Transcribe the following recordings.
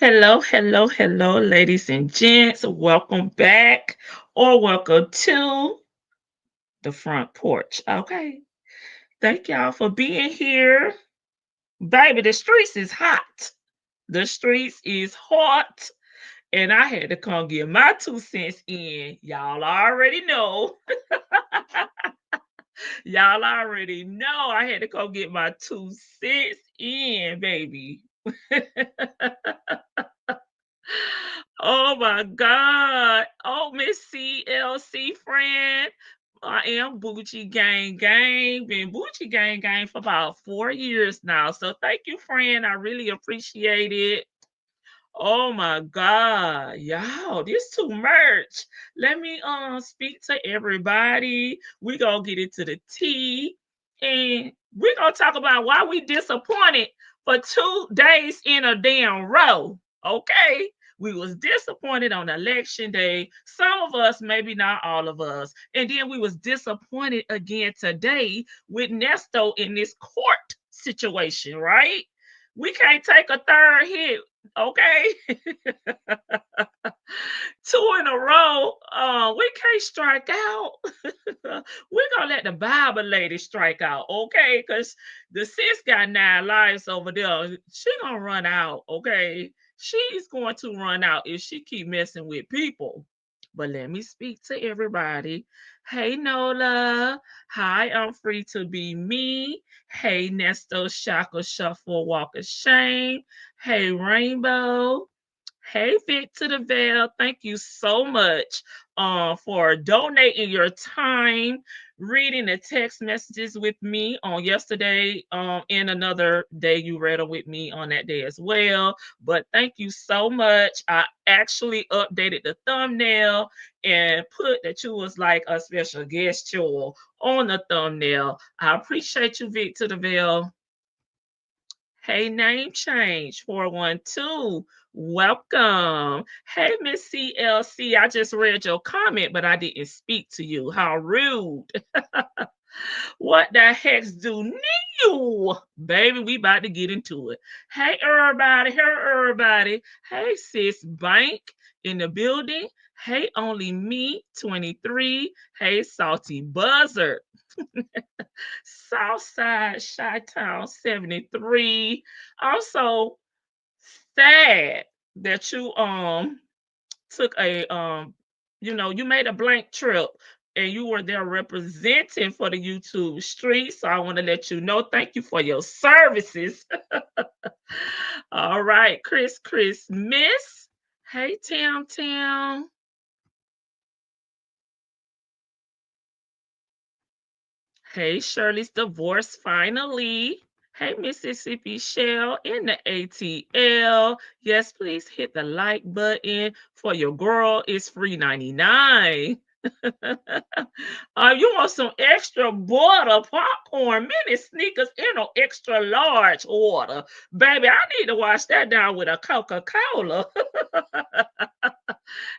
Hello, ladies and gents. Welcome back or welcome to the front porch. Okay. Thank y'all for being here. Baby, the streets is hot. The streets is hot. And I had to come get my 2 cents in. Y'all already know. Y'all already know I had to come get my 2 cents in, baby. Oh my God. Oh, Miss CLC friend. I am Bucci Gang Gang. Been Bucci Gang Gang for about 4 years now. So thank you, friend. I really appreciate it. Oh my God. Y'all, this too much. Let me speak to everybody. We gonna get into the tea. And we gonna talk about why we disappointed for 2 days in a damn row. Okay. We was disappointed on election day. Some of us, maybe not all of us. And then we was disappointed again today with Nesto in this court situation, right? We can't take a third hit, okay? Two in a row. We can't strike out. We're gonna let the Bible lady strike out, okay? Because the sis got 9 lives over there. She gonna run out, okay? She's going to run out if she keep messing with people. But let me speak to everybody. Hey Nola. Hi, I'm free to be me. Hey Nesto Shaka Shuffle Walk of Shame. Hey Rainbow. Hey, Vic to the Veil. Thank you so much for donating your time, reading the text messages with me on yesterday, and another day you read them with me on that day as well. But thank you so much. I actually updated the thumbnail and put that you was like a special guest jewel on the thumbnail. I appreciate you, Vic to the Veil. Hey, name change 412. Welcome. Hey, Miss CLC. I just read your comment, but I didn't speak to you. How rude. What the heck's do you? Baby, we about to get into it. Hey, everybody. Hey, everybody. Hey, sis Bank in the building. Hey, only me, 23. Hey, Salty Buzzard. Southside Chi-Town 73. Also sad that you took a you made a blank trip and you were there representing for the YouTube street. So I want to let you know thank you for your services. All right, Chris Miss. Hey Tam. Hey, Shirley's divorce finally. Hey, Mississippi Shell in the ATL. Yes, please hit the like button for your girl. It's free 99. You want some extra butter, popcorn, mini sneakers, and an extra large order. Baby, I need to wash that down with a Coca-Cola.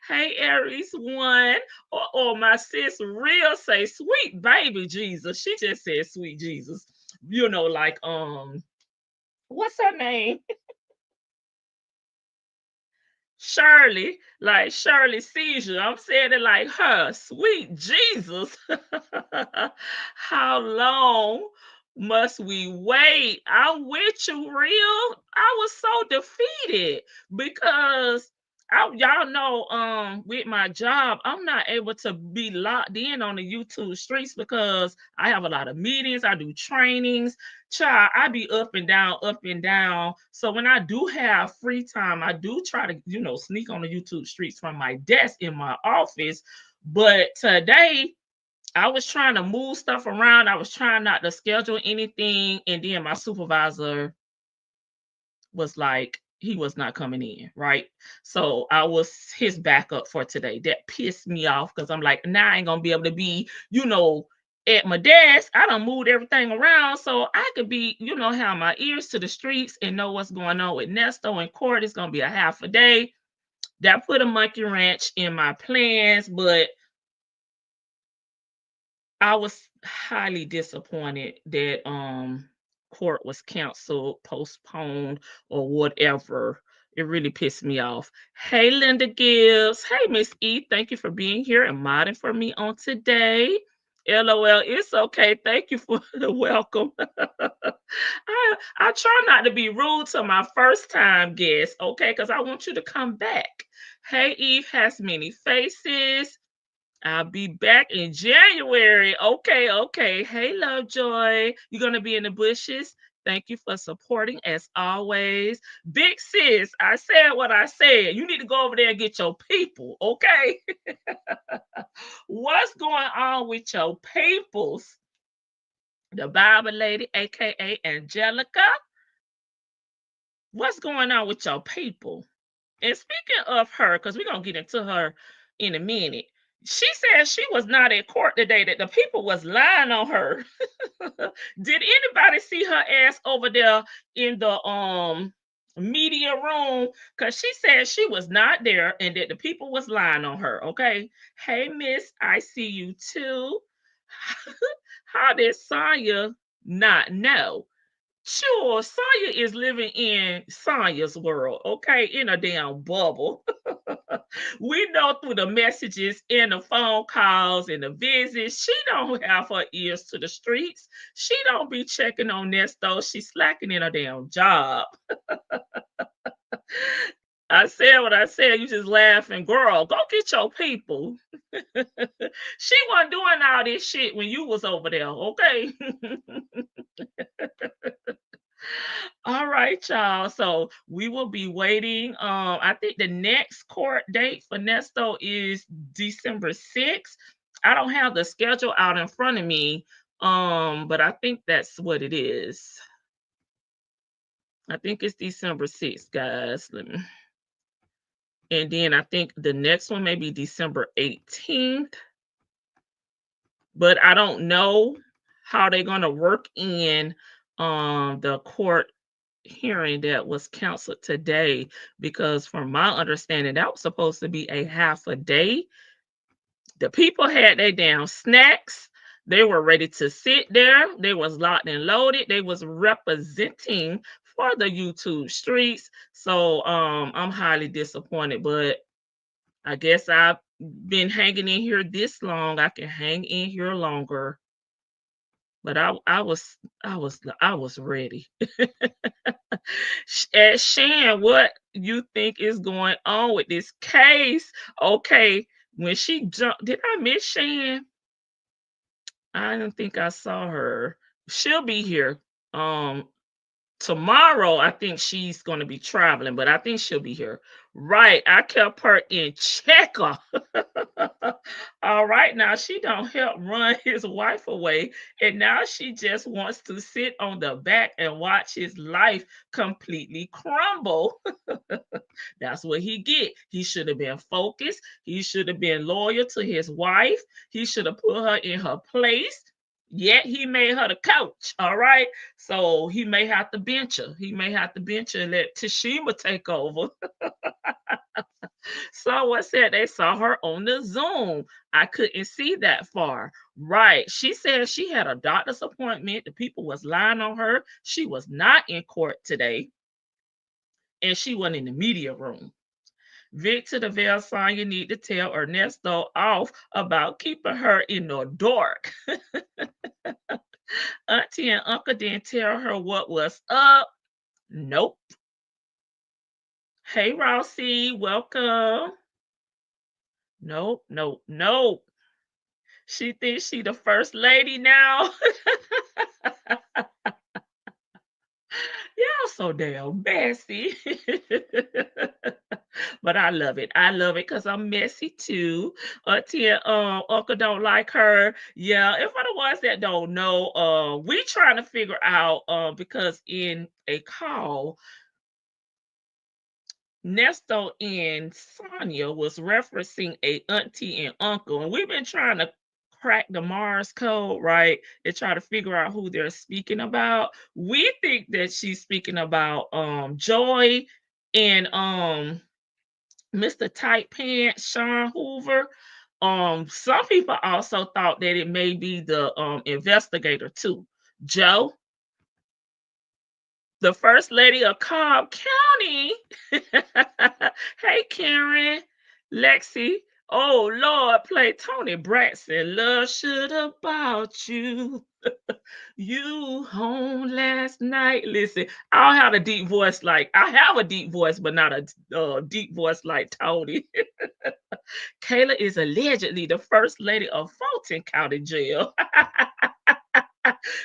Hey, Aries one. Or my sis real say sweet baby Jesus. She just said sweet Jesus. Like what's her name? Shirley, like Shirley Seizure. I'm saying it like her. Sweet Jesus. How long must we wait? I'm with you, real. I was so defeated because y'all know with my job I'm not able to be locked in on the YouTube streets because I have a lot of meetings, I do trainings. Child, I be up and down, up and down. So when I do have free time, I do try to, sneak on the YouTube streets from my desk in my office. But today, I was trying to move stuff around. I was trying not to schedule anything. And then my supervisor was like, he was not coming in, right? So I was his backup for today. That pissed me off because I'm like, now I ain't gonna be able to be, at my desk. I done moved everything around so I could be, have my ears to the streets and know what's going on with Nesto and court. It's gonna be a half a day. That put a monkey wrench in my plans, but I was highly disappointed that court was canceled, postponed, or whatever. It really pissed me off. Hey, Linda Gibbs. Hey, Miss E. Thank you for being here and modding for me on today. LOL. It's okay. Thank you for the welcome. I try not to be rude to my first time guests, okay? Because I want you to come back. Hey, Eve has many faces. I'll be back in January. Okay, okay. Hey, Lovejoy. You're going to be in the bushes. Thank you for supporting as always. Big sis, I said what I said. You need to go over there and get your people, okay? What's going on with your peoples? The Bible lady, aka Angelica. What's going on with your people? And speaking of her, because we're gonna get into her in a minute, she said she was not in court today, that the people was lying on her. Did anybody see her ass over there in the media room? Because she said she was not there and that the people was lying on her. Okay. Hey, Miss, I see you too. How did Sonya not know? Sure, Sonya is living in Sonya's world, okay, in a damn bubble. We know through the messages and the phone calls and the visits, she don't have her ears to the streets. She don't be checking on Nesto. She's slacking in her damn job. I said what I said. You just laughing, girl. Go get your people. She wasn't doing all this shit when you was over there, okay? All right, y'all. So we will be waiting. I think the next court date for Nesto is December 6th. I don't have the schedule out in front of me. But I think that's what it is. I think it's December 6th, guys. And then I think the next one may be December 18th. But I don't know how they're gonna work in the court hearing that was canceled today, because from my understanding that was supposed to be a half a day. The people had their damn snacks. They were ready to sit there. They was locked and loaded. They was representing for the YouTube streets. So I'm highly disappointed, but I guess I've been hanging in here this long. I can hang in here longer. But I was ready. Shan, what you think is going on with this case? Okay, when she jumped, did I miss Shan? I don't think I saw her. She'll be here. Tomorrow, I think she's going to be traveling, but I think she'll be here. Right. I kept her in checker. All right. Now she don't help run his wife away. And now she just wants to sit on the back and watch his life completely crumble. That's what he get. He should have been focused. He should have been loyal to his wife. He should have put her in her place. Yet he made her the coach. All right. So he may have to bench her. He may have to bench her and let Tashima take over. Someone said they saw her on the Zoom. I couldn't see that far. Right. She said she had a doctor's appointment. The people was lying on her. She was not in court today. And she wasn't in the media room. Victor the Veil sign, you need to tell Ernesto off about keeping her in the dark. Auntie and uncle didn't tell her what was up. Nope. Hey, Rossi, welcome. Nope, nope, nope. She thinks she the first lady now. Y'all so damn messy. But I love it. I love it because I'm messy too. Auntie and uncle don't like her. Yeah, and for the ones that don't know, we trying to figure out because in a call, Nesto and Sonia was referencing a auntie and uncle, and we've been trying to crack the Mars code, right? And try to figure out who they're speaking about. We think that she's speaking about Joy and Mr. Tight Pants, Sean Hoover. Some people also thought that it may be the investigator too, Joe. The first lady of Cobb County. Hey, Karen, Lexi. Oh, Lord, play Tony Braxton. Love should about you. You home last night. Listen, I don't have a deep voice like I have a deep voice, but not a deep voice like Tony. Kayla is allegedly the first lady of Fulton County Jail.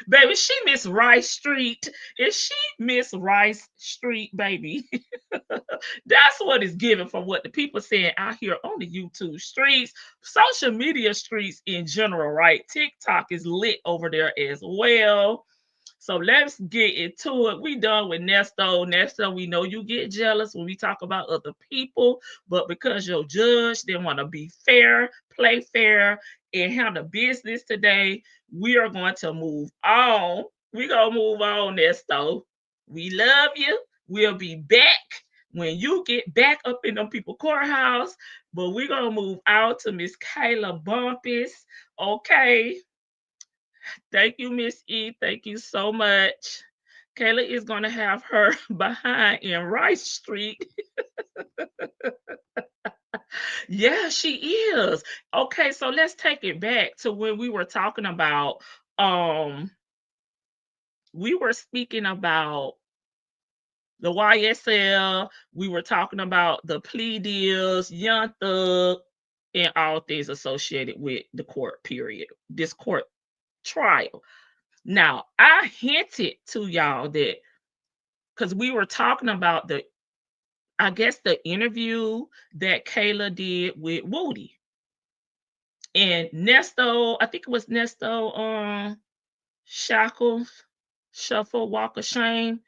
Baby, she Miss Rice Street. Is she Miss Rice Street, baby? That's what is given from what the people saying out here on the YouTube streets, social media streets in general, right? TikTok is lit over there as well. So let's get into it. We done with Nesto. Nesto, we know you get jealous when we talk about other people, but because your judge didn't want to be fair, play fair, and handle business today, we are going to move on. We're going to move on, Nesto. We love you. We'll be back when you get back up in them people courthouse, but we're going to move out to Miss Kayla Bumpus. Okay. Thank you, Miss E. Thank you so much. Kayla is going to have her behind in Rice Street. Yeah, she is. Okay, so let's take it back to when we were talking about we were speaking about the YSL, we were talking about the plea deals, Young Thug, and all things associated with the court period, this court trial. Now, I hinted to y'all that because we were talking about I guess the interview that Kayla did with Woody and Nesto. I think it was Nesto Shackles, Shuffle, Walk of Shame,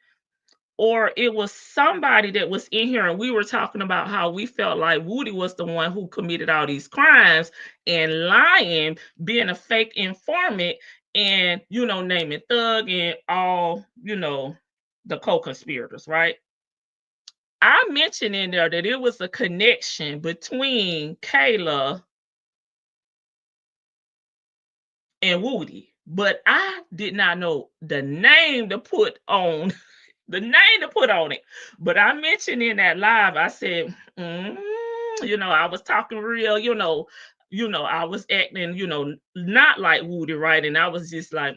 or it was somebody that was in here and we were talking about how we felt like Woody was the one who committed all these crimes and lying, being a fake informant, and naming Thug and all, the co-conspirators, right? I mentioned in there that it was a connection between Kayla and Woody, but I did not know the name to put on it. But I mentioned in that live, I said, I was talking real, I was acting, not like Woody, right? And I was just like,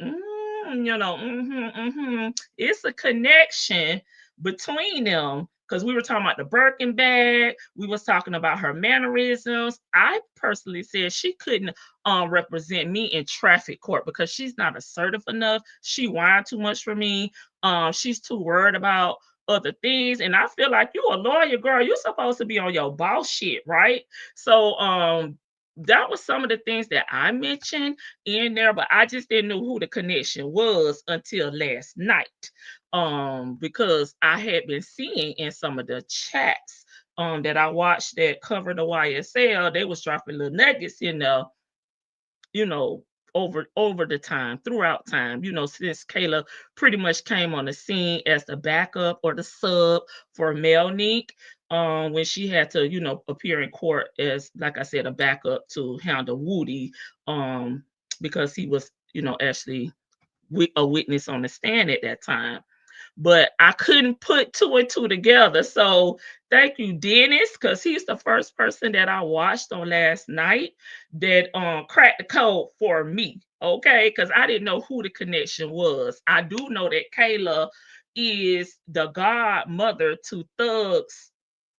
it's a connection between them because we were talking about the Birkin bag. We was talking about her mannerisms. I personally said she couldn't represent me in traffic court because she's not assertive enough. She whined too much for me. She's too worried about other things. And I feel like you a lawyer, girl. You're supposed to be on your boss shit, right? So that was some of the things that I mentioned in there, but I just didn't know who the connection was until last night. Because I had been seeing in some of the chats that I watched that cover the YSL, they was dropping little nuggets in there, you know, over the time, throughout time, since Kayla pretty much came on the scene as the backup or the sub for Melnick, when she had to, appear in court as, like I said, a backup to handle Woody, because he was, actually a witness on the stand at that time. But I couldn't put two and two together. So thank you, Dennis, because he's the first person that I watched on last night that cracked the code for me. Okay, because I didn't know who the connection was. I do know that Kayla is the godmother to Thug's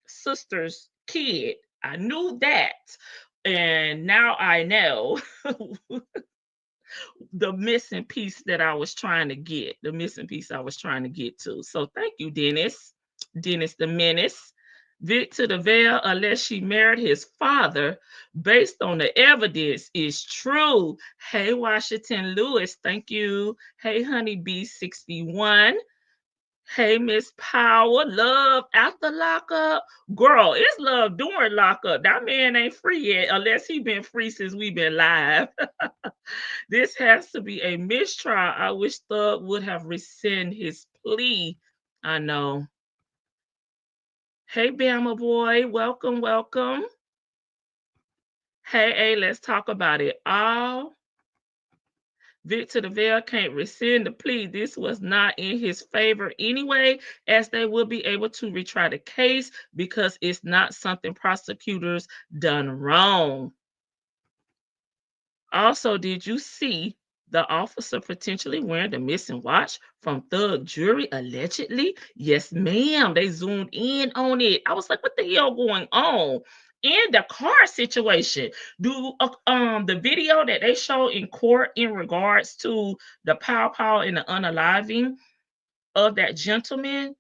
sister's kid. I knew that. And now I know the missing piece that I was trying to get, the missing piece I was trying to get to. So thank you, Dennis. Dennis the Menace. Victor the Veil, unless she married his father, based on the evidence, is true. Hey, Washington Lewis, thank you. Hey, Honeybee 61. Hey, Miss Power, love after lockup. Girl, it's love during lockup. That man ain't free yet, unless he been free since we been live. This has to be a mistrial. I wish Thug would have rescinded his plea. I know. Hey, Bama boy, welcome, welcome. Hey, let's talk about it all. Victor DeVille can't rescind the plea. This was not in his favor anyway, as they will be able to retry the case because it's not something prosecutors done wrong. Also, did you see the officer potentially wearing the missing watch from Thug Jewelry allegedly? Yes, ma'am. They zoomed in on it. I was like, what the hell going on? In the car situation, do the video that they show in court in regards to the pow and the unaliving of that gentleman,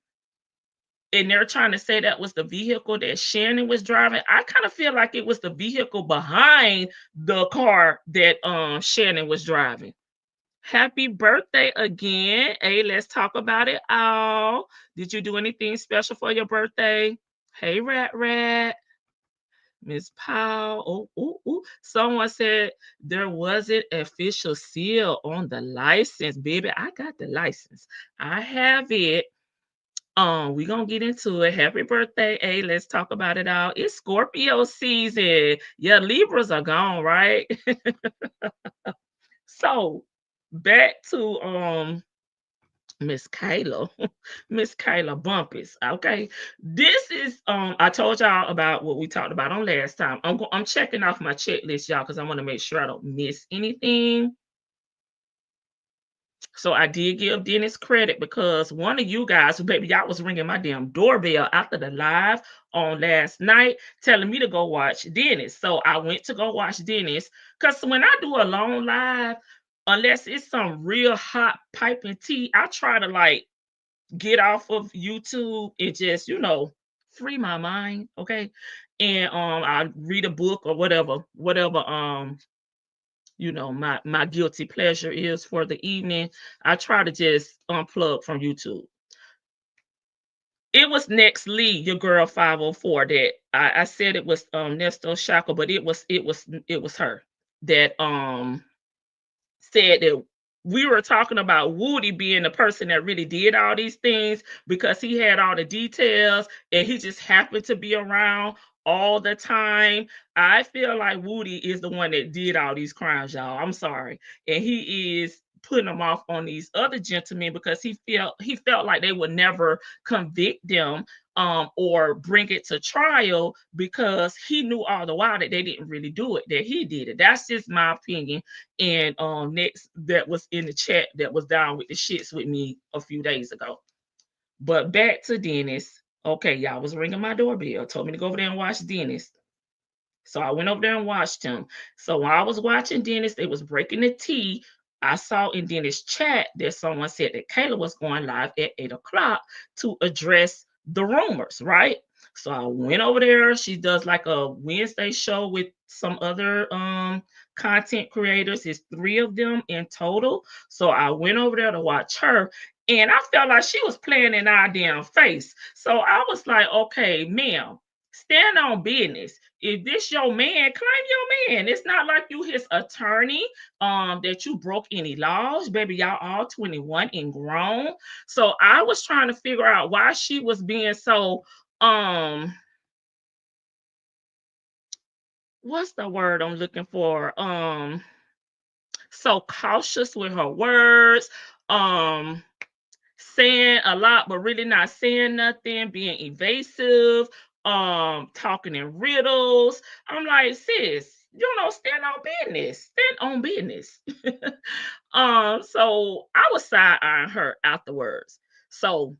and they're trying to say that was the vehicle that Shannon was driving. I kind of feel like it was the vehicle behind the car that Shannon was driving. Happy birthday again. Hey, let's talk about it all. Did you do anything special for your birthday? Hey, Rat. Miss Powell. Oh. Someone said there wasn't official seal on the license, baby. I got the license. I have it. We're gonna get into it. Happy birthday. Hey, let's talk about it all. It's Scorpio season. Yeah, Libras are gone, right? So back to Miss Kayla, Miss Kayla Bumpus. Okay, this is I told y'all about what we talked about on last time. I'm checking off my checklist, y'all, because I want to make sure I don't miss anything. So I did give Dennis credit because one of you guys, baby, y'all was ringing my damn doorbell after the live on last night, telling me to go watch Dennis. So I went to go watch Dennis because when I do a long live, unless it's some real hot piping tea, I try to like get off of YouTube and just, free my mind, okay? And I read a book or whatever my guilty pleasure is for the evening. I try to just unplug from YouTube. It was Next Lee, your girl 504, that I said it was Nesto Shaka, but it was her that said that we were talking about Woody being the person that really did all these things because he had all the details and he just happened to be around all the time. I feel like Woody is the one that did all these crimes, y'all. I'm sorry. And he is putting them off on these other gentlemen because he felt like they would never convict them or bring it to trial because he knew all the while that they didn't really do it, that he did it. That's just my opinion. And next that was in the chat that was down with the shits with me a few days ago. But back to Dennis. Okay, y'all was ringing my doorbell, told me to go over there and watch Dennis. So I went over there and watched him. So while I was watching Dennis, they was breaking the tea. I saw in Dennis' chat that someone said that Kayla was going live at 8 o'clock to address the rumors, right? So I went over there. She does like a Wednesday show with some other content creators. It's 3 of them in total. So I went over there to watch her. And I felt like she was playing in our damn face. So I was like, okay, ma'am, stand on business. If this your man, claim your man. It's not like you his attorney, that you broke any laws. Baby, y'all all 21 and grown. So I was trying to figure out why she was being so what's the word I'm looking for? So cautious with her words. Um saying a lot but really not saying nothing, being evasive, talking in riddles. I'm like, sis, stand on business. Stand on business. So I was side eyeing her afterwards. So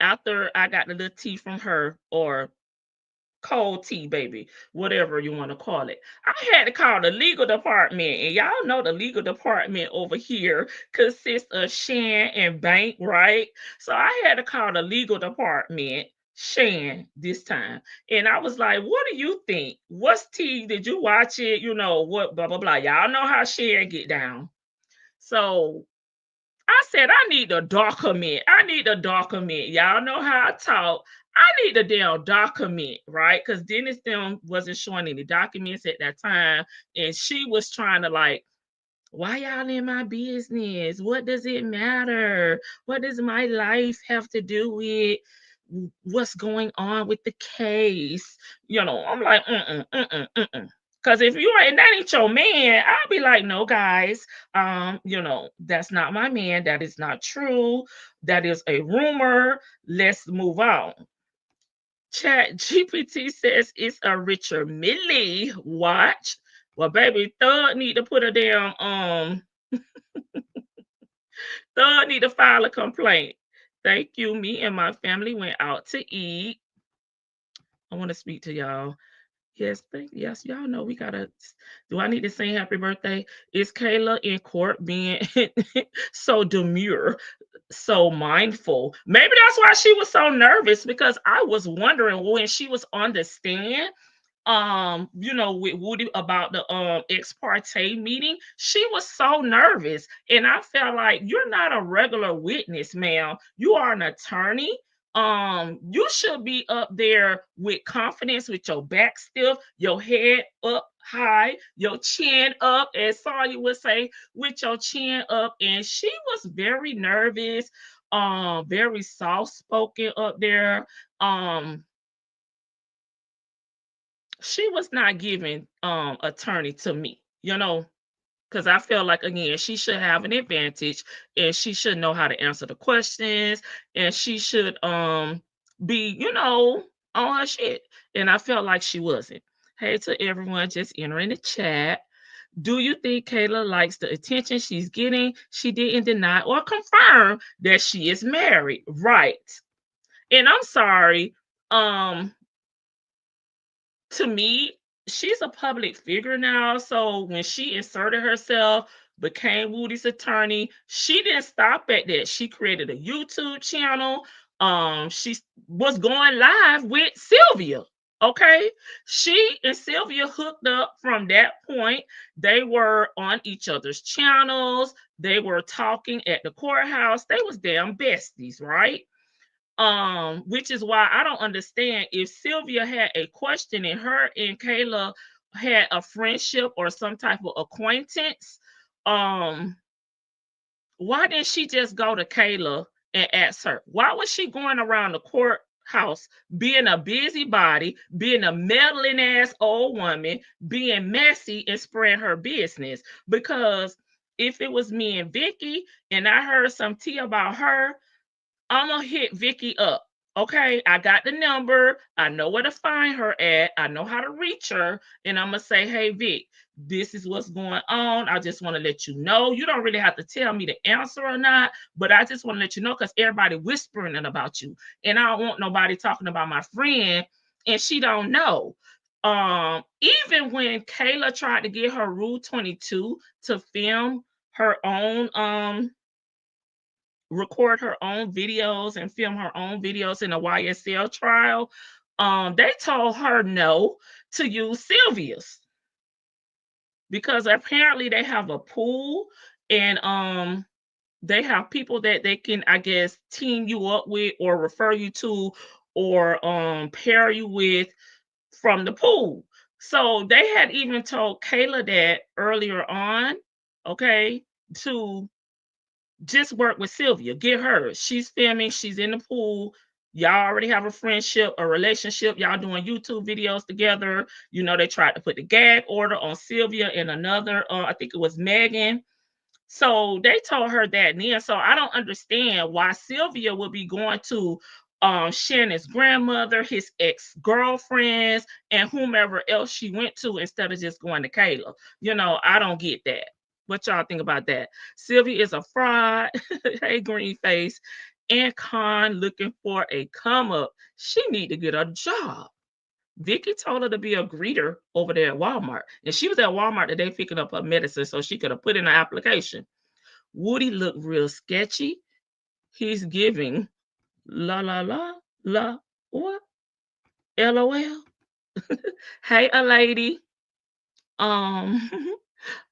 after I got the little tea from her, or cold tea, baby, whatever you want to call it, I had to call the legal department. And y'all know the legal department over here consists of Shan and Bank, right? So I had to call the legal department, Shan, this time. And I was like, what do you think? What's tea? Did you watch it? What, blah, blah, blah. Y'all know how Shan get down. So I said, I need the document. I need the document. Y'all know how I talk. I need the damn document, right? Because Dennis them wasn't showing any documents at that time. And she was trying to like, why y'all in my business? What does it matter? What does my life have to do with what's going on with the case? I'm like, mm-mm. Cause if you ain't that ain't your man, I'll be like, no, guys, that's not my man. That is not true. That is a rumor. Let's move on. Chat GPT says it's a Richard Millie watch. Well, baby, Thug need to file a complaint. Thank you. Me and my family went out to eat. I want to speak to y'all. Yes, y'all know we gotta. Do I need to sing happy birthday? Is Kayla in court being so demure, so mindful? Maybe that's why she was so nervous because I was wondering when she was on the stand, with Woody about the ex parte meeting, she was so nervous. And I felt like you're not a regular witness, ma'am. You are an attorney. You should be up there with confidence, with your back stiff, your head up high, your chin up, as Sonya would say, with your chin up. And she was very nervous, very soft spoken up there. She was not giving attorney to me, because I feel like again she should have an advantage and she should know how to answer the questions and she should be, on her shit. And I felt like she wasn't. Hey to everyone just entering the chat. Do you think Kayla likes the attention she's getting? She didn't deny or confirm that she is married. Right. And I'm sorry. Um, to me, she's a public figure now. So when she inserted herself, became Woody's attorney, she didn't stop at that. She created a YouTube channel. She was going live with Sylvia. Okay. She and Sylvia hooked up from that point. They were on each other's channels. They were talking at the courthouse. They was damn besties, right? Which is why I don't understand if Sylvia had a question and her and Kayla had a friendship or some type of acquaintance. um why didn't she just go to Kayla and ask her? Why was she going around the courthouse being a busybody, being a meddling ass old woman, being messy and spreading her business? Because if it was me and Vicky and I heard some tea about her, I'm gonna hit Vicky up. Okay, I got the number. I know where to find her at. I know how to reach her, and I'm gonna say, "Hey, Vic, this is what's going on. I just want to let you know. You don't really have to tell me the answer or not, but I just want to let you know because everybody whispering it about you, and I don't want nobody talking about my friend, and she don't know." Even when Kayla tried to get her Rule 22 to film her own record her own videos and film her own videos in a YSL trial, they told her no to use Sylvia's because apparently they have a pool and they have people that they can, I guess, team you up with or refer you to or pair you with from the pool. So they had even told Kayla that earlier on, okay, to just work with Sylvia. Get her. She's filming. She's in the pool. Y'all already have a friendship, a relationship. Y'all doing YouTube videos together. They tried to put the gag order on Sylvia and another, I think it was Megan. So they told her that. And then, so I don't understand why Sylvia would be going to Shannon's grandmother, his ex-girlfriends, and whomever else she went to instead of just going to Kayla. I don't get that. What y'all think about that? Sylvia is a fraud. Hey, green face. And Con looking for a come up. She need to get a job. Vicky told her to be a greeter over there at Walmart. And she was at Walmart today picking up her medicine so she could have put in an application. Woody looked real sketchy. He's giving la la la la what? LOL. Hey, a lady. Um,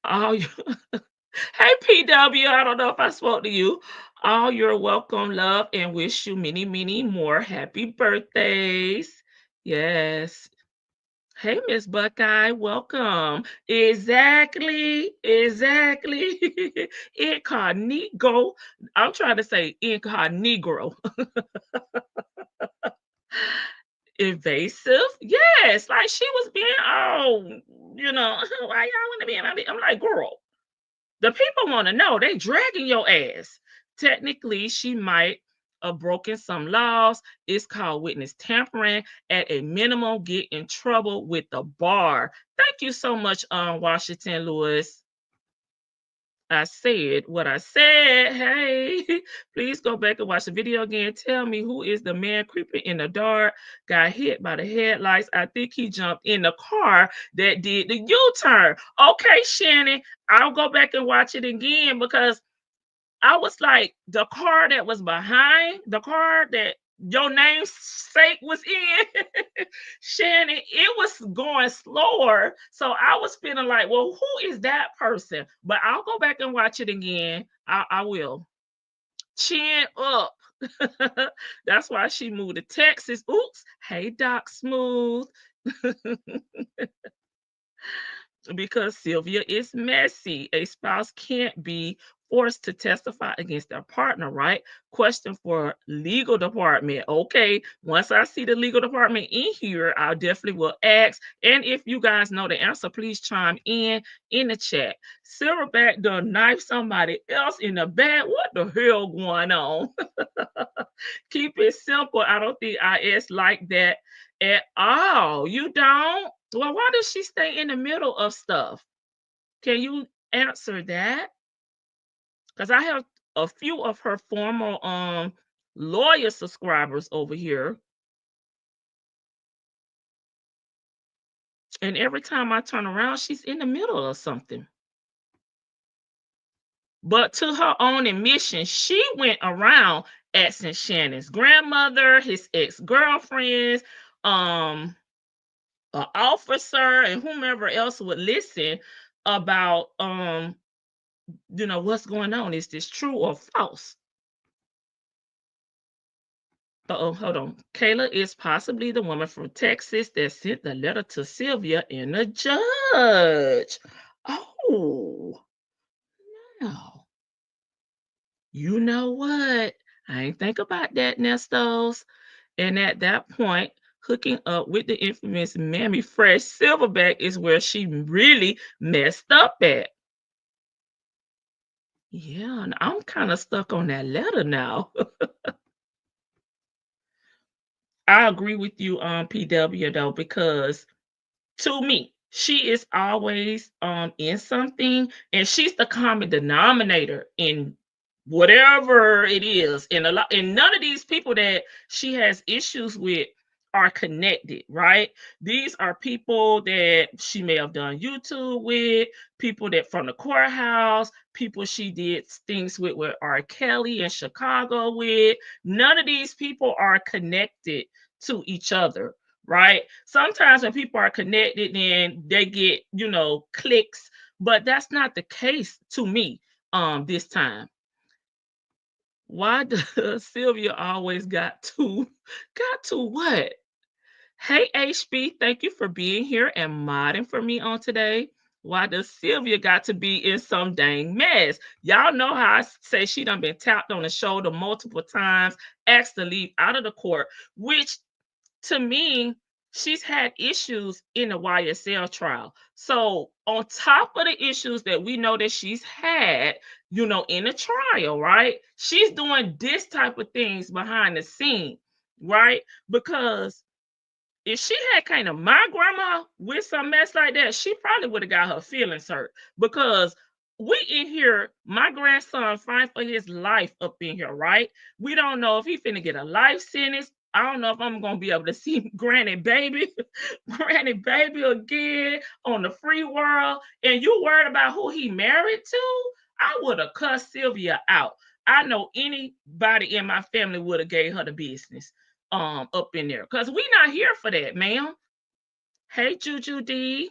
all you, hey PW. I don't know if I spoke to you. All you're welcome, love, and wish you many, many more happy birthdays. Yes. Hey, Miss Buckeye, welcome. Exactly, exactly. Incognito. I'm trying to say incognito. Invasive. Yes, like she was being Why y'all want to be in my I'm like, girl, the people want to know. They dragging your ass. Technically, she might have broken some laws. It's called witness tampering. At a minimum, get in trouble with the bar. Thank you so much, Washington Lewis. I said what I said. Hey, please go back and watch the video again. Tell me who is the man creeping in the dark, got hit by the headlights. I think he jumped in the car that did the U-turn. Okay, Shannon, I'll go back and watch it again because I was like, the car that was behind, the car that your namesake was in, Shannon, it was going slower. So I was feeling like, well, who is that person? But I'll go back and watch it again. I will. Chin up. That's why she moved to Texas. Oops. Hey, Doc Smooth. Because Sylvia is messy. A spouse can't be forced to testify against their partner, right? Question for legal department. Okay, once I see the legal department in here, I definitely will ask. And if you guys know the answer, please chime in the chat. Silverback done knife somebody else in the back. What the hell going on? Keep it simple. I don't think IS like that at all. You don't? Well, why does she stay in the middle of stuff? Can you answer that? Because I have a few of her former lawyer subscribers over here. And every time I turn around, she's in the middle of something. But to her own admission, she went around asking Shannon's grandmother, his ex-girlfriends, an officer, and whomever else would listen about what's going on. Is this true or false? Uh-oh, hold on. Kayla is possibly the woman from Texas that sent the letter to Sylvia and the judge. Oh, no. You know what? I ain't think about that, Nestos. And at that point, hooking up with the infamous Mammy Fresh Silverback is where she really messed up at. Yeah, and I'm kind of stuck on that letter now. I agree with you on PW though, because to me, she is always in something, and she's the common denominator in whatever it is. And none of these people that she has issues with are connected, right? These are people that she may have done YouTube with, people that from the courthouse, people she did things with R. Kelly in Chicago with. None of these people are connected to each other, right? Sometimes when people are connected, then they get, clicks, but that's not the case to me this time. Why does Sylvia always got to what? Hey HB, thank you for being here and modding for me on today. Why does Sylvia got to be in some dang mess? Y'all know how I say she done been tapped on the shoulder multiple times, asked to leave out of the court, which to me, she's had issues in the YSL trial. So, on top of the issues that we know that she's had, in the trial, right? She's doing this type of things behind the scene, right? Because if she had kind of my grandma with some mess like that, she probably would have got her feelings hurt because we in here, my grandson fighting for his life up in here, right? We don't know if he finna get a life sentence. I don't know if I'm gonna be able to see Granny Baby, Granny Baby again on the free world. And you worried about who he married to? I would have cussed Sylvia out. I know anybody in my family would have gave her the business up in there because we not here for that, ma'am. Hey Juju D.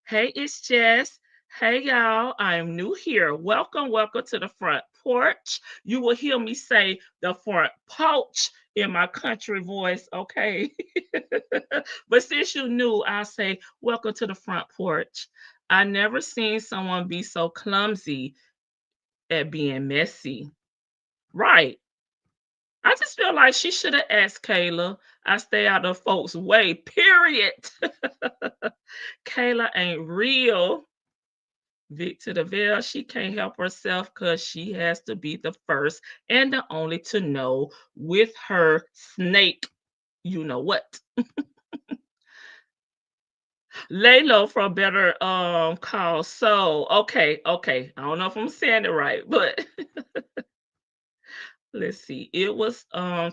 Hey, it's Jess. Hey y'all, I am new here. Welcome to the front porch. You will hear me say the front porch in my country voice, okay? But since you knew, I'll say welcome to the front porch. I never seen someone be so clumsy at being messy. Right. I just feel like she should have asked Kayla. I stay out of folks' way, period. Kayla ain't real. Vic to the veil, she can't help herself because she has to be the first and the only to know with her snake. You know what? Lay low for a better call. So okay, okay. I don't know if I'm saying it right, but let's see. It was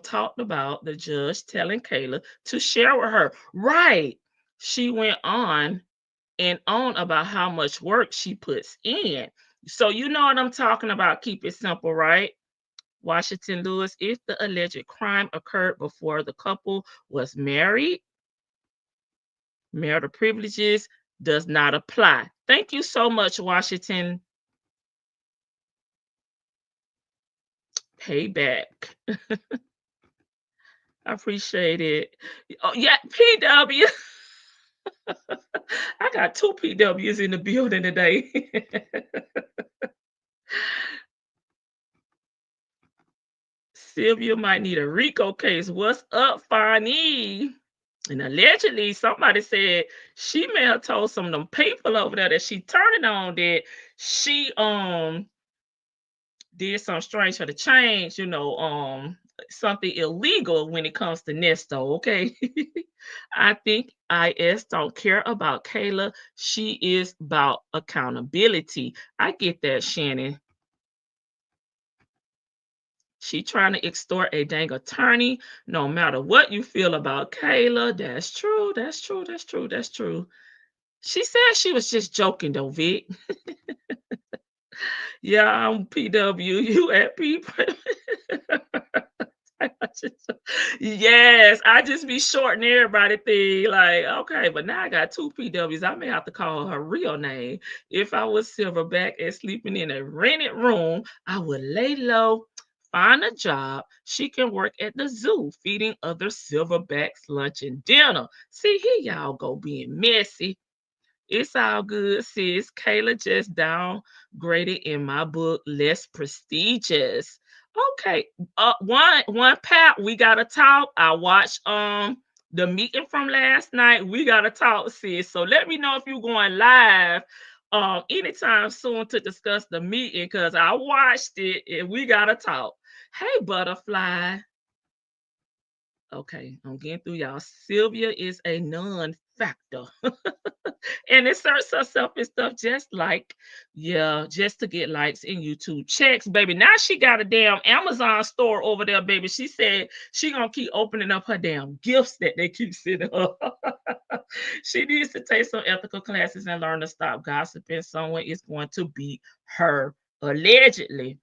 talked about the judge telling Kayla to share with her. Right. She went on and on about how much work she puts in. So you know what I'm talking about. Keep it simple, right? Washington Lewis, if the alleged crime occurred before the couple was married, marital privileges does not apply. Thank you so much, Washington. Payback. I appreciate it. Oh, yeah, PW. I got two PWs in the building today. Sylvia might need a RICO case. What's up, Fonny? And allegedly, somebody said she may have told some of them people over there that she turning on that she did something strange for the change, something illegal when it comes to Nesto, okay? I think IS don't care about Kayla. She is about accountability. I get that, Shannon. She trying to extort a dang attorney. No matter what you feel about Kayla, that's true. That's true. That's true. That's true. She said she was just joking though, Vic. Yeah, I'm PW. You at P. Yes, I just be shorting everybody thing. Like, okay, but now I got two PWs. I may have to call her real name. If I was Silverback and sleeping in a rented room, I would lay low, find a job. She can work at the zoo, feeding other silverbacks lunch and dinner. See, here y'all go being messy. It's all good, sis. Kayla just downgraded in my book, less prestigious. Okay. One pat, we gotta talk. I watched the meeting from last night. We gotta talk, sis. So let me know if you're going live anytime soon to discuss the meeting because I watched it and we gotta talk. Hey, butterfly. Okay, I'm getting through y'all. Sylvia is a non-factor. And inserts herself and stuff just like, yeah, just to get likes and YouTube checks, baby. Now she got a damn Amazon store over there, baby. She said she gonna keep opening up her damn gifts that they keep sending her. She needs to take some ethical classes and learn to stop gossiping. Someone is going to beat her, allegedly.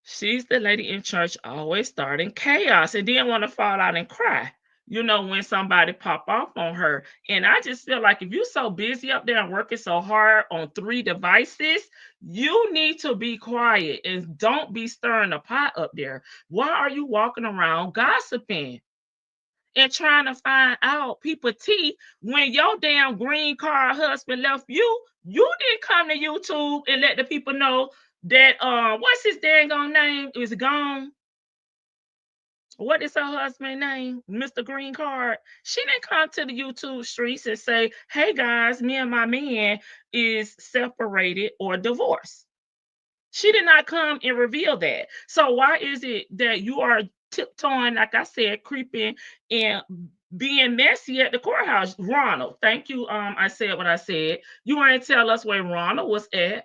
She's the lady in church always starting chaos and then want to fall out and cry. When somebody pop off on her. And I just feel like if you're so busy up there and working so hard on three devices, you need to be quiet and don't be stirring the pot up there. Why are you walking around gossiping and trying to find out people tea when your damn green card husband left you? You didn't come to YouTube and let the people know that what's his dang on name is gone. What is her husband's name? Mr. Green Card. She didn't come to the YouTube streets and say, hey guys, me and my man is separated or divorced. She did not come and reveal that. So why is it that you are tiptoeing, like I said, creeping and being messy at the courthouse? Ronald, thank you. I said what I said. You ain't tell us where Ronald was at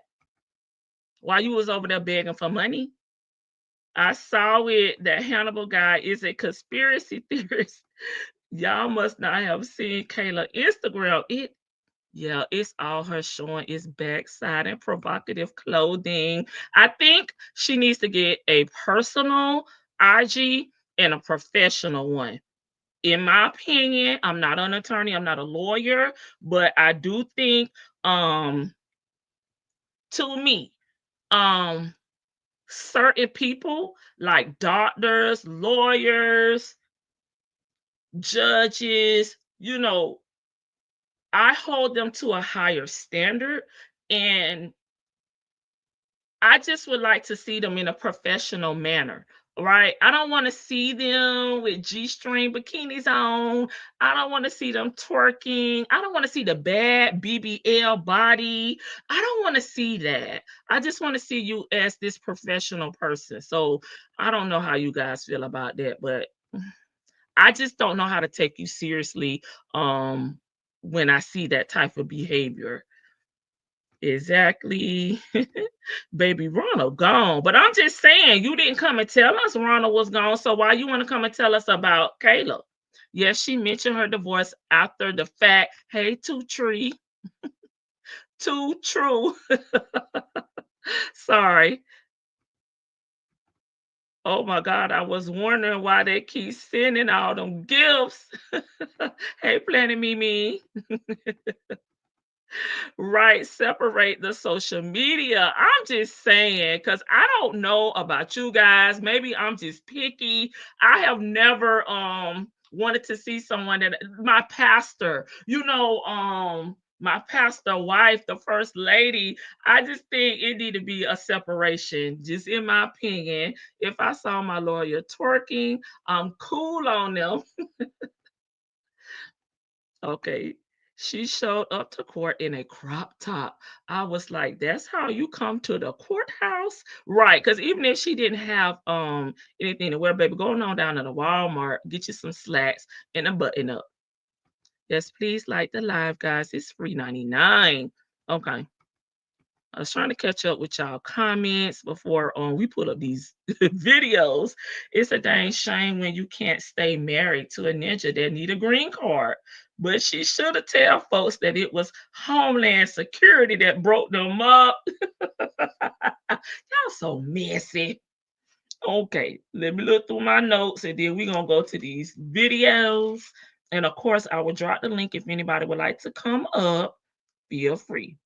while you was over there begging for money. I saw it. That Hannibal guy is a conspiracy theorist. Y'all must not have seen Kayla Instagram. Yeah, it's all her showing is backside and provocative clothing. I think she needs to get a personal IG and a professional one. In my opinion, I'm not an attorney, I'm not a lawyer, but I do think to me, um certain people like doctors, lawyers, judges, I hold them to a higher standard. And I just would like to see them in a professional manner. right? I don't want to see them with G-string bikinis on. I don't want to see them twerking. I don't want to see the bad BBL body. I don't want to see that. I just want to see you as this professional person. So I don't know how you guys feel about that, but I just don't know how to take you seriously um when I see that type of behavior. Exactly. Baby Ronald gone. But I'm just saying, you didn't come and tell us Ronald was gone. So why you want to come and tell us about Kayla? Yes, she mentioned her divorce after the fact. Hey, too tree. Too true. Sorry. Oh my God, I was wondering why they keep sending all them gifts. Hey, Planet Mimi. Right, separate the social media. I'm just saying, because I don't know about you guys. Maybe I'm just picky. I have never wanted to see someone that my pastor, my pastor wife, the first lady. I just think it need to be a separation, just in my opinion. If I saw my lawyer twerking, I'm cool on them. Okay. She showed up to court in a crop top. I was like, that's how you come to the courthouse? Right. Because even if she didn't have anything to wear, baby, going on down to the Walmart, get you some slacks and a button up. Yes, please like the live, guys. It's free 99. Okay. I was trying to catch up with y'all comments before we put up these videos. It's a dang shame when you can't stay married to a ninja that need a green card. But she should have tell folks that it was Homeland Security that broke them up. Y'all so messy. Okay, let me look through my notes and then we're gonna go to these videos. And of course, I will drop the link if anybody would like to come up. Feel free.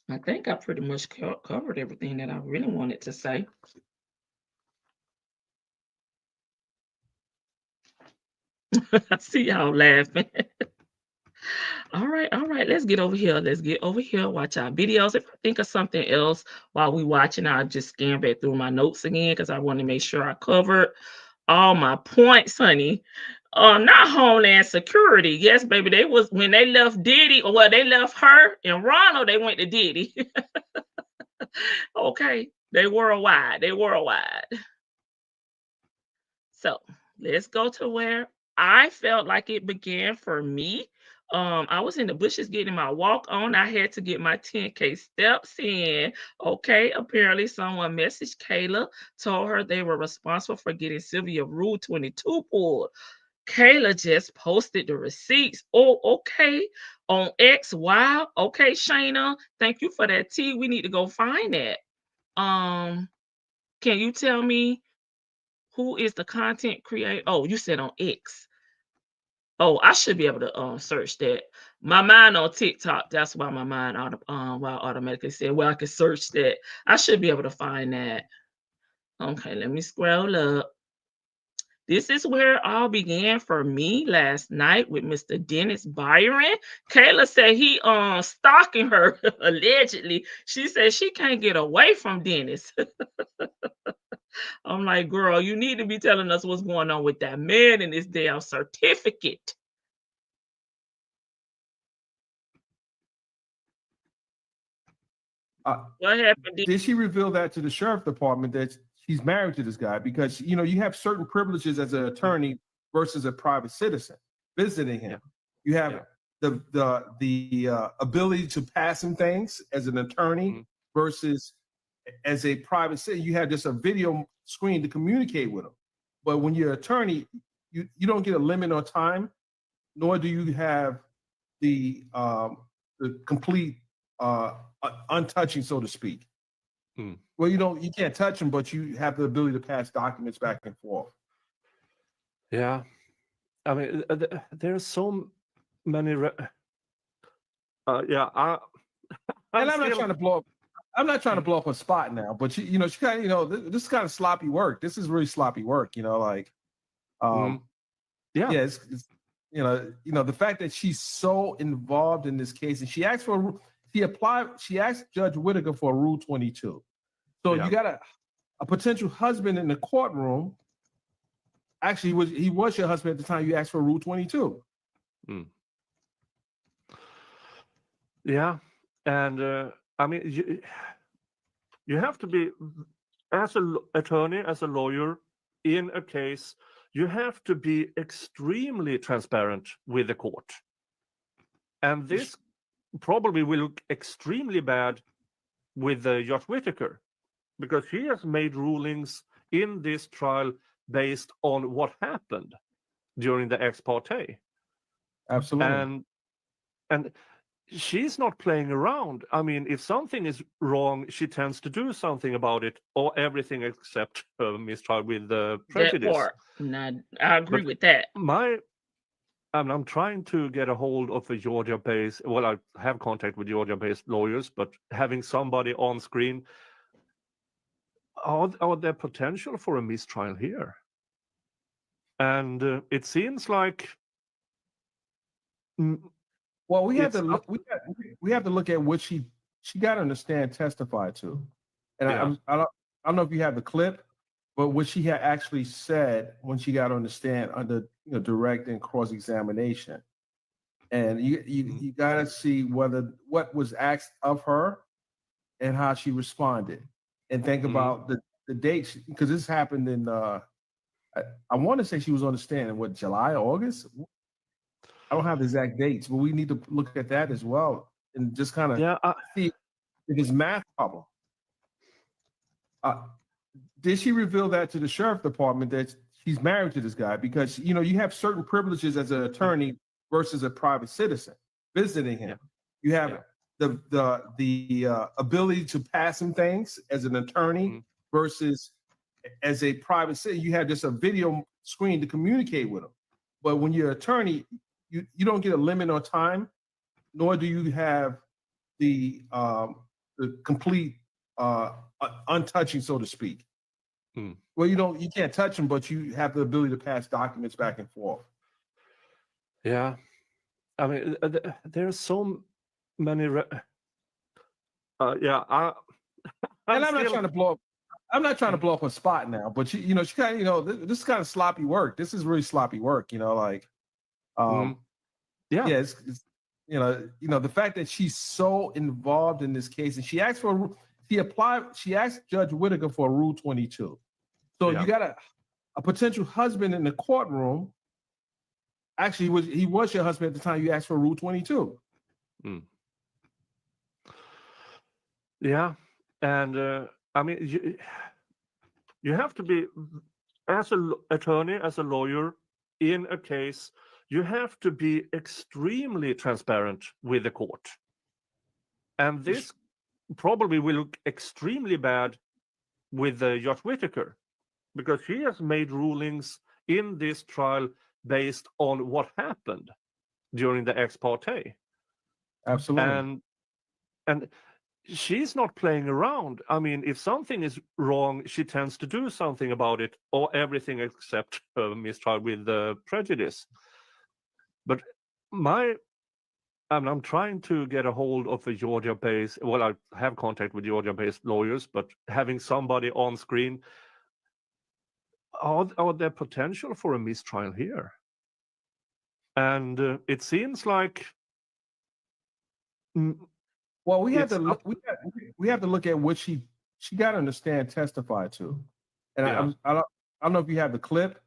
I think I pretty much covered everything that I really wanted to say. I see y'all laughing. All right, let's get over here. Let's get over here, watch our videos. If I think of something else while we watching, I'll just scan back through my notes again because I want to make sure I covered all my points, honey. Not Homeland Security. Yes, baby. They was when they left Diddy, or well, they left her and Ronald, they went to Diddy. Okay. They worldwide. They worldwide. So let's go to where I felt like it began for me. I was in the bushes getting my walk on. I had to get my 10K steps in. Okay, apparently someone messaged Kayla, told her they were responsible for getting Sylvia Rule 22 pulled. Kayla just posted the receipts. Oh, okay. On X. Wow. Okay, Shayna. Thank you for that tea. We need to go find that. Um, can you tell me who is the content creator? Oh, you said on X. Oh, I should be able to search that. My mind on TikTok. That's why my mind why I automatically said, well, I can search that. I should be able to find that. Okay, let me scroll up. This is where it all began for me last night with Mr. Dennis Byron. Kayla said he stalking her allegedly. She said she can't get away from Dennis. I'm like, girl, you need to be telling us what's going on with that man and his damn certificate. What happened? Did she reveal that to the sheriff department that she's married to this guy? Because you have certain privileges as an attorney versus a private citizen visiting him. You have the ability to pass him things as an attorney versus as a private citizen. You have just a video screen to communicate with him. But when you're an attorney, you don't get a limit on time, nor do you have the complete untouching, so to speak. Well, you can't touch them, but you have the ability to pass documents back and forth. Yeah, I mean, there are so many. Yeah, And I'm not trying to blow up. I'm not trying to blow up a spot now, but she kind of, this is kind of sloppy work. This is really sloppy work, yeah. Yeah, it's the fact that she's so involved in this case, and she asked Judge Whitaker for a Rule 22. So Yeah. you got a potential husband in the courtroom. Actually, he was your husband at the time you asked for Rule 22. Mm. Yeah, and I mean, you have to be, as an attorney, as a lawyer in a case, you have to be extremely transparent with the court. And this probably will look extremely bad with Judge Whitaker, because he has made rulings in this trial based on what happened during the ex parte. Absolutely. And she's not playing around. I mean, if something is wrong, she tends to do something about it, or everything except mistrial with That prejudice. part. Nah, I agree But with that. I'm trying to get a hold of a Georgia-based. Well, I have contact with Georgia-based lawyers, but having somebody on screen, are there potential for a mistrial here? And it seems like mm, Well, we have it's to up. look. We have to look at what she got on the stand testified to, and Yeah. I don't know if you have the clip, but what she had actually said when she got on the stand under direct and cross examination, and you got to see what was asked of her and how she responded, and think about the dates, because this happened in I want to say she was on the stand in what, July, August. I don't have the exact dates, but we need to look at that as well and just kind of Yeah. see if it's math problem. Did she reveal that to the sheriff department that she's married to this guy? Because you have certain privileges as an attorney versus a private citizen visiting him. You have the ability to pass him things as an attorney versus as a private citizen. You have just a video screen to communicate with him. But when you're an attorney, you don't get a limit on time, nor do you have the complete untouching, so to speak. Well, you can't touch them, but you have the ability to pass documents back and forth. Yeah. I mean, there are so many. Yeah. And I'm not trying to blow up. I'm not trying to blow up a spot now, but she kind of, this is kind of sloppy work. This is really sloppy work. Yeah. Yeah, it's the fact that she's so involved in this case, and she asked Judge Whitaker for a Rule 22. So you got a potential husband in the courtroom. Actually, he was your husband at the time you asked for Rule 22. Yeah, and I mean, you have to be, as an attorney, as a lawyer in a case, you have to be extremely transparent with the court. And this probably will look extremely bad with Judge Whitaker, because he has made rulings in this trial based on what happened during the ex parte. Absolutely. And she's not playing around. I mean, if something is wrong, she tends to do something about it, or everything except mistrial with prejudice. But I'm trying to get a hold of a Georgia-based. Well, I have contact with Georgia-based lawyers, but having somebody on screen, are there potential for a mistrial here? And it seems like. Well, we have to look at what she got on the stand testified to, and I don't know if you have the clip,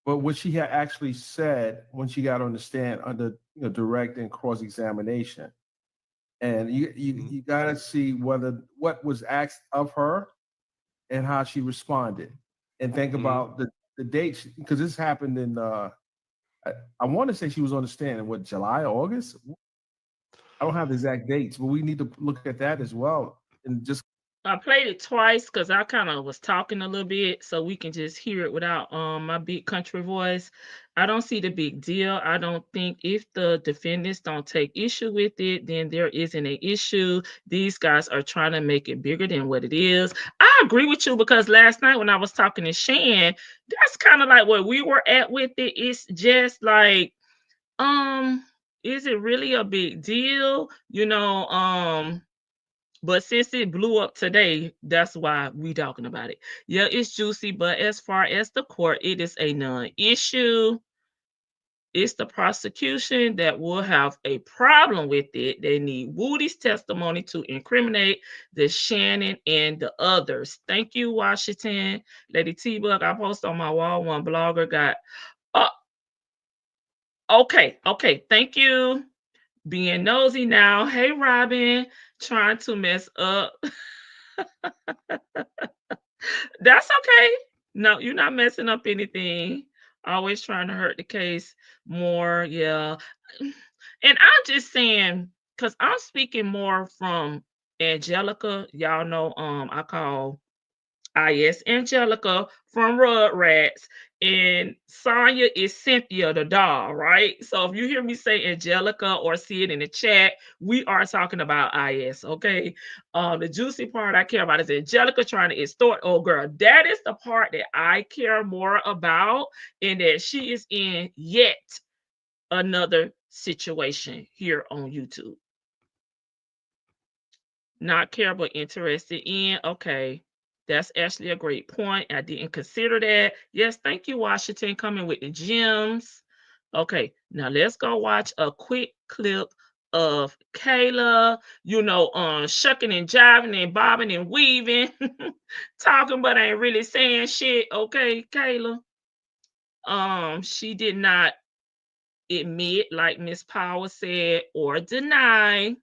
but what she had actually said when she got on the stand under direct and cross examination, and you got to see what was asked of her and how she responded, and think about the dates, because this happened in I want to say she was on the stand in what, July, August. I don't have the exact dates, but we need to look at that as well and just. I played it twice because I kind of was talking a little bit, so we can just hear it without my big country voice. I don't see the big deal. I don't think if the defendants don't take issue with it, then there isn't an issue. These guys are trying to make it bigger than what it is. I agree with you, because last night when I was talking to Shan, that's kind of like where we were at with it. It's just like Is it really a big deal? But since it blew up today, that's why we talking about it. Yeah, it's juicy, but as far as the court, it is a non-issue. It's the prosecution that will have a problem with it. They need Woody's testimony to incriminate the Shannon and the others. Thank you, Washington. Lady T-Bug, I post on my wall. One blogger got. Uh, okay. Thank you. Being nosy now. Hey, Robin, trying to mess up. That's okay. No, you're not messing up anything. Always trying to hurt the case more. Yeah. And I'm just saying, because I'm speaking more from Angelica. Y'all know, I call Angelica from Rugrats, and Sonya is Cynthia the doll, right? So if you hear me say Angelica or see it in the chat, we are talking about IS, okay? The juicy part I care about is Angelica trying to extort old girl. That is the part that I care more about, and that she is in yet another situation here on YouTube. Not care but interested in. Okay. That's actually a great point. I didn't consider that. Yes, thank you, Washington, coming with the gems. Okay, now let's go watch a quick clip of Kayla, shucking and jiving and bobbing and weaving, talking but ain't really saying shit. Okay, Kayla. She did not admit, like Miss Power said, or deny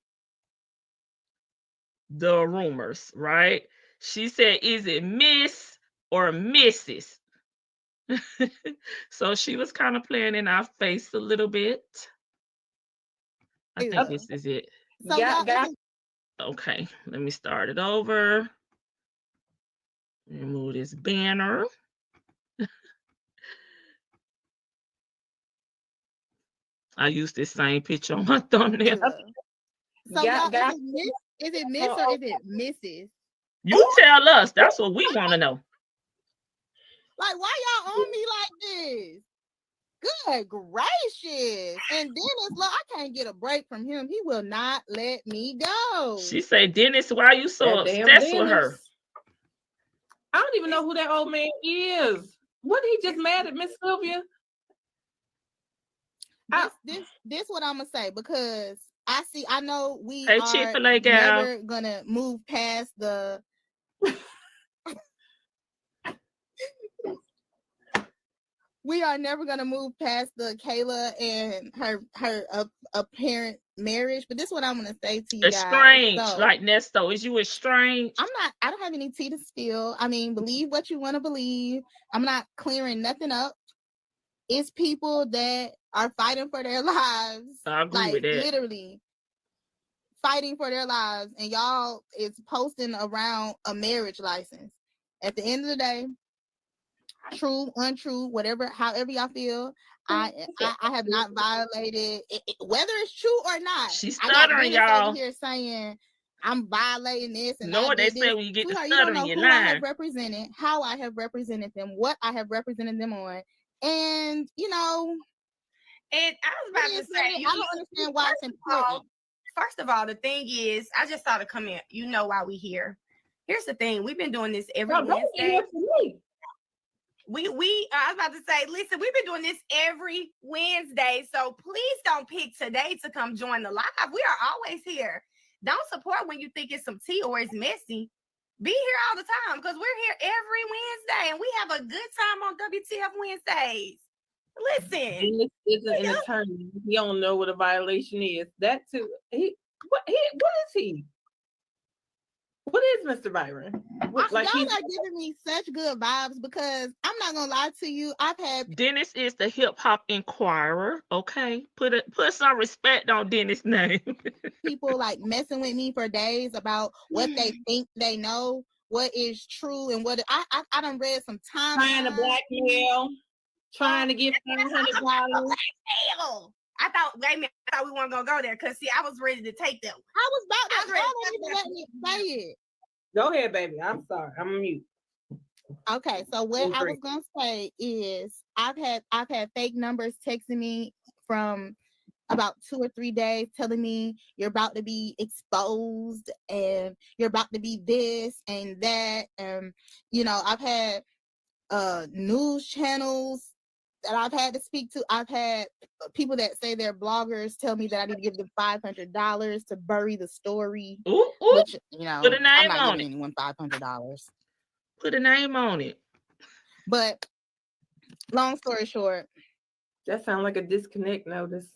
the rumors, right? She said, is it Miss or Mrs.? So she was kind of playing in our face a little bit. I think this is it. So yeah. Okay, let me start it over. Remove this banner. I used this same picture on my thumbnail. So is it Miss or is it Mrs.? You tell us. That's what we want to know. Like, why y'all on me like this? Good gracious. And Dennis, look, I can't get a break from him. He will not let me go. She said, Dennis, why are you so obsessed with her? I don't even know who that old man is. What, he just mad at Miss Sylvia? This what I'm gonna say, because I know we are never gonna move past the we are never gonna move past the Kayla and her apparent marriage. But this is what I'm gonna say to you guys. Estranged, like Nesto. Is you estranged? I don't have any tea to spill. I mean, believe what you want to believe. I'm not clearing nothing up. It's people that are fighting for their lives. I agree with that. Literally fighting for their lives, and y'all is posting around a marriage license. At the end of the day, true, untrue, whatever, however y'all feel, I have not violated it, whether it's true or not. She's stuttering, y'all. Here saying I'm violating this, and know what they say when you get to stuttering, you're lying. I have represented, how I have represented them, what I have represented them on, and And I was about to say, I don't understand why it's important. First of all, the thing is, I just saw the comment. You know why we here. Here's the thing: we've been doing this every Wednesday. I was about to say, listen, we've been doing this every Wednesday, so please don't pick today to come join the live. We are always here. Don't support when you think it's some tea or it's messy. Be here all the time, because we're here every Wednesday, and we have a good time on WTF Wednesdays. Listen, Dennis isn't an attorney. He don't know what a violation is. That too. What is he? What is Mr. Byron? Y'all are giving me such good vibes, because I'm not gonna lie to you. I've had Dennis is the hip hop inquirer. Okay, put some respect on Dennis' name. People like messing with me for days about what they think they know, what is true, and what I done read some time. Trying to blackmail, trying to get $500. I thought we weren't gonna go there, because see, I was ready to take them. I was about to. Y'all didn't even let me say it. Go ahead, baby. I'm sorry. I'm on mute. Okay, so what I was gonna say is I've had fake numbers texting me from about 2 or 3 days telling me you're about to be exposed and you're about to be this and that. And, you know, I've had news channels that I've had to speak to. I've had people that say they're bloggers tell me that I need to give them $500 to bury the story, Ooh, ooh, which, you put know, a I'm name not on giving it. anyone $500. Put a name on it. But long story short, That sounds like a disconnect notice.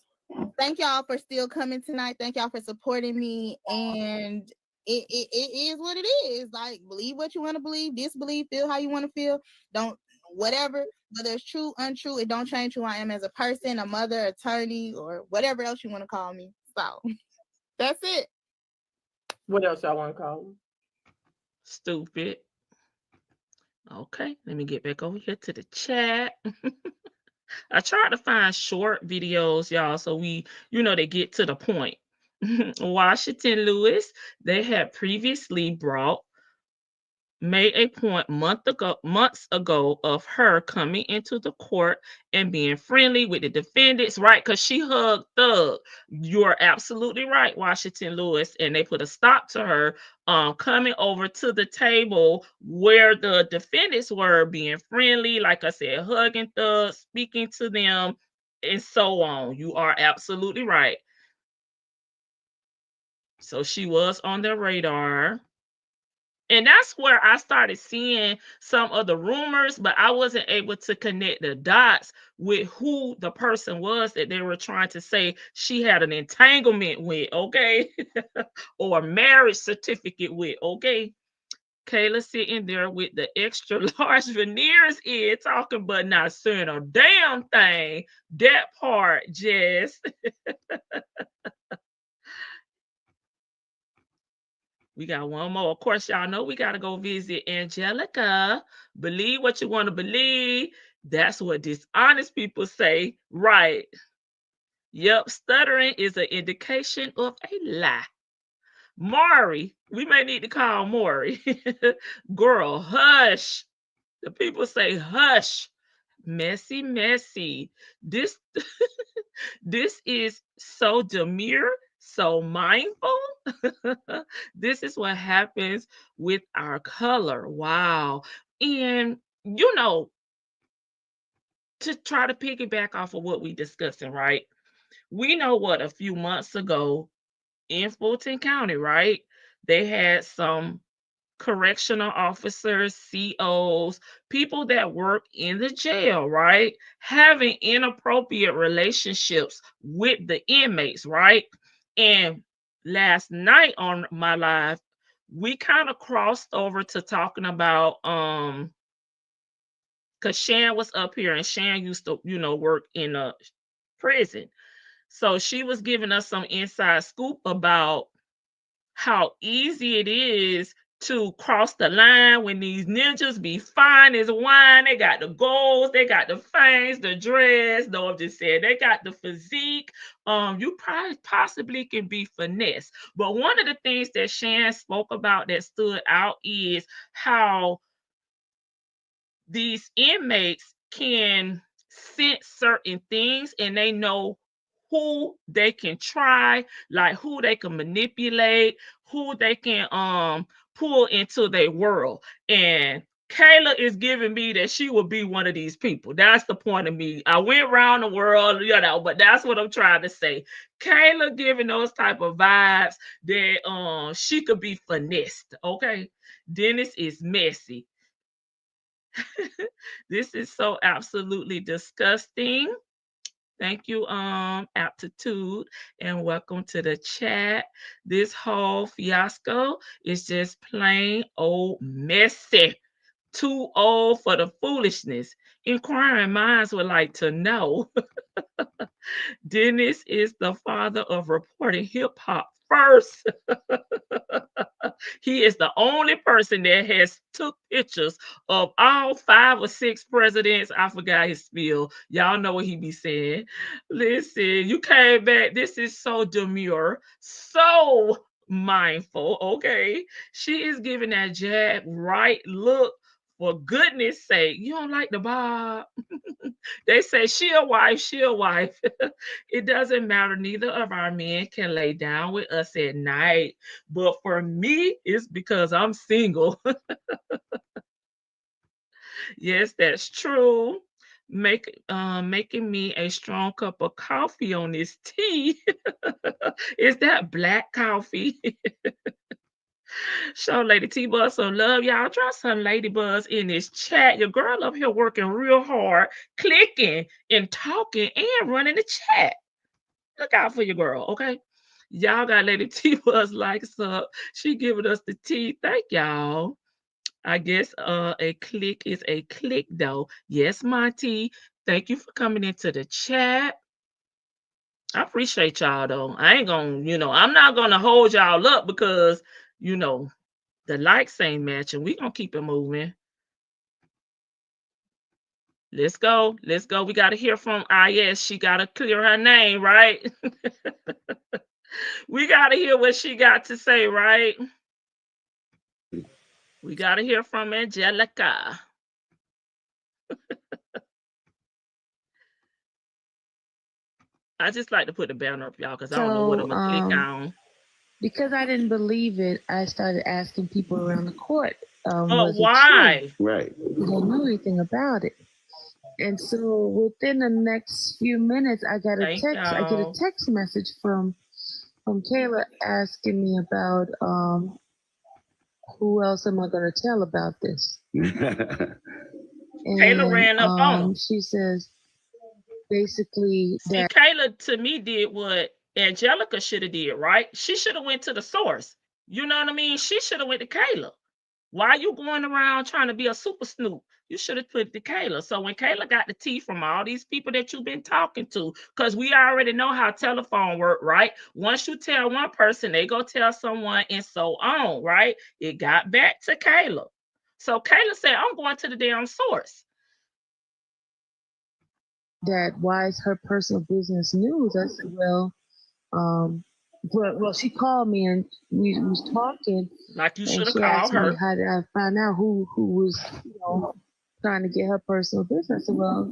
thank y'all for still coming tonight. Thank y'all for supporting me. And it is what it is. Like, believe what you want to believe, disbelieve, feel how you want to feel. Don't, whatever, whether it's true, untrue, it don't change who I am as a person, a mother, attorney, or whatever else you want to call me. So that's it. What else y'all want to call them? Stupid. Okay, let me get back over here to the chat. I tried to find short videos, y'all, so they get to the point. Washington Lewis, they had previously made a point months ago of her coming into the court and being friendly with the defendants, right? Because she hugged Thug. You're absolutely right, Washington Lewis. And they put a stop to her coming over to the table where the defendants were, being friendly, like I said, hugging Thug, speaking to them, and so on. You are absolutely right. So she was on their radar. And that's where I started seeing some of the rumors, but I wasn't able to connect the dots with who the person was that they were trying to say she had an entanglement with, okay? Or a marriage certificate with, okay? Kayla sitting there with the extra large veneers in, talking but not saying a damn thing. That part, Jess. We got one more. Of course, y'all know we got to go visit Angelica. Believe what you want to believe. That's what dishonest people say. Right. Yep. Stuttering is an indication of a lie. Maury, we may need to call Maury. Girl, hush. The people say hush. Messy, messy. This this is so demure, so mindful. This is what happens with our color. Wow. And to try to piggyback off of what we discussing, right? We know what a few months ago in Fulton County, right? They had some correctional officers, COs, people that work in the jail, right? Having inappropriate relationships with the inmates, right? And last night on my live, we kind of crossed over to talking about because Shan was up here and Shan used to, work in a prison. So she was giving us some inside scoop about how easy it is to cross the line when these ninjas be fine as wine. They got the goals, they got the fangs, the dress. No, I'm just saying they got the physique. You probably possibly can be finesse. But one of the things that Shan spoke about that stood out is how these inmates can sense certain things and they know who they can try, like who they can manipulate, who they can pull into their world. And Kayla is giving me that she will be one of these people. That's the point of me. I went around the world, but that's what I'm trying to say. Kayla giving those type of vibes that she could be finessed. Okay. Dennis is messy. This is so absolutely disgusting. Thank you, Aptitude, and welcome to the chat. This whole fiasco is just plain old messy. Too old for the foolishness. Inquiring minds would like to know. Dennis is the father of reporting hip hop first. He is the only person that has took pictures of all 5 or 6 presidents. I forgot his spiel. Y'all know what he be saying. Listen, you came back. This is so demure, so mindful. Okay, she is giving that Jack right look For goodness sake, you don't like the Bob? They say she a wife, she a wife. It doesn't matter. Neither of our men can lay down with us at night. But for me, it's because I'm single. Yes, that's true. Making me a strong cup of coffee on this tea. Is that black coffee? Show Lady T Buzz some love, y'all. Drop some ladybuzz in this chat. Your girl up here working real hard, clicking and talking and running the chat. Look out for your girl, okay? Y'all got Lady T Buzz likes up. She giving us the tea. Thank y'all. I guess a click is a click though. Yes, Monty. Thank you for coming into the chat. I appreciate y'all though. I ain't gonna, I'm not gonna hold y'all up because, you know, the likes ain't matching. We gonna keep it moving. Let's go. Let's go. We gotta hear from IS. She gotta clear her name, right? We gotta hear what she got to say, right? We gotta hear from Angelica. I just like to put the banner up, y'all, because I don't know what I'm gonna click on. Because I didn't believe it, I started asking people around the court. Why? Right. They don't know anything about it. And so within the next few minutes, I got a Thank text. I get a y'all. text message from Kayla asking me about who else am I going to tell about this? Kayla ran up on him. She says basically See, that Kayla to me did what Angelica should have did, right? She should have went to the source. You know what I mean? She should have went to Kayla. Why are you going around trying to be a super snoop? You should have put to Kayla. So when Kayla got the tea from all these people that you've been talking to, because we already know how telephone work, right? Once you tell one person, they go tell someone and so on, right? It got back to Kayla. So Kayla said, I'm going to the damn source. that why is her personal business news? I said, well, she called me and we was talking. Like you should And have she called asked me her. how did I find out who was, trying to get her personal business. I said, well,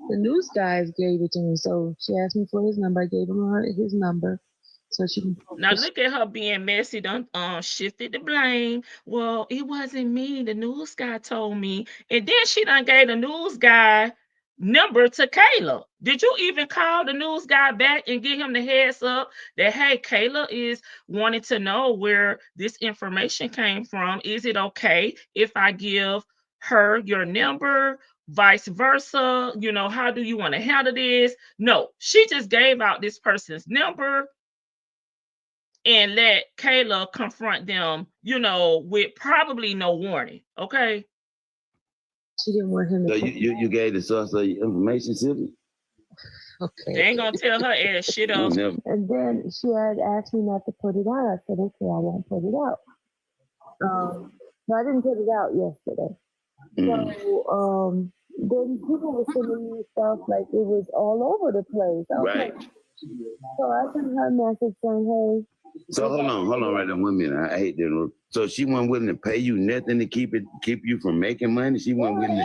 the news guys gave it to me. So she asked me for his number. I gave him his number. So she can Now look at her being messy, done shifted the blame. Well, it wasn't me. The news guy told me. And then she done gave the news guy number to Kayla. Did you even call the news guy back and give him the heads up that hey, Kayla is wanting to know where this information came from? Is it okay if I give her your number? Vice versa, how do you want to handle this? No, she just gave out this person's number and let Kayla confront them, with probably no warning. Okay. She didn't want him to. So you gave the source of your information, Sylvia? Okay. They ain't gonna tell her ass shit up. And then she had asked me not to put it out. I said, okay, I won't put it out. So I didn't put it out yesterday. So then people were sending me stuff like it was all over the place. Right. So I sent her a message saying, hey. So hold on right there 1 minute. I hate to interrupt. So she wasn't willing to pay you nothing to keep you from making money? She wasn't willing to.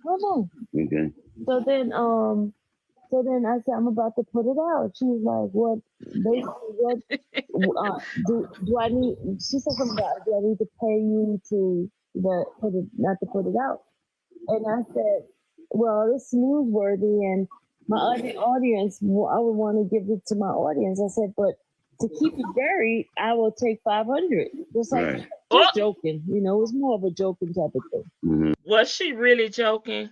Hold on. Okay. So then I said, I'm about to put it out. She was like, what, basically, what, do I need, she said something about, do I need to pay you not to put it out? And I said, well, it's newsworthy and my audience, I would want to give it to my audience. I said, but to keep it buried, I will take 500. Just like, Right. just joking, it's more of a joking type of thing. Mm-hmm. Was she really joking?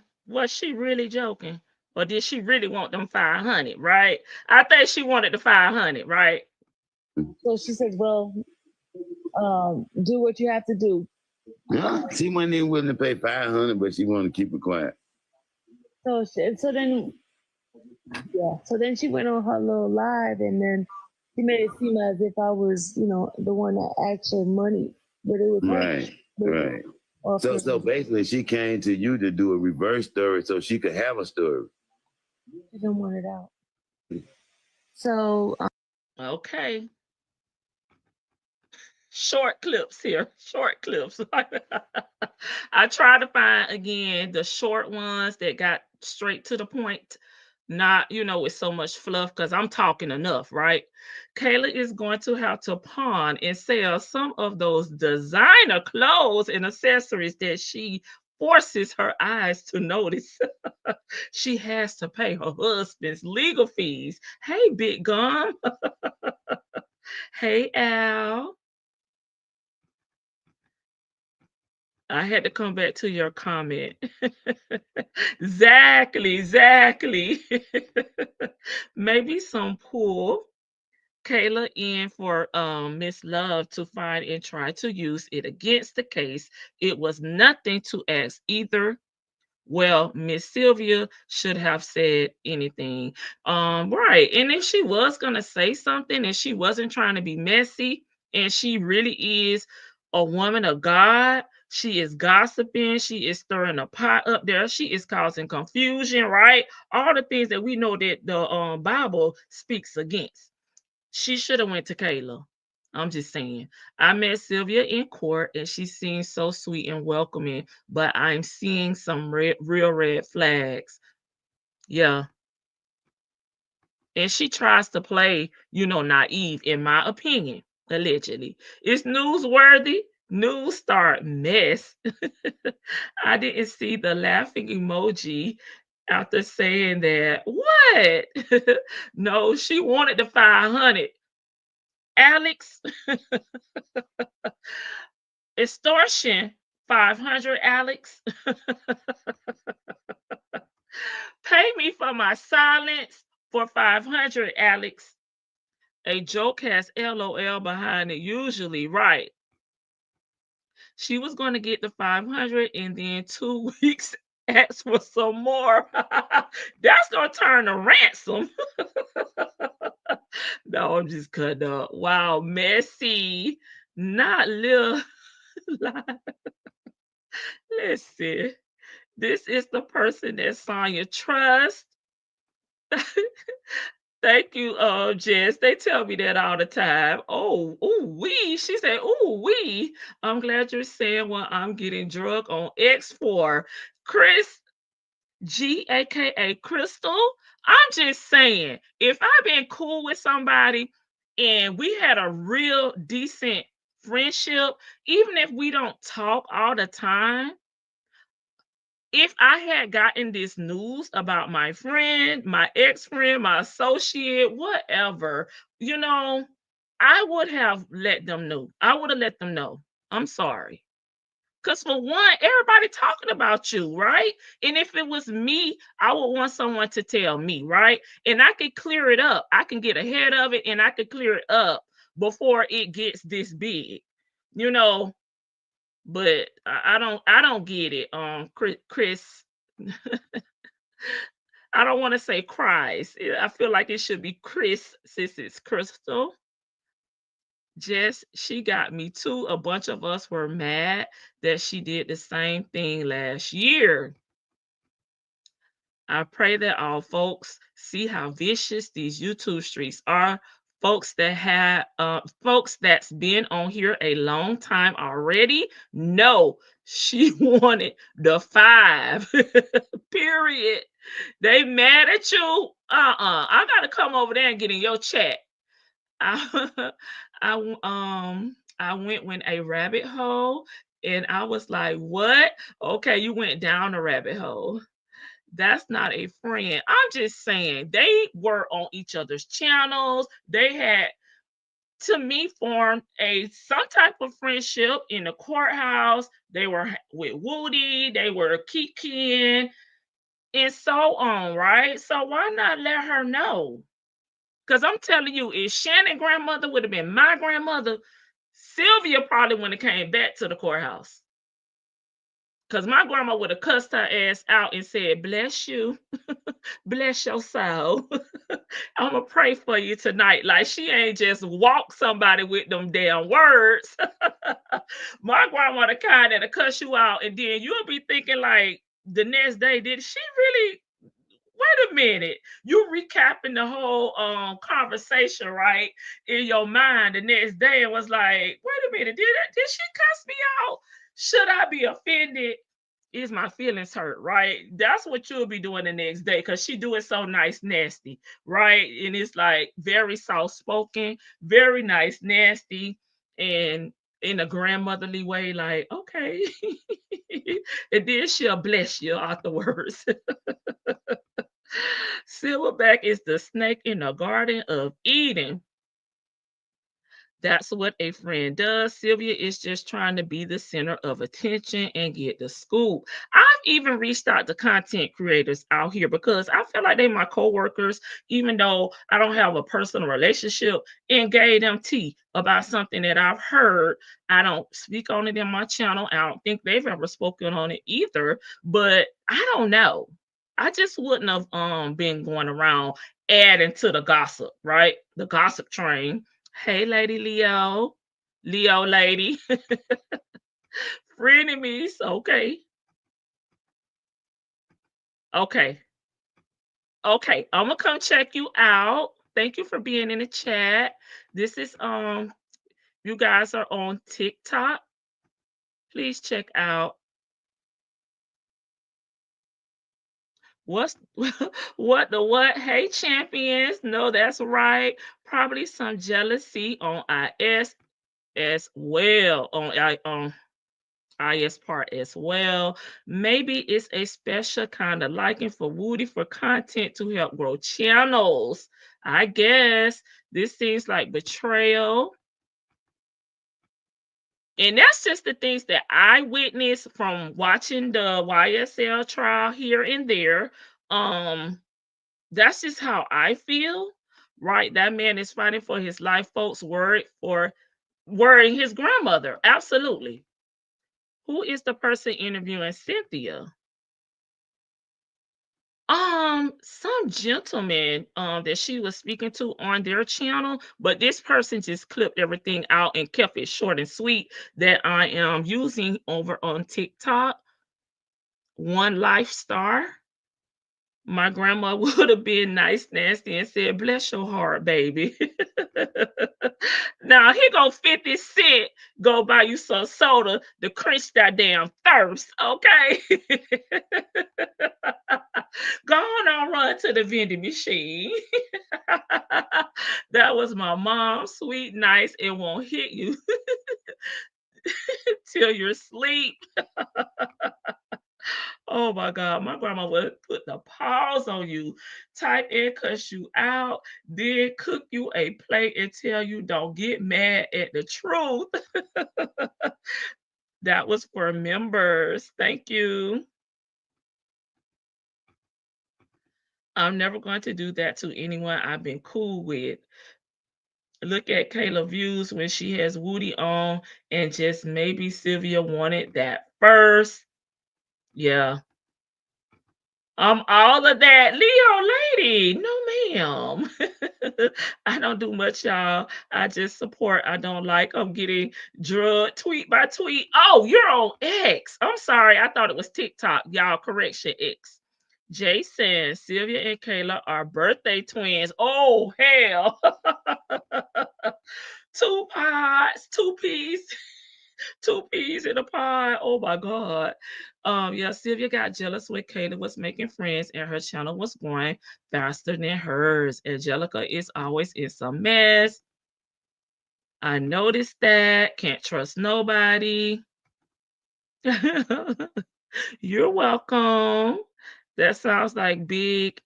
Or did she really want them 500, right? I think she wanted the 500, right? So she said, well, do what you have to do. Yeah, she wasn't even willing to pay 500, but she wanted to keep it quiet. So then she went on her little live and then she made it seem as if I was, the one that asked her money. But it was Right. So basically she came to you to do a reverse story so she could have a story. She didn't want it out. So okay. short clips here. Short clips. I try to find again the short ones that got straight to the point, not with so much fluff because I'm talking enough, right? Kayla is going to have to pawn and sell some of those designer clothes and accessories that she forces her eyes to notice. She has to pay her husband's legal fees. Hey, Big Gum. Hey, Al. I had to come back to your comment. Exactly. Maybe some pull Kayla in for Miss Love to find and try to use it against the case. It was nothing to ask either. Well, Miss Sylvia should have said anything. Right. And if she was gonna say something and she wasn't trying to be messy, and she really is a woman of God, she is gossiping, she is stirring a pot up there, she is causing confusion, right? All the things that we know that the Bible speaks against. She should have went to Kayla. I'm just saying. I met Sylvia in court and she seems so sweet and welcoming, but I'm seeing some real red flags. Yeah. And she tries to play, naive, in my opinion, allegedly. It's newsworthy. News start mess. I didn't see the laughing emoji after saying that. What? No, she wanted the 500. Alex, extortion, 500, Alex. Pay me for my silence for 500, Alex. A joke has LOL behind it, usually, right? She was going to get the 500 and then 2 weeks ask for some more. That's going to turn to ransom. No, I'm just cutting up. Wow, messy. Not little. Listen, this is the person that Sonya trusts. Thank you, Jess. They tell me that all the time. Oh, we. She said, oh, we. I'm glad you're saying what I'm getting drunk on X for. Chris G, aka Crystal. I'm just saying, if I've been cool with somebody and we had a real decent friendship, even if we don't talk all the time, if I had gotten this news about my friend, my ex-friend, my associate, whatever, I would have let them know. I would have let them know. I'm sorry. Because for one, everybody talking about you, right? And if it was me, I would want someone to tell me, right? And I could clear it up. I can get ahead of it and I could clear it up before it gets this big, you know. But I don't get it. Chris, I don't want to say cries. I feel like it should be Chris since it's Crystal. Jess, she got me too. A bunch of us were mad that she did the same thing last year. I pray that all folks see how vicious these YouTube streets are. Folks that's been on here a long time already know she wanted the 5. Period. They mad at you. I gotta come over there and get in your chat. I, I went a rabbit hole and I was like, what? Okay, you went down a rabbit hole. That's not a friend. I'm just saying they were on each other's channels. They had, to me, formed some type of friendship in the courthouse. They were with Woody, they were kikiing, and so on, right? So why not let her know? Because I'm telling you, if Shannon's grandmother would have been my grandmother, Sylvia probably wouldn't have came back to the courthouse. Because my grandma would have cussed her ass out and said, bless you. Bless your soul. I'm going to pray for you tonight. Like she ain't just walk somebody with them damn words. My grandma the kind that'll cuss you out. And then you'll be thinking like the next day, did she really? Wait a minute. You recapping the whole conversation, right, in your mind the next day, and was like, wait a minute, did she cuss me out? Should I be offended? Is my feelings hurt, right? That's what you'll be doing the next day, because she do it so nice, nasty, right? And it's like very soft spoken, very nice, nasty, and in a grandmotherly way, like, okay. And then she'll bless you afterwards. Silverback is the snake in the Garden of Eden. That's what a friend does. Sylvia is just trying to be the center of attention and get the scoop. I've even reached out to content creators out here because I feel like they're my coworkers, even though I don't have a personal relationship, and gave them tea about something that I've heard. I don't speak on it in my channel. I don't think they've ever spoken on it either, but I don't know. I just wouldn't have been going around adding to the gossip, right? The gossip train. Hey, Lady Leo. Leo lady. Frenemies. Okay. Okay. Okay. I'm gonna come check you out. Thank you for being in the chat. This is you guys are on TikTok. Please check out what's what the what. Hey champions. No, that's right. Probably some jealousy on IS as well. On IS part as well. Maybe it's a special kind of liking for Woody for content to help grow channels. I guess this seems like betrayal. And that's just the things that I witnessed from watching the YSL trial here and there. That's just how I feel, right? That man is fighting for his life, folks. Worrying his grandmother. Absolutely. Who is the person interviewing Cynthia? Some gentleman that she was speaking to on their channel, but this person just clipped everything out and kept it short and sweet that I am using over on TikTok. One Life Star. My grandma would have been nice, nasty, and said, "Bless your heart, baby." Now here go 50 Cent, go buy you some soda to quench that damn thirst, okay? Go on and run to the vending machine. That was my mom, sweet, nice, and won't hit you till you're asleep. Oh my God, my grandma would put the pause on you, type in, cuss you out, then cook you a plate and tell you don't get mad at the truth. That was for members. Thank you. I'm never going to do that to anyone I've been cool with. Look at Kayla views when she has Woody on, and just maybe Sylvia wanted that first. Yeah. All of that. Leo lady. No, ma'am. I don't do much, y'all. I just support. I don't like I'm getting drugged tweet by tweet. Oh, you're on X. I'm sorry. I thought it was TikTok. Y'all, correction, X. Jason, Sylvia and Kayla are birthday twins. Oh, hell. Two pods, two peas. Two peas in a pod. Oh my God. Yeah, Sylvia got jealous when Kayla was making friends and her channel was growing faster than hers. Angelica is always in some mess. I noticed that. Can't trust nobody. You're welcome. That sounds like big.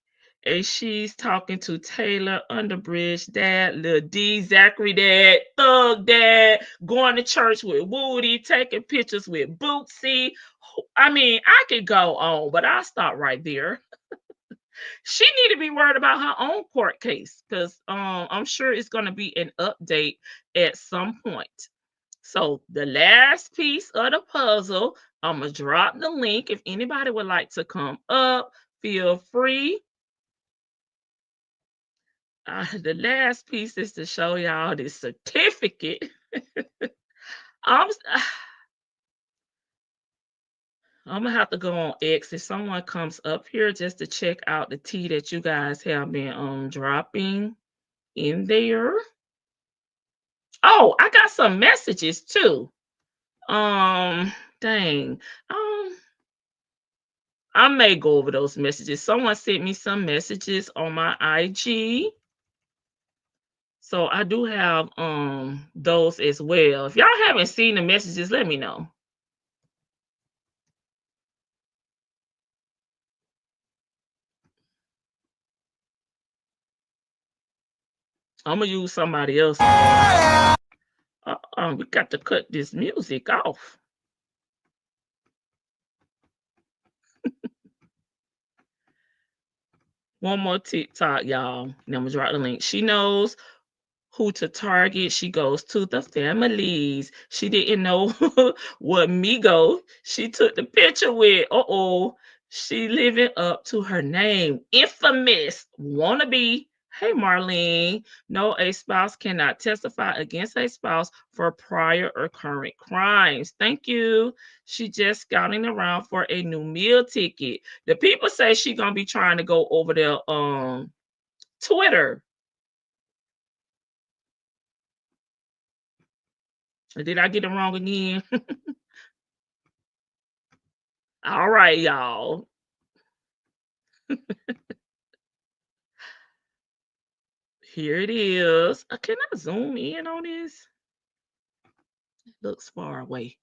And she's talking to Taylor, Underbridge dad, Lil D, Zachary dad, Thug dad, going to church with Woody, taking pictures with Bootsy. I mean, I could go on, but I'll stop right there. She need to be worried about her own court case because I'm sure it's going to be an update at some point. So the last piece of the puzzle, I'm going to drop the link. If anybody would like to come up, feel free. The last piece is to show y'all this certificate. I'm I'm gonna have to go on X if someone comes up here just to check out the tea that you guys have been dropping in there. Oh, I got some messages too. Dang. I may go over those messages. Someone sent me some messages on my IG. So I do have those as well. If y'all haven't seen the messages, let me know. I'm gonna use somebody else. We got to cut this music off. One more TikTok, y'all. And I'm gonna drop the link. She knows who to target. She goes to the families. She didn't know what Migo she took the picture with. She living up to her name. Infamous wannabe. Hey, Marlene. No, a spouse cannot testify against a spouse for prior or current crimes. Thank you. She just scouting around for a new meal ticket. The people say she gonna be trying to go over there Twitter. Did I get it wrong again? All right, y'all. Here it is. Can I zoom in on this? It looks far away.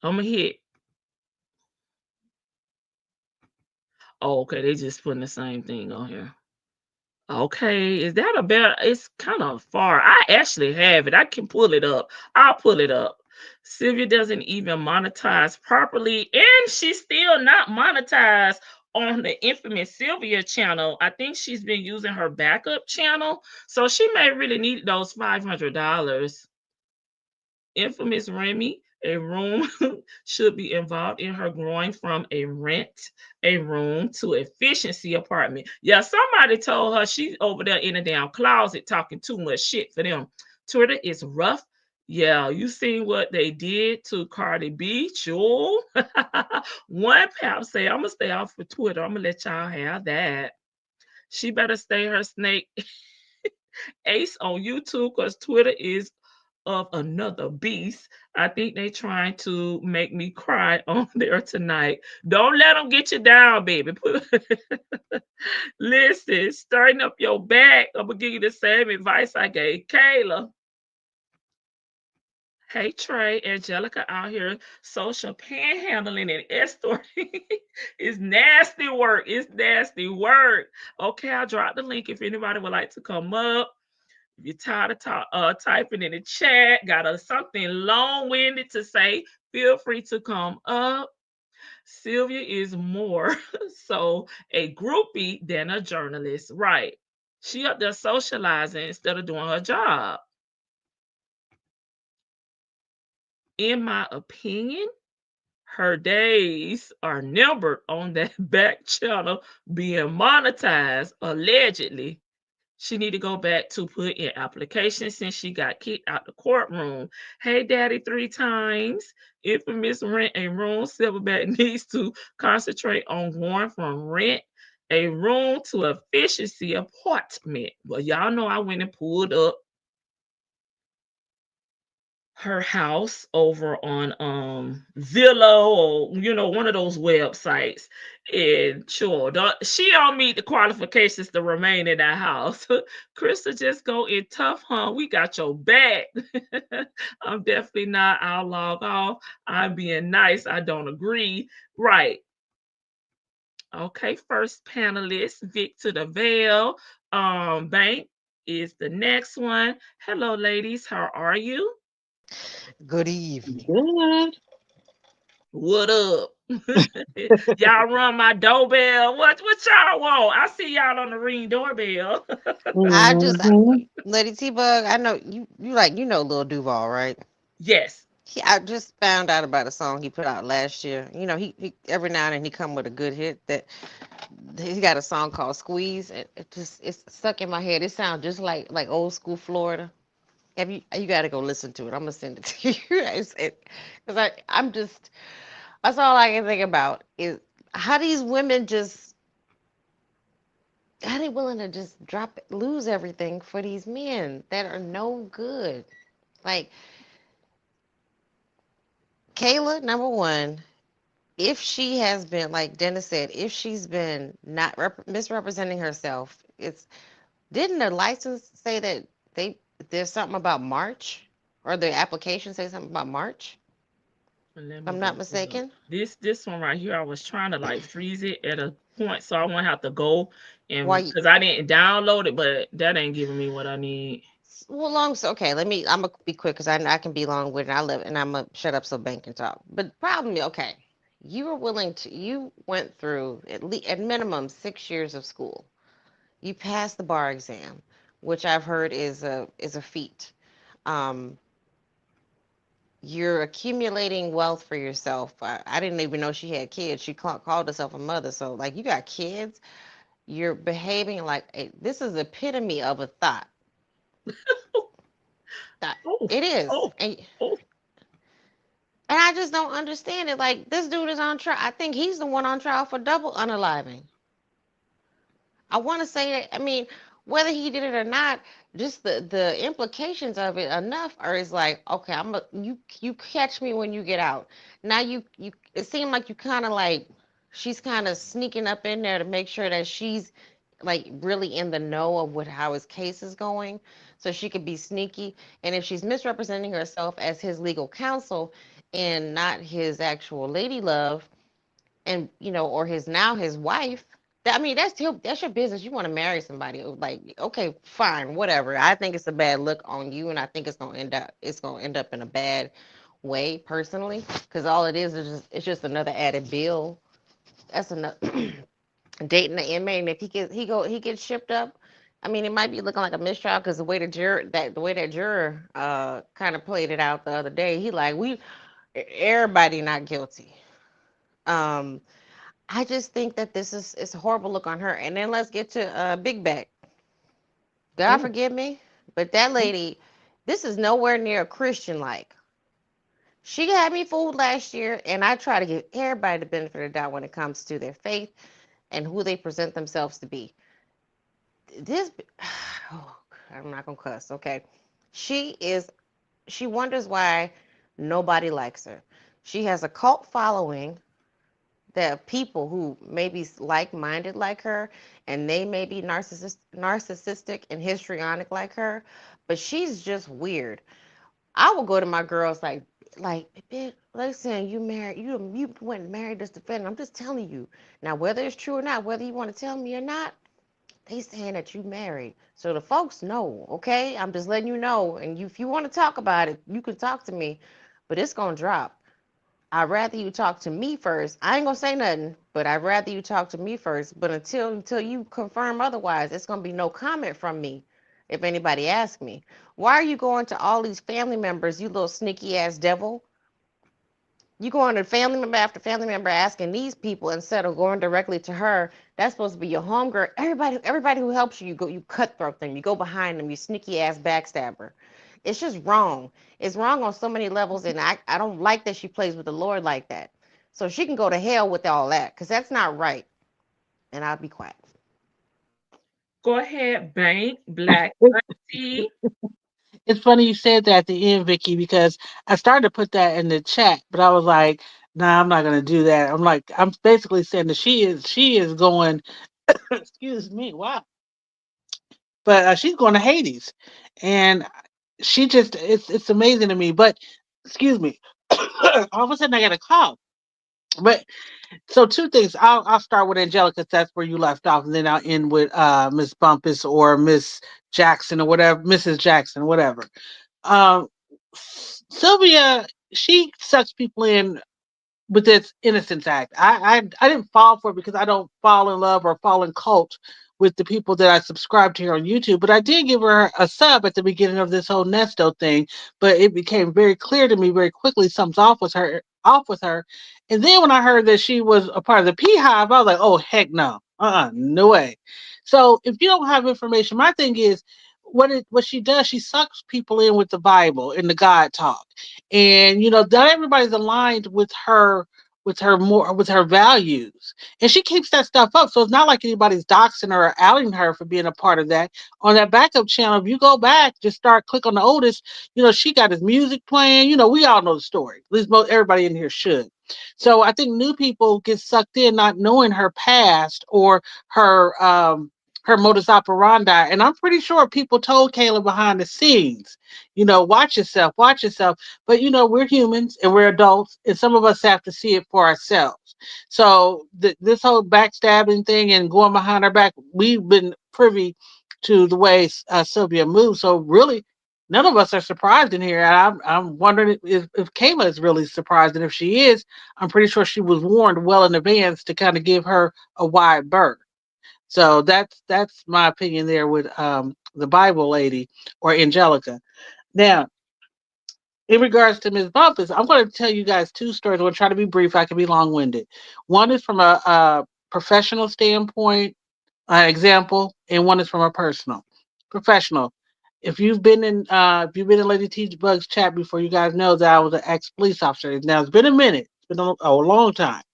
I'm gonna hit. Oh, okay. They just putting the same thing on here. Okay, is that a better? It's kind of far. I actually have it. I can pull it up. I'll pull it up. Sylvia doesn't even monetize properly, and she's still not monetized on the infamous Sylvia channel. I think she's been using her backup channel, so she may really need those $500. Infamous Remy, a room should be involved in her growing from a room to efficiency apartment. Yeah, somebody told her she's over there in a damn closet talking too much shit for them. Twitter is rough. Yeah, you seen what they did to Cardi B, sure. One pap say, I'm gonna stay off of Twitter. I'm gonna let y'all have that. She better stay her snake ace on YouTube because Twitter is of another beast. I think they trying to make me cry on there tonight. Don't let them get you down, baby. Listen, stirring up your back. I'm gonna give you the same advice I gave Kayla. Hey Trey, Angelica out here social panhandling and extorting. It's nasty work. It's nasty work. Okay, I'll drop the link if anybody would like to come up. If you're tired of typing in the chat, got something long-winded to say, feel free to come up. Sylvia is more so a groupie than a journalist, right? She up there socializing instead of doing her job. In my opinion, her days are numbered on that back channel being monetized, allegedly. She need to go back to put in application since she got kicked out the courtroom. Hey, daddy, 3 times. Infamous rent a room. Silverback needs to concentrate on going from rent a room to efficiency apartment. Well, y'all know I went and pulled up her house over on Zillow or one of those websites. And sure, she don't meet the qualifications to remain in that house. Krista, just go in tough, huh? We got your back. I'm definitely not. I'll log off. I'm being nice. I don't agree. Right. Okay, first panelist, Vic to the Veil. Bank is the next one. Hello, ladies. How are you? Good evening. Good. What up? Y'all run my doorbell. What y'all want? I see y'all on the ring doorbell. I just, Mhm. Lady T Bug, I know you Lil Duval, right? Yes. I just found out about a song he put out last year. He every now and then he come with a good hit. That he got a song called Squeeze. It's stuck in my head. It sounds just like old school Florida. You got to go listen to it. I'm gonna send it to you. Because I'm just That's all I can think about is how these women just how they willing to just lose everything for these men that are no good. Like Kayla, number one, if she has been, like Dennis said, if she's been not misrepresenting herself, it's didn't the license say that they there's something about March or the application say something about March? Let If me I'm go not pull it up. mistaken. This one right here, I was trying to like freeze it at a point, so I won't have to go and Why? because I didn't download it, but that ain't giving me what I need. Well, long so okay. I'm gonna be quick because I can be long with it. I live and I'm gonna shut up so Ben can talk. But problem, okay, you were willing to. You went through at minimum 6 years of school. You passed the bar exam, which I've heard is a feat. Um, you're accumulating wealth for yourself. I didn't even know she had kids. She called herself a mother. So like you got kids. You're behaving like this is epitome of a thought. Thought. Oh, It is, oh, oh. and I just don't understand it. Like this dude is on trial. I think he's the one on trial for double unaliving. I want to say that. I mean, whether he did it or not, just the implications of it enough, or is like, okay, you catch me when you get out. Now you it seemed like you kind of like she's kind of sneaking up in there to make sure that she's like really in the know of what how his case is going, so she could be sneaky. And if she's misrepresenting herself as his legal counsel and not his actual lady love, and or his wife. I mean, that's your business. You want to marry somebody, like, okay, fine, whatever. I think it's a bad look on you, and I think it's gonna end up in a bad way personally, because all it is it's just another added bill. That's another dating the inmate, and if he gets shipped up. I mean, it might be looking like a mistrial because the way that juror kind of played it out the other day. He like we everybody not guilty. Um, I just think that this is it's a horrible look on her. And then let's get to Big Back. God Oh, forgive me, but that lady, this is nowhere near Christian like. She had me fooled last year, and I try to give everybody the benefit of the doubt when it comes to their faith and who they present themselves to be. This, oh, I'm not gonna cuss, okay? She is. She wonders why nobody likes her. She has a cult following. There are people who may be like-minded like her, and they may be narcissistic and histrionic like her, but she's just weird. I will go to my girls like, bitch, listen, you went and married this defendant. I'm just telling you. Now, whether it's true or not, whether you want to tell me or not, they saying that you married. So the folks know, okay? I'm just letting you know. And if you want to talk about it, you can talk to me, but it's gonna drop. I'd rather you talk to me first. I ain't gonna say nothing, but I'd rather you talk to me first. But until you confirm otherwise, it's gonna be no comment from me if anybody asks me. Why are you going to all these family members, you little sneaky ass devil? You going to family member after family member asking these people instead of going directly to her. That's supposed to be your homegirl. Everybody who helps you, you cutthroat them. You go behind them. You sneaky ass backstabber. It's just wrong. It's wrong on so many levels, and I don't like that she plays with the Lord like that. So she can go to hell with all that, because that's not right. And I'll be quiet. Go ahead, Bank Black Auntie. It's funny you said that at the end, Vicky, because I started to put that in the chat, but I was like, nah, I'm not gonna do that. I'm like, I'm basically saying that she is going, excuse me, wow, but she's going to Hades, and she just it's amazing to me. But excuse me, all of a sudden I got a cough. But so two things. I'll start with Angelica. 'Cause that's where you left off, and then I'll end with Miss Bumpus or Miss Jackson or whatever, Mrs. Jackson, whatever. Um, Sylvia, she sucks people in with this Innocence Act. I didn't fall for it because I don't fall in love or fall in cult with the people that I subscribe to here on YouTube. But I did give her a sub at the beginning of this whole Nesto thing. But it became very clear to me very quickly something's off with her. And then when I heard that she was a part of the Beehive, I was like, oh heck no, no way. So if you don't have information, my thing is what she does, she sucks people in with the Bible and the God talk, and not everybody's aligned with with her values. And she keeps that stuff up. So it's not like anybody's doxing her or outing her for being a part of that. On that backup channel, if you go back, just click on the oldest, she got his music playing. We all know the story. At least everybody in here should. So I think new people get sucked in not knowing her past or her modus operandi. And I'm pretty sure people told Kayla behind the scenes, watch yourself, watch yourself. But we're humans and we're adults, and some of us have to see it for ourselves. So this whole backstabbing thing and going behind our back, we've been privy to the way Sylvia moves. So really, none of us are surprised in here. I'm wondering if Kayla is really surprised, and if she is, I'm pretty sure she was warned well in advance to kind of give her a wide berth. So that's my opinion there with the Bible lady or Angelica. Now, in regards to Ms. Bumpus, I'm going to tell you guys two stories. I'm going to try to be brief. I can be long-winded. One is from a professional standpoint, example, and one is from a personal. Professional. If you've been in Lady T Bug's chat before, you guys know that I was an ex-police officer. Now it's been a minute. It's been a long time,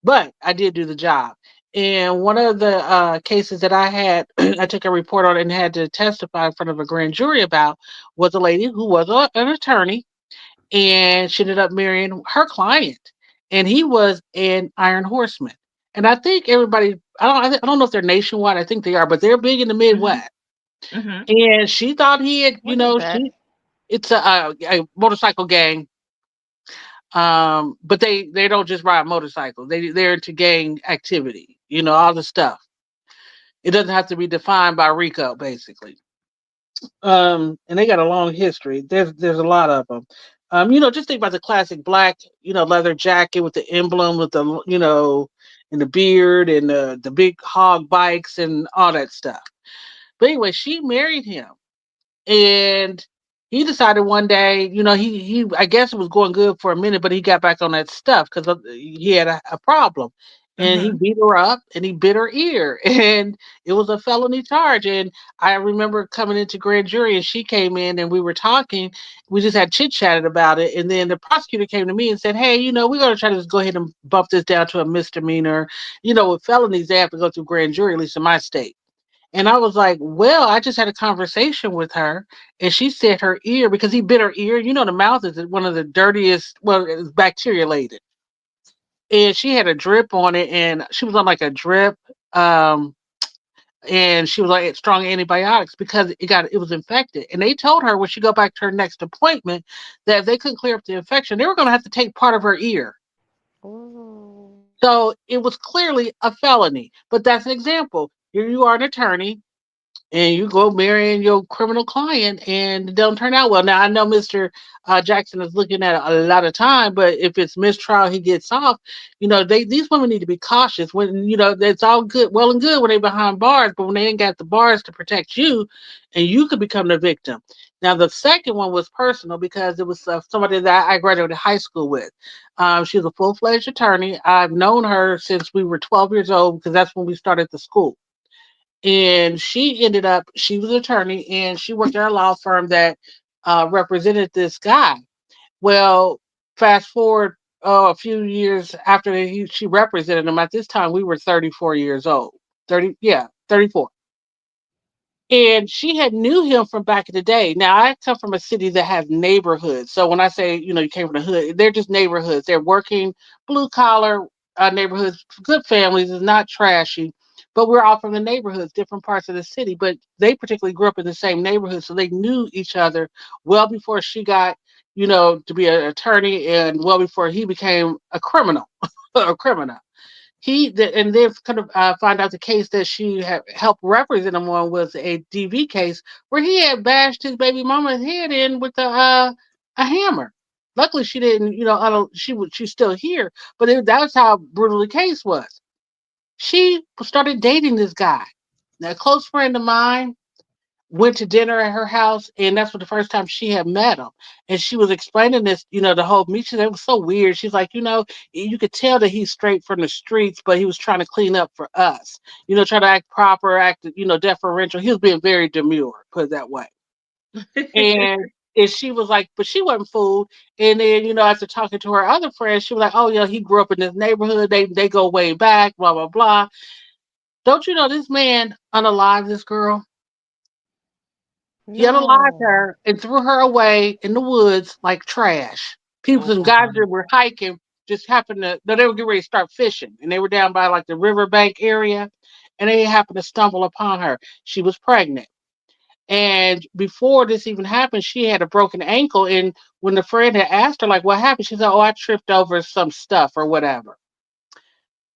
but I did do the job. And one of the cases that I had, I took a report on and had to testify in front of a grand jury about was a lady who was an attorney, and she ended up marrying her client, and he was an Iron Horseman. And I think everybody, I don't know if they're nationwide. I think they are, but they're big in the Midwest. Mm-hmm. And she thought he had, What is that? it's a motorcycle gang. But they don't just ride motorcycles. They're into gang activity. All the stuff. It doesn't have to be defined by RICO, basically. And they got a long history. There's a lot of them. Just think about the classic black, leather jacket with the emblem, with the, and the beard and the big hog bikes and all that stuff. But anyway, she married him, and he decided one day, he I guess it was going good for a minute, but he got back on that stuff because he had a problem, and he Mm-hmm. beat her up and he bit her ear, and it was a felony charge. And I remember coming into grand jury, and she came in, and we were talking. We just had chit chatted about it, and then the prosecutor came to me and said, "Hey, we're going to try to just go ahead and bump this down to a misdemeanor. With felonies, they have to go through grand jury, at least in my state." And I was like, well, I just had a conversation with her, and she said her ear, because he bit her ear. The mouth is one of the dirtiest, well, it's bacteria laden. And she had a drip on it, and she was on like a drip. Um, and she was like strong antibiotics because it was infected. And they told her when she go back to her next appointment that if they couldn't clear up the infection, they were going to have to take part of her ear. Ooh. So it was clearly a felony. But that's an example. Here you are, an attorney, and you go marrying your criminal client, and it don't turn out well. Now I know Mr. Jackson is looking at a lot of time, but if it's mistrial, he gets off. These women need to be cautious. When it's all good, well and good when they're behind bars, but when they ain't got the bars to protect you, and you could become the victim. Now the second one was personal because it was somebody that I graduated high school with. She was a full-fledged attorney. I've known her since we were 12 years old because that's when we started the school. And she was an attorney, and she worked at a law firm that represented this guy. Well, fast forward a few years after she represented him. At this time, we were 34 years old. 30, yeah, 34. And she had knew him from back in the day. Now I come from a city that has neighborhoods. So when I say, you came from the hood, they're just neighborhoods. They're working blue collar neighborhoods, good families. It's not trashy, but we're all from the neighborhoods, different parts of the city. But they particularly grew up in the same neighborhood, so they knew each other well before she got, to be an attorney, and well before he became a criminal, a criminal. And then kind of find out the case that she had helped represent him on was a DV case where he had bashed his baby mama's head in with a hammer. Luckily, she didn't. I don't. She's still here, but that's how brutal the case was. She started dating this guy. Now, a close friend of mine went to dinner at her house, and that's for the first time she had met him. And she was explaining this, the whole meet. She said it was so weird. She's like, you could tell that he's straight from the streets, but he was trying to clean up for us. Try to act proper, act, deferential. He was being very demure, put it that way. And And she was like, but she wasn't fooled. And then, after talking to her other friends, she was like, oh yeah, he grew up in this neighborhood. They go way back, blah, blah, blah. Don't you know this man unalived this girl? He unalived No. her and threw her away in the woods like trash. People, Oh some my guys God. that were hiking just happened to, no, they were getting ready to start fishing, and they were down by like the riverbank area, and they happened to stumble upon her. She was pregnant. And before this even happened, she had a broken ankle. And when the friend had asked her, like, what happened? She said, oh, I tripped over some stuff or whatever.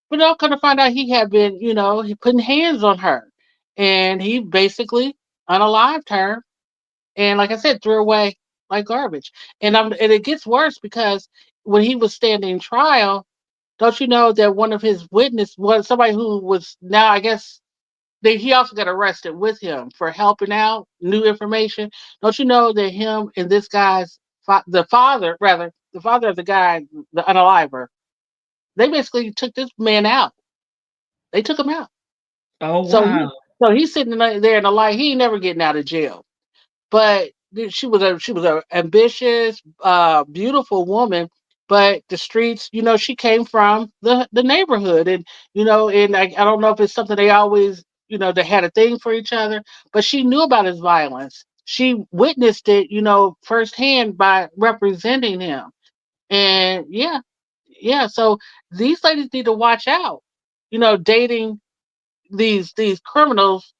But all kind of find out he had been, he putting hands on her. And he basically unalived her. And like I said, threw her away like garbage. And it gets worse because when he was standing trial, don't you know that one of his witness was somebody who was now, I guess, he also got arrested with him for helping out new information. Don't you know that him and this guy's the father, rather, the father of the guy, the unaliver, they basically took this man out. They took him out. Oh So wow. he's sitting there in the light. He ain't never getting out of jail. But she was a ambitious, beautiful woman. But the streets, she came from the neighborhood, and I don't know if it's something they always, they had a thing for each other. But she knew about his violence. She witnessed it, firsthand by representing him. And yeah, yeah. So these ladies need to watch out, dating these criminals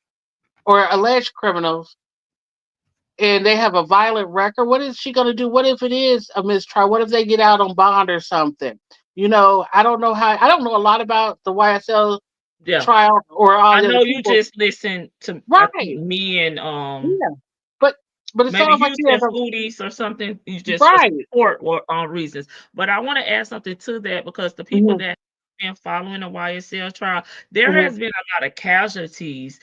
or alleged criminals, and they have a violent record. What is she going to do? What if it is a mistrial? What if they get out on bond or something? I don't know how. I don't know a lot about the YSL Yeah. trial or all I the other know you people. just listened to, I think Right. me and Yeah. But it maybe sounds like he has Houston a foodies or something. You just for right. support or reasons. But I want to add something to that because the people Hmm. that have been following the YSL trial, there Hmm. has been a lot of casualties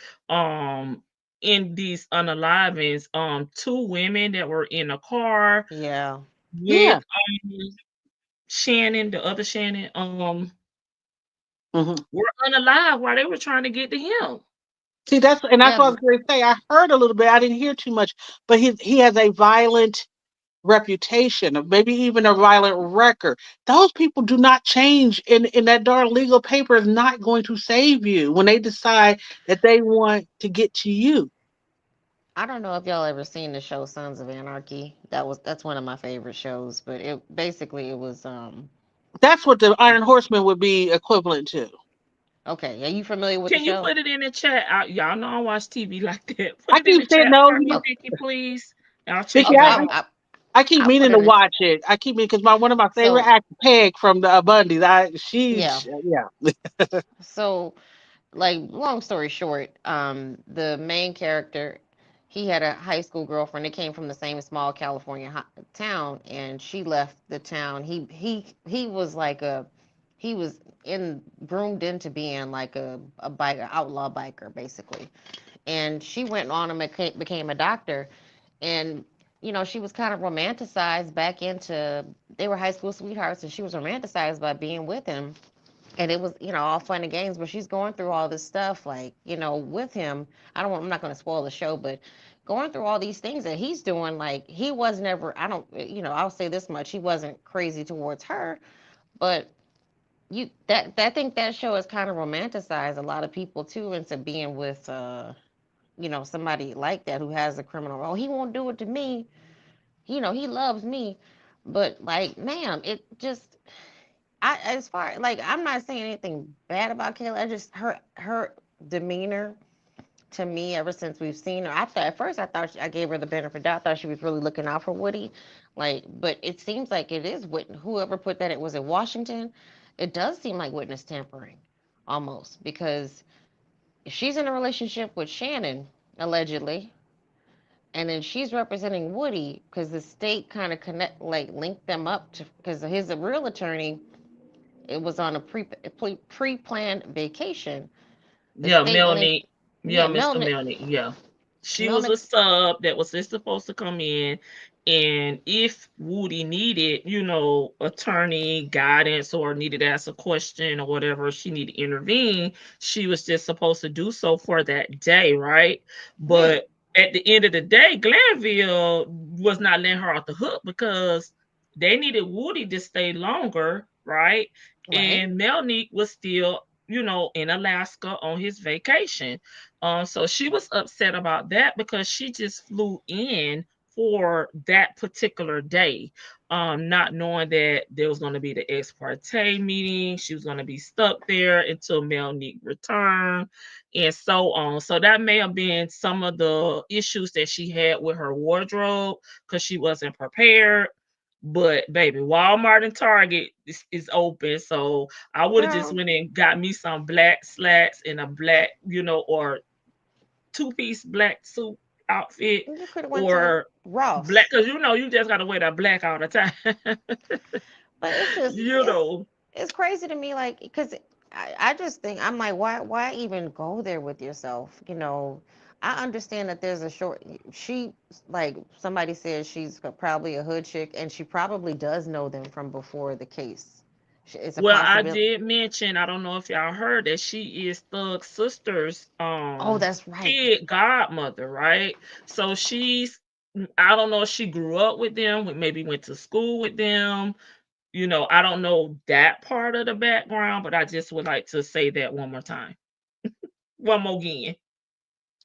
in these unalivings. Two women that were in a car Yeah. with Yeah. Shannon, the other Shannon, Hmm. were unalive while they were trying to get to him. See, that's Yeah. what I was going to say. I heard a little bit. I didn't hear too much, but he has a violent reputation, or maybe even a violent record. Those people do not change, and that darn legal paper is not going to save you when they decide that they want to get to you. I don't know if y'all ever seen the show Sons of Anarchy. That's one of my favorite shows, but it was That's what the Iron Horseman would be equivalent to. okay. Are you familiar with the Can you show? put it in the chat? Y'all know I watch TV like that. Put I it in keep the saying chat no, for me, Okay. Vicky, please. And I'll check Vicky, it Okay. out. I keep I'll put meaning to it in. watch it. I keep meaning because one of my favorite So actors, Peg from the Bundys. yeah. Yeah. So like long story short, the main character, he had a high school girlfriend. They came from the same small California town, and she left the town. He was like he was in groomed into being like a biker, outlaw biker basically. And she went on and became a doctor, and she was kind of romanticized back into, they were high school sweethearts, and she was romanticized by being with him, and it was all fun and games, but she's going through all this stuff like with him. I'm not going to spoil the show, but going through all these things that he's doing, like he was never, I don't, I'll say this much, he wasn't crazy towards her, but I think that show has kind of romanticized a lot of people too into being with somebody like that who has a criminal role. He won't do it to me, he loves me. But like, ma'am, it just, as far like, I'm not saying anything bad about Kayla. I just, her demeanor to me, ever since we've seen her, I thought at first, I gave her the benefit of the doubt. I thought she was really looking out for Woody, like, but it seems like it is whoever put that, it was in Washington. It does seem like witness tampering, almost, because she's in a relationship with Shannon, allegedly, and then she's representing Woody because the state kind of linked them up to, because his real attorney, it was on a pre-planned vacation. The Yeah, state linked, Melanie. Yeah, yeah, Mr. Melnick, Melanie. Yeah. She was Melnick, a sub that was just supposed to come in. And if Woody needed, attorney guidance or needed to ask a question or whatever, she needed to intervene, she was just supposed to do so for that day, right? yeah, But at the end of the day, Glanville was not letting her off the hook because they needed Woody to stay longer, right? Right. And Melnick was still, in Alaska on his vacation. So she was upset about that because she just flew in for that particular day, not knowing that there was going to be the ex parte meeting. She was going to be stuck there until Melnick returned and so on. So that may have been some of the issues that she had with her wardrobe because she wasn't prepared. But baby, Walmart and Target is open, so I would have just Girl, went and got me some black slacks and a black, or two-piece black suit outfit, you could have went to or black, Ross. because you just gotta wear that black all the time. But it's just you know. it's crazy to me, like, because I just think I'm like, why even go there with yourself? I understand that there's a short. She, like somebody said, she's probably a hood chick, and she probably does know them from before the case. It's a Well, I possibility. did mention, I don't know if y'all heard that she is Thug's sister's Oh, that's right. kid godmother, right? So I don't know if she grew up with them, maybe went to school with them. I don't know that part of the background, but I just would like to say that one more time. One more again.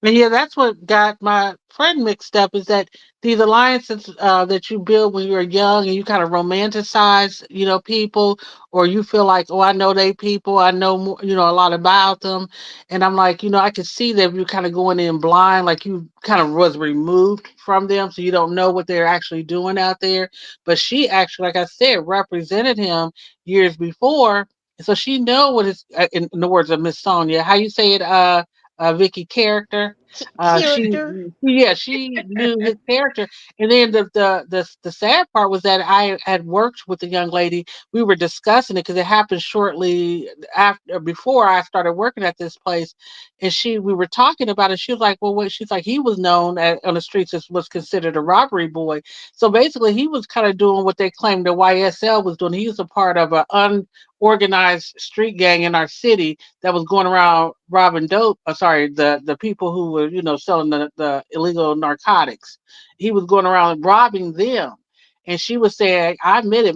And yeah, that's what got my friend mixed up is that these alliances that you build when you're young and you kind of romanticize, people, or you feel like, oh, I know they people, I know more, a lot about them. And I'm like, I could see that you're kind of going in blind, like you kind of was removed from them. So you don't know what they're actually doing out there. But she actually, like I said, represented him years before. So she know what is, in the words of Miss Sonia, how you say it, Vicky character. She, Character. yeah, she knew his character. And then the sad part was that I had worked with the young lady. We were discussing it because it happened shortly after, before I started working at this place. And we were talking about it. She was like, well, what? She's like, he was known on the streets as was considered a robbery boy. So basically, he was kind of doing what they claimed the YSL was doing. He was a part of an unorganized street gang in our city that was going around robbing dope. Sorry, the people who were selling the illegal narcotics. He was going around robbing them. And she was saying, I admit it,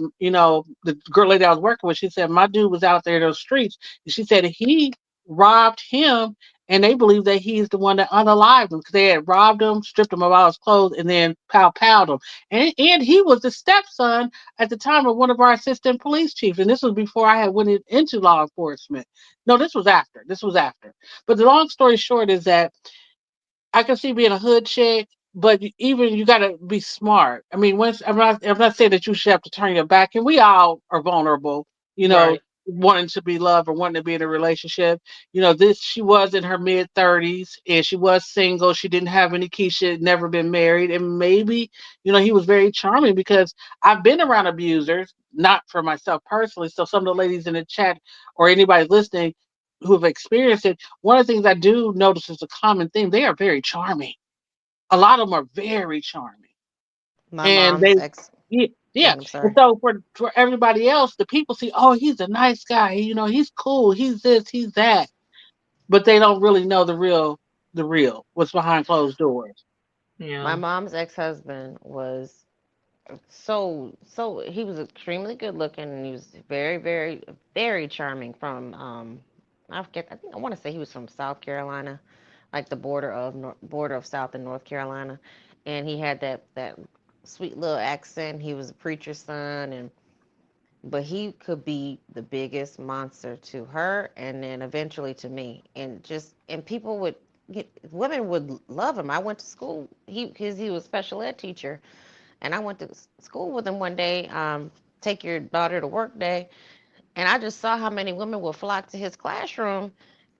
the girl lady I was working with, she said, my dude was out there in those streets. And she said he robbed him and they believe that he's the one that unalived him because they had robbed him, stripped him of all his clothes, and then powed him. And he was the stepson at the time of one of our assistant police chiefs. And this was before I had went into law enforcement. No, this was after. This was after. But the long story short is that I can see being a hood chick, but even you got to be smart. I mean, once I'm not saying that you should have to turn your back, and we all are vulnerable, Right. wanting to be loved or wanting to be in a relationship. This she was in her mid 30s and she was single. She didn't have any kids. She had never been married, and maybe he was very charming because I've been around abusers, not for myself personally. So some of the ladies in the chat or anybody listening who have experienced it, one of the things I do notice is a common theme. They are very charming. A lot of them are very charming. My And mom's they, ex. yeah, Go yeah. ahead, I'm And sorry. so for everybody else, the people see, oh, he's a nice guy. He's cool. He's this, he's that. But they don't really know the real, what's behind closed doors. My Yeah. mom's ex-husband was so he was extremely good looking, and he was very, very, very charming from I forget, I think I want to say he was from South Carolina, like the border of South and North Carolina. And he had that sweet little accent. He was a preacher's son, and but he could be the biggest monster to her, and then eventually to me. And people would women would love him. I went to school, because he was a special ed teacher, and I went to school with him one day, take your daughter to work day, and I just saw how many women would flock to his classroom.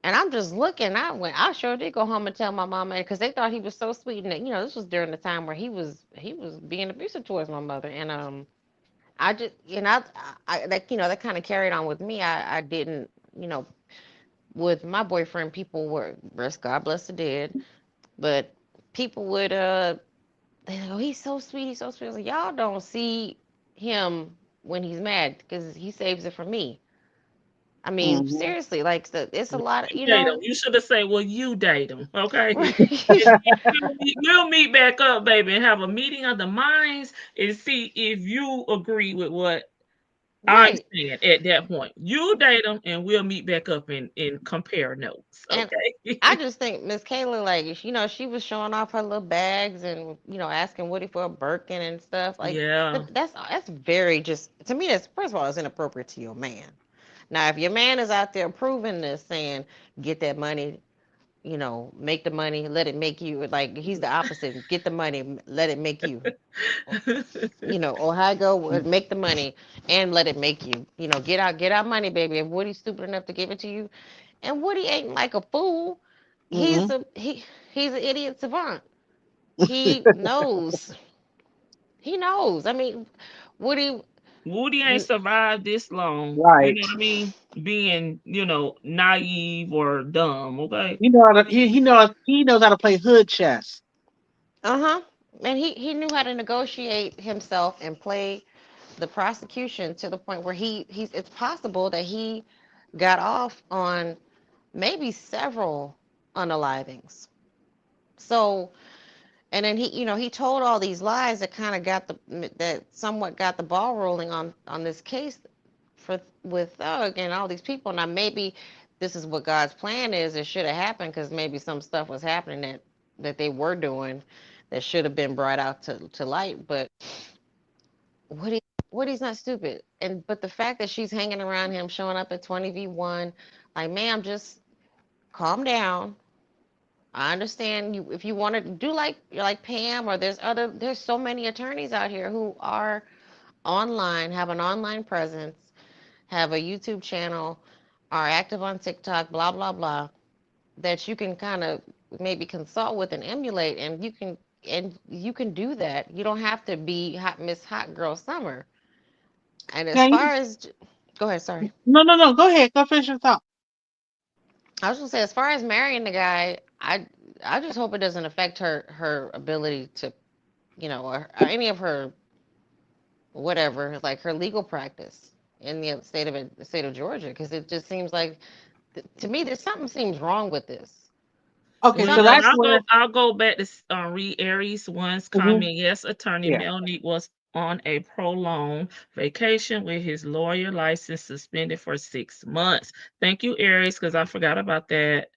And I'm just looking. I sure did go home and tell my mama, because they thought he was so sweet. And this was during the time where he was being abusive towards my mother. And I just, that kind of carried on with me. I didn't, you know, with my boyfriend, people were, rest God bless the dead, but people would, they go, he's so sweet, he's so sweet. I was like, y'all don't see him when he's mad because he saves it for me. I mean, Mhm. seriously, like it's a lot, You you date him. know. You should have said, "Well, you date him." Okay. Right. We'll meet back up, baby, and have a meeting of the minds and see if you agree with what I'm Right. saying at that point. You date them, and we'll meet back up and compare notes. And Okay. I just think Miss Kayla, like, she was showing off her little bags and, asking Woody for a Birkin and stuff. Like, Yeah. that's very just, to me, that's, first of all, it's inappropriate to your man. Now, if your man is out there proving this, saying, get that money, make the money, let it make you, like, he's the opposite. Get the money, let it make you. Or how I go, make the money and let it make you. Get out money, baby. If Woody's stupid enough to give it to you, and Woody ain't like a fool. He's Mm-mm. a he he's an idiot savant. He knows. He knows. I mean, Woody. Woody ain't survived this long. You Right. know what I mean? Being, naive or dumb. Okay. He knows how to play hood chess. Uh-huh. And he knew how to negotiate himself and play the prosecution to the point where he's it's possible that he got off on maybe several unalivings. So, and then he told all these lies that kind of that somewhat got the ball rolling on this case for with Thug and all these people. Now maybe this is what God's plan is. It should have happened because maybe some stuff was happening that they were doing that should have been brought out to light. But Woody Woody's not stupid. But the fact that she's hanging around him, showing up at 20v1, like, ma'am, just calm down. I understand you if you want to do like Pam, or there's so many attorneys out here who are online, have an online presence, have a YouTube channel, are active on TikTok, blah blah blah, that you can kind of maybe consult with and emulate, and you can do that. You don't have to be hot Miss Hot Girl Summer. And as Now, far as go ahead, sorry. no. Go ahead. Go finish your thought. I was gonna say, as far as marrying the guy, I just hope it doesn't affect her ability to, or any of her whatever, like her legal practice in the state of Georgia, because it just seems like to me there's something seems wrong with this. Okay, There's so Well, something. that's where. I'll go back to read Aries one's Mhm. comment. Yes, attorney Yeah. Melnick was on a prolonged vacation with his lawyer license suspended for 6 months. Thank you, Aries, because I forgot about that.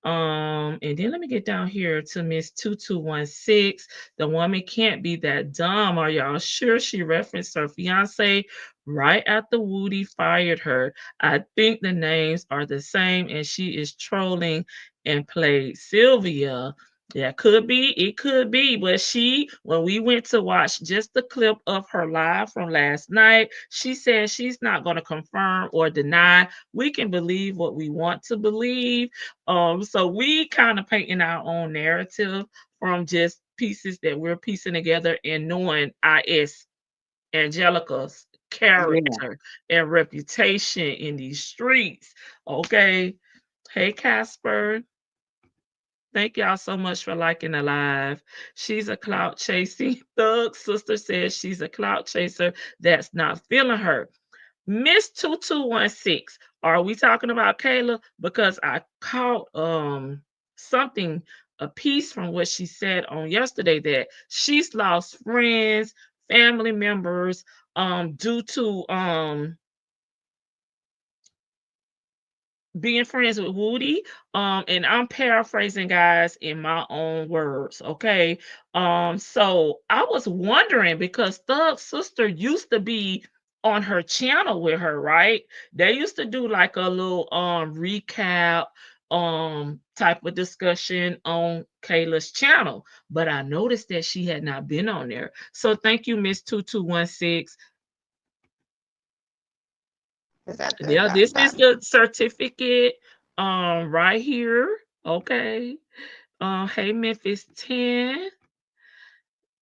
And then let me get down here to Miss 2216. The woman can't be that dumb. Are y'all sure she referenced her fiance right after Woody fired her? I think the names are the same and she is trolling and played Sylvia. Yeah, could be. It could be. But when we went to watch just the clip of her live from last night, she said she's not going to confirm or deny. We can believe what we want to believe. So we kind of painting our own narrative from just pieces that we're piecing together and knowing IS Angelica's Yeah. character and reputation in these streets. Okay. Hey Casper. Thank y'all so much for liking the live. She's a clout chasing thug. Sister says she's a clout chaser that's not feeling her. Miss 2216, are we talking about Kayla? Because I caught something, a piece from what she said on yesterday that she's lost friends, family members, due to being friends with Woody. And I'm paraphrasing, guys, in my own words. Okay. So I was wondering because Thug's sister used to be on her channel with her, right? They used to do like a little recap type of discussion on Kayla's channel, but I noticed that she had not been on there. So thank you, Miss 2216. Is that Yeah, that this is that? the certificate right here. Okay. Hey Memphis 10.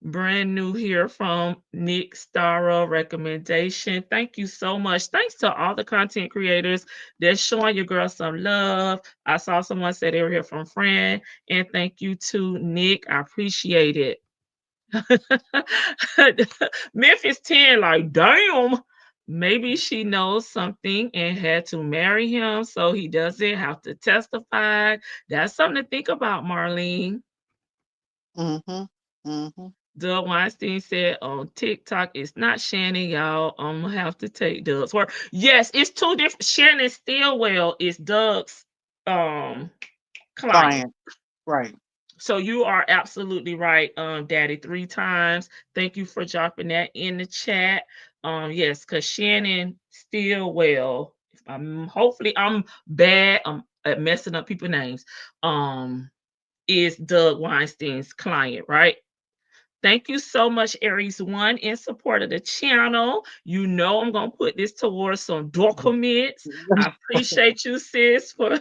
Brand new here from Nick Starro recommendation. Thank you so much. Thanks to all the content creators that's showing your girl some love. I saw someone say they were here from Fran, and thank you to Nick. I appreciate it. Memphis 10, like, damn. Maybe she knows something and had to marry him so he doesn't have to testify. That's something to think about, Marlene. Mm-hmm. Mm-hmm. Doug Weinstein said on TikTok, it's not Shannon, y'all. I'm gonna have to take Doug's word. Yes, it's two different. Shannon Stillwell is Doug's um client. Client. Right. So you are absolutely right, Daddy, 3 times. Thank you for dropping that in the chat. Yes, because Shannon Stillwell, if I'm hopefully I'm bad, I'm at messing up people's names. Is Doug Weinstein's client, right? Thank you so much, Aries One, in support of the channel. You know I'm gonna put this towards some documents. I appreciate you, sis, for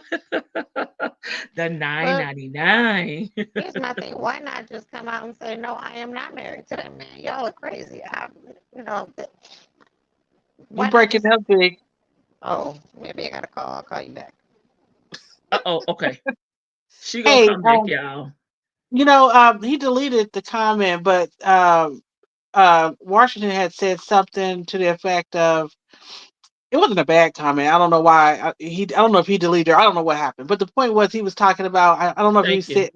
the But 9.99. here's my thing. Why not just come out and say, no, I am not married to that man? Y'all are crazy. You know, You why not breaking just, up big. oh, maybe I got a call. I'll call you back. Uh-oh, okay. She gonna Hey, come back, y'all. he deleted the comment, but Washington had said something to the effect of it wasn't a bad comment. I don't know why I don't know if he deleted it. I don't know what happened. But the point was he was talking about. I don't know if he Thank you. said.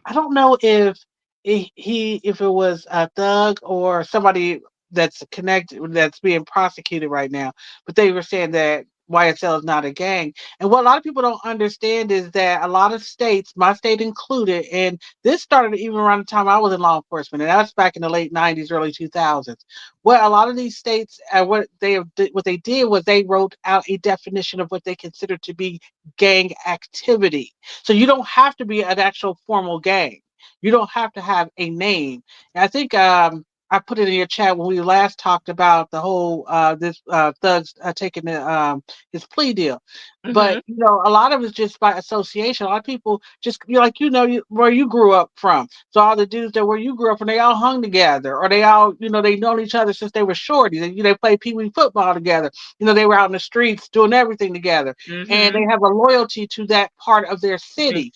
I don't know if if it was a thug or somebody that's connected that's being prosecuted right now. But they were saying that YSL is not a gang. And what a lot of people don't understand is that a lot of states, my state included, and this started even around the time I was in law enforcement, and that's back in the late '90s, early 2000s. What a lot of these states, what they did was they wrote out a definition of what they consider to be gang activity. So you don't have to be an actual formal gang. You don't have to have a name. And I think I put it in your chat when we last talked about the whole this thugs taking his plea deal. But Mm-hmm. a lot of it's just by association. A lot of people just where you grew up from. So all the dudes that where you grew up from, they all hung together, or they all they known each other since they were shorties. And they played pee wee football together. They were out in the streets doing everything together, and they Mm-hmm. have a loyalty to that part of their city.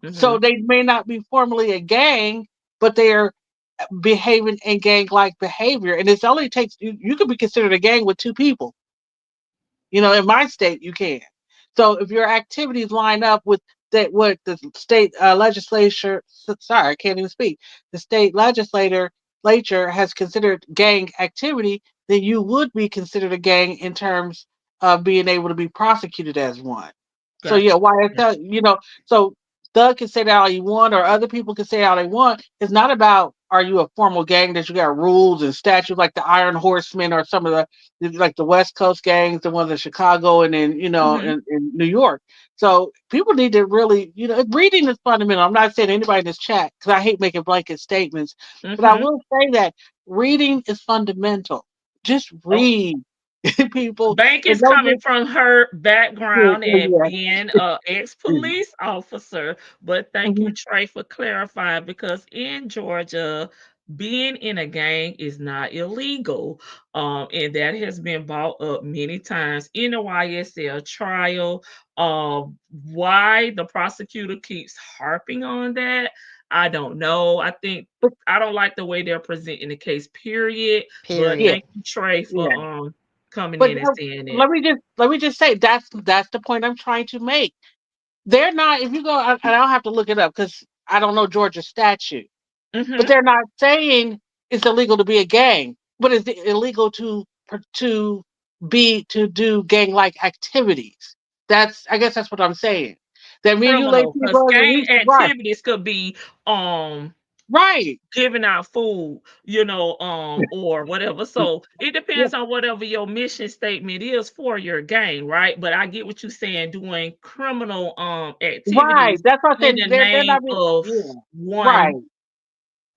Mm-hmm. So they may not be formally a gang, but they're behaving in gang-like behavior. And it's only takes you could be considered a gang with two people. In my state, you can. So if your activities line up with that, what the state legislature, sorry, I can't even speak. The state legislature has considered gang activity, then you would be considered a gang in terms of being able to be prosecuted as one. So yeah, Gotcha. why I Yeah. tell so Doug can say that all you want, or other people can say all they want. It's not about are you a formal gang that you got rules and statutes like the Iron Horsemen or some of like the West Coast gangs, the ones in Chicago and then Mm-hmm. in New York. So people need to really reading is fundamental. I'm not saying anybody in this chat because I hate making blanket statements, but I Mm-hmm. will say that reading is fundamental. Just Oh, read, people, Bank and is don't coming from her background and just being a ex-police officer. But thank yeah. you, Trey, for clarifying because in Georgia, being in a gang is not illegal. And that has been brought up many times in the YSL trial. Why the prosecutor keeps harping on that, I don't know. I don't like the way they're presenting the case, period. But Yeah, Period. thank you, Trey, yeah. for coming But in and saying it. let me just say that's the point I'm trying to make. They're not. If you go, I don't have to look it up because I don't know Georgia statute. But Mhm. they're not saying it's illegal to be a gang, but it's illegal to do gang like activities. I guess that's what I'm saying. That me and you lay Criminal, because people and gang we right, activities could be right, giving out food, or whatever. So it yeah, depends on whatever your mission statement is for your gang, right? But I get what you're saying, doing criminal right. activities That's what I in said. the They're name not being of yeah, right,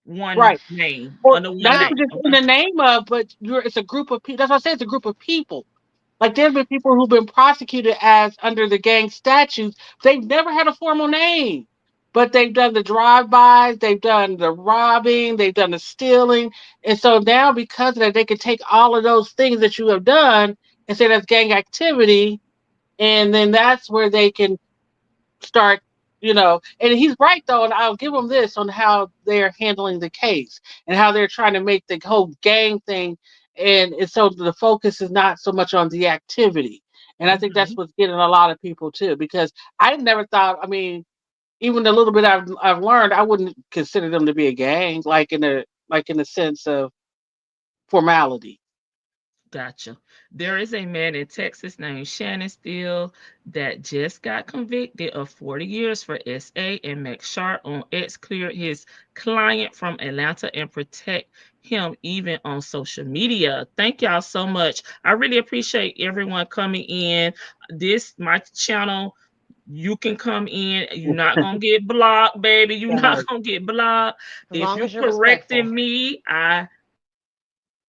one right. name, Or under one not name. even just in Okay. the name of, but it's a group of people. That's what I said. It's a group of people. Like there's been people who've been prosecuted as under the gang statutes. They've never had a formal name, but they've done the drive-bys, they've done the robbing, they've done the stealing, and so now because of that, they can take all of those things that you have done and say that's gang activity, and then that's where they can start. And he's right though, and I'll give him this on how they're handling the case and how they're trying to make the whole gang thing and so the focus is not so much on the activity. And I think that's Mhm. what's getting a lot of people too, because I never thought. I mean, even the little bit I've learned, I wouldn't consider them to be a gang, like in the sense of formality. Gotcha. There is a man in Texas named Shannon Steele that just got convicted of 40 years for SA, and Max Sharp on X cleared his client from Atlanta and protect him even on social media. Thank y'all so much. I really appreciate everyone coming in. This my channel. You can come in. You're not gonna get blocked, baby. You're not Right. gonna get blocked. As If long you as you're respectful. correcting me,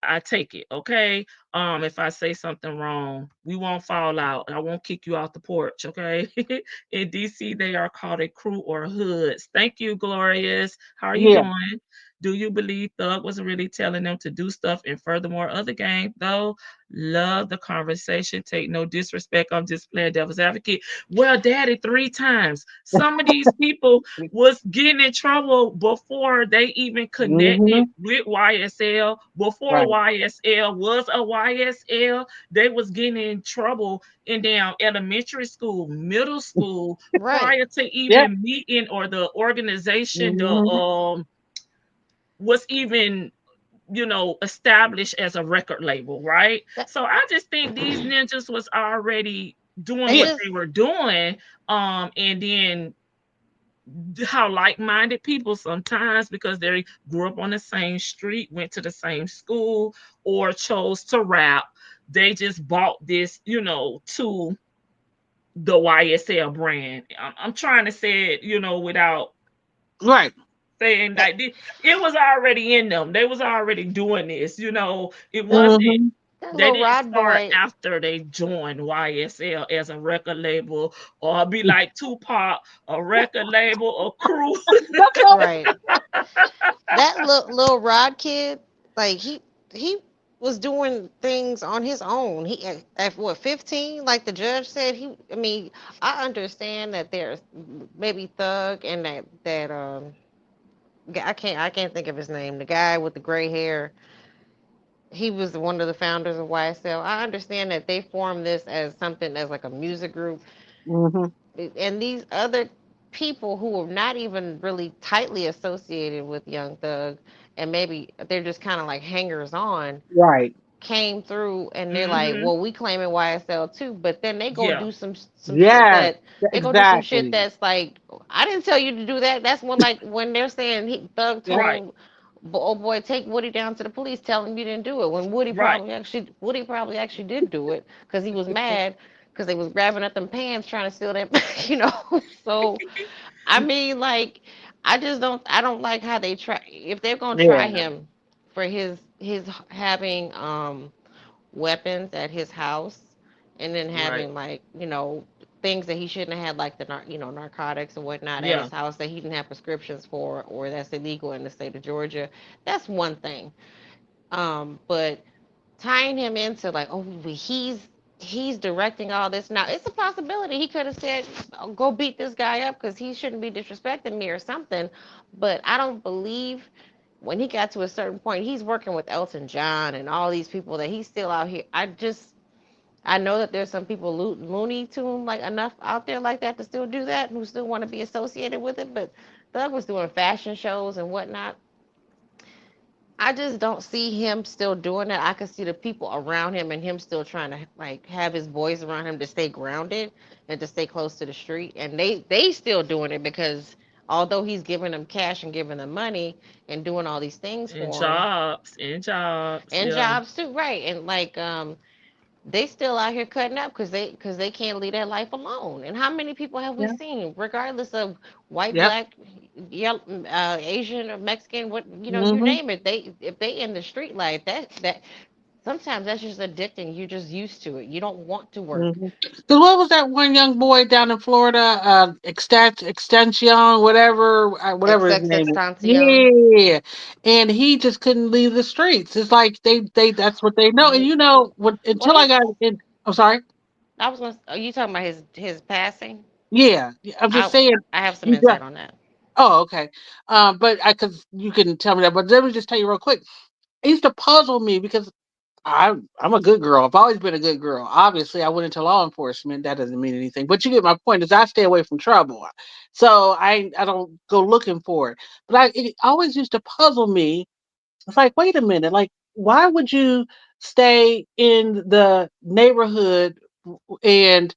I take it, okay? If I say something wrong, we won't fall out. I won't kick you off the porch, okay? In DC, they are called a crew or hoods. Thank you, Glorious. How are you Yeah. doing? Do you believe Thug was really telling them to do stuff? And furthermore, other gang though, love the conversation. Take no disrespect. I'm just playing devil's advocate. Well, daddy, 3 times. Some of these people was getting in trouble before they even connected Hmm. with YSL. Before Right. YSL was a YSL, they was getting in trouble in damn elementary school, middle school, Right. prior to Yep. even meeting or the organization, the Hmm. was even established as a record label, right? That So I just think these ninjas was already doing they what Yeah. they just were doing, and then how like-minded people sometimes, because they grew up on the same street, went to the same school, or chose to rap, they just bought this, to the YSL brand. I'm trying to say it, without Right. saying that like it was already in them. They was already doing this. It wasn't. Hmm. that They little didn't rod start boy. after they joined YSL as a record label, or be like Tupac, a record label, a crew. That's all. Right. That little Rod kid, like he was doing things on his own. He at what 15, like the judge said. I mean, I understand that there's maybe Thug and I can't think of his name. The guy with the gray hair. He was one of the founders of YSL. I understand that they formed this as something as like a music group, Hmm. and these other people who are not even really tightly associated with Young Thug, and maybe they're just kind of like hangers on, Right. came through and they're like, Hmm. well, we claiming YSL too, but then they go Yeah. do some shit Yes. that they go do some shit Exactly. that's like, I didn't tell you to do that. That's when like when they're saying Thug Yep. Right. told oh boy, take Woody down to the police, tell him you didn't do it. When Right. Woody probably actually did do it because he was mad because they was grabbing at them pants trying to steal that, So I mean, like, I don't like how they try. If they're gonna try Yeah. him for his having weapons at his house, and then Right. having like things that he shouldn't have had, like the narcotics and whatnot at his Yeah. house that he didn't have prescriptions for, or that's illegal in the state of Georgia. That's one thing. But tying him into like, oh, he's directing all this. Now it's a possibility he could have said, "Oh, go beat this guy up because he shouldn't be disrespecting me or something." But I don't believe when he got to a certain point, he's working with Elton John and all these people that he's still out here. I know that there's some people loony to him like enough out there like that to still do that, who still want to be associated with it. But Thug was doing fashion shows and whatnot. I just don't see him still doing that. I could see the people around him and him still trying to like have his boys around him to stay grounded and to stay close to the street. And they still doing it because although he's giving them cash and giving them money and doing all these things And for them jobs. And jobs. and Yeah. jobs too, right? And like they still out here cutting up because they can't leave their life alone. And how many people have we Yeah. seen, regardless of white, Yep. black, yellow, Asian, or Mexican, what you Hmm. name it? They if they in the street like that sometimes that's just addicting. You're just used to it. You don't want to work. Hmm. Cause what was that one young boy down in Florida? Extension, whatever his XX name is. Extension. Yeah, and he just couldn't leave the streets. It's like they that's what they know. And Well, until I got in, I'm sorry. I was gonna. Are you talking about his passing? Yeah, I'm just I saying. I have some He got. insight on that. Oh, okay. But I could you can tell me that. But let me just tell you real quick. It used to puzzle me because I'm a good girl. I've always been a good girl. Obviously, I went into law enforcement. That doesn't mean anything. But you get my point. Is I stay away from trouble, so I don't go looking for it. But it always used to puzzle me. It's like, wait a minute, like why would you stay in the neighborhood and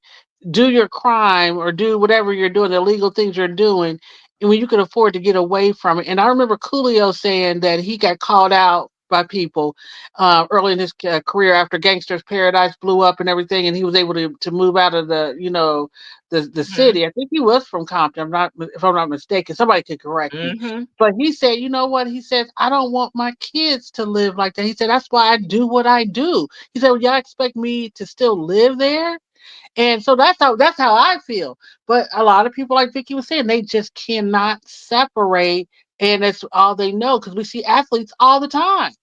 do your crime or do whatever you're doing, the illegal things you're doing, and when you can afford to get away from it. And I remember Coolio saying that he got called out by people early in his career after Gangster's Paradise blew up and everything, and he was able to move out of the Mhm. city. I think he was from Compton. If I'm not mistaken. Somebody could correct me. Mhm. But he said, you know what? He said, I don't want my kids to live like that. He said, that's why I do what I do. He said, well, y'all expect me to still live there? And so that's how I feel. But a lot of people, like Vicky was saying, they just cannot separate, and that's all they know because we see athletes all the time.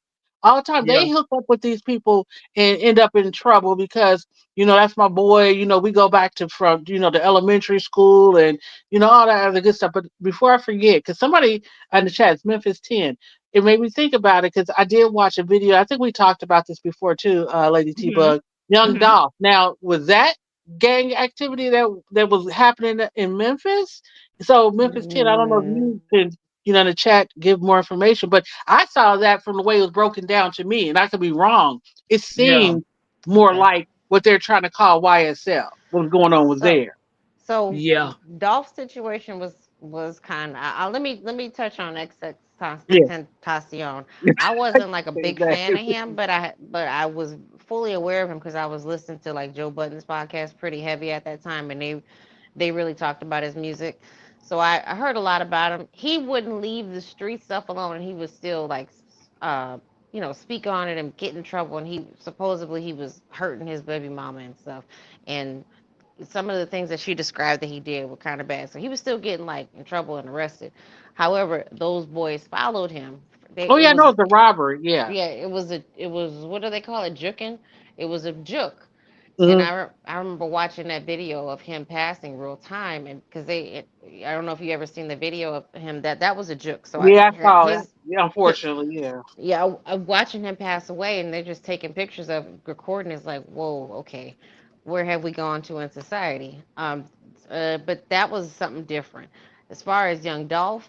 All the time. Yeah. They hook up with these people and end up in trouble because, that's my boy. We go back to from, the elementary school and, all that other good stuff. But before I forget, because somebody in the chat, it's Memphis 10, it made me think about it because I did watch a video. I think we talked about this before too, Lady T Mhm. Bug. Young Mhm. Dolph. Now, was that gang activity that was happening in Memphis? So Memphis 10, I don't know if Mm, you can, in the chat give more information, but I saw that from the way it was broken down to me, and I could be wrong. It Yeah. seemed more okay. like what they're trying to call YSL. What was going on was So there. so Yeah. Dolph's situation was kind of. Let me touch on Yeah. Tentacion. I wasn't like a big fan Exactly. of him, but I was fully aware of him because I was listening to like Joe Budden's podcast pretty heavy at that time, and they really talked about his music. So I heard a lot about him. He wouldn't leave the street stuff alone, and he was still like, uh, speak on it and get in trouble. And he was hurting his baby mama and stuff. And some of the things that she described that he did were kind of bad. So he was still getting like in trouble and arrested. However, those boys followed him. Oh It yeah, was no, the robbery. Yeah. yeah, it was what do they call it? Juking. It was a juke. And Hmm. I remember watching that video of him passing real time, and because I don't know if you ever seen the video of him that was a juke. So Yeah, I saw that. Yeah, his unfortunately, yeah. yeah, I'm watching him pass away, and they're just taking pictures of recording. It's like, whoa, okay, where have we gone to in society? But that was something different. As far as Young Dolph,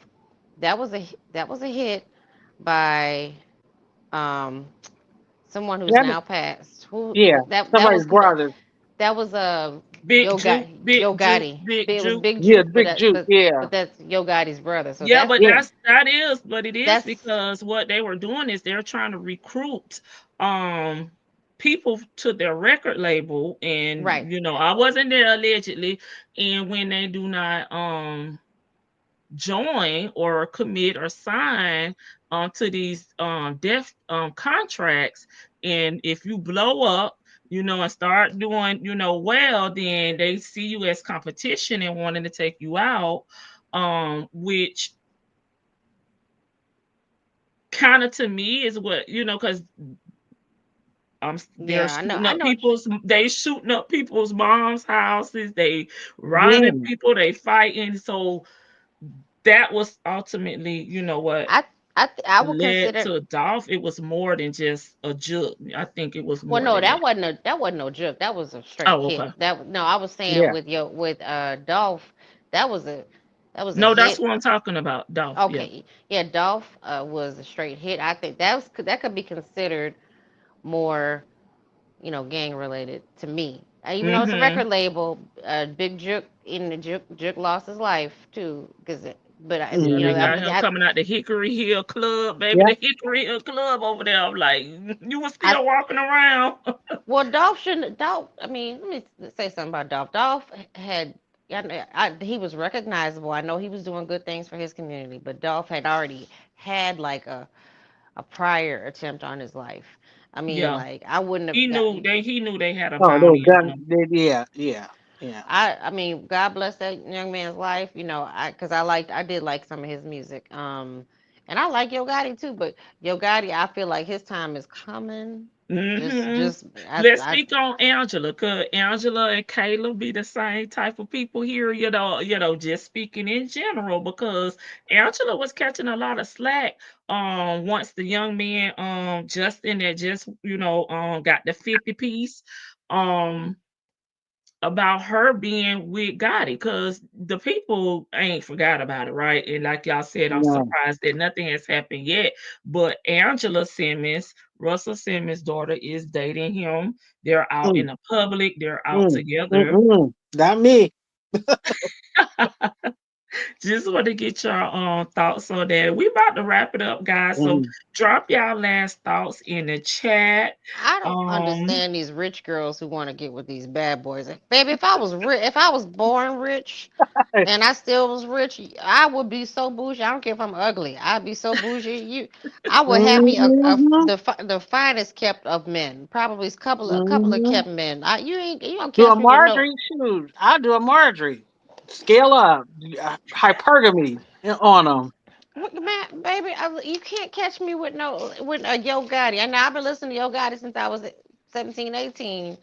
that was a hit by um someone who's That was, now passed. Who yeah, that somebody's was brother. that was Big Juke. Yo Big Juke. Gotti. Big It was Juke. Big Yeah, Juke, Big Juke. Yeah. but that's Yo Gotti's brother. So Yeah, but Yeah. that is that's because what they were doing is they're trying to recruit um people to their record label, right. and I wasn't there allegedly, and when they do not join or commit or sign to these deaf contracts, and if you blow up, and start doing well, then they see you as competition and wanting to take you out, which kind of to me is what because they're Yeah, shooting I up know people's moms' houses, they robbing Yeah. people, they fighting. So that was ultimately what I would led consider. to Dolph. It was more than just a joke. I think it was Well, more no, than that. that wasn't no joke. That was a straight Oh, hit. okay. That no, I was saying Yeah. with Dolph, that was a No, that's hit. what I'm talking about. Dolph. Yeah. Okay, yeah, Dolph was a straight hit. I think that could be considered more, gang related to me. Even though it's a Mm-hmm. record label, Big Juke in the Juke lost his life too, but Yeah, they Hmm. got him coming out the Hickory Hill Club, baby. Yeah. The Hickory Hill Club over there. I'm like, you were I still walking around. well, Dolph shouldn't. Dolph. I mean, let me say something about Dolph. Dolph had. He was recognizable. I know he was doing good things for his community, but Dolph had already had like a prior attempt on his life. I mean, Yeah. like I wouldn't have He got. knew they had a Oh, no bounty on gun. him. Yeah. Yeah. Yeah. I mean, God bless that young man's life. Because I did like some of his music. And I like Yo Gotti too, but Yo Gotti, I feel like his time is coming. Just Let's I speak on Angela, cause Angela and Kayla be the same type of people here. Just speaking in general, because Angela was catching a lot of slack. Once the young man, Justin, that just got the 50 piece. Um, about her being with Gotti, because the people ain't forgot about it, right? And like y'all said, I'm No. surprised that nothing has happened yet. But Angela Simmons, Russell Simmons' daughter, is dating him. They're out in Mm, the public, they're out mm, together. Not me. Just want to get your thoughts on that. We about to wrap it up, guys. So Mm. drop y'all last thoughts in the chat. I don't Um, understand these rich girls who want to get with these bad boys. Baby, if I was rich, if I was born rich and I still was rich, I would be so bougie. I don't care if I'm ugly. I'd be so bougie. I would have me Mhm, the finest kept of men. Probably a couple of mhm. kept men. You don't Do a catch me with no. Marjorie shoot. I'll do a Marjorie. Scale up. Hypergamy on them. What, man, baby, you can't catch me with no with a Yo Gotti. I know I've been listening to Yo Gotti since I was 17, 18.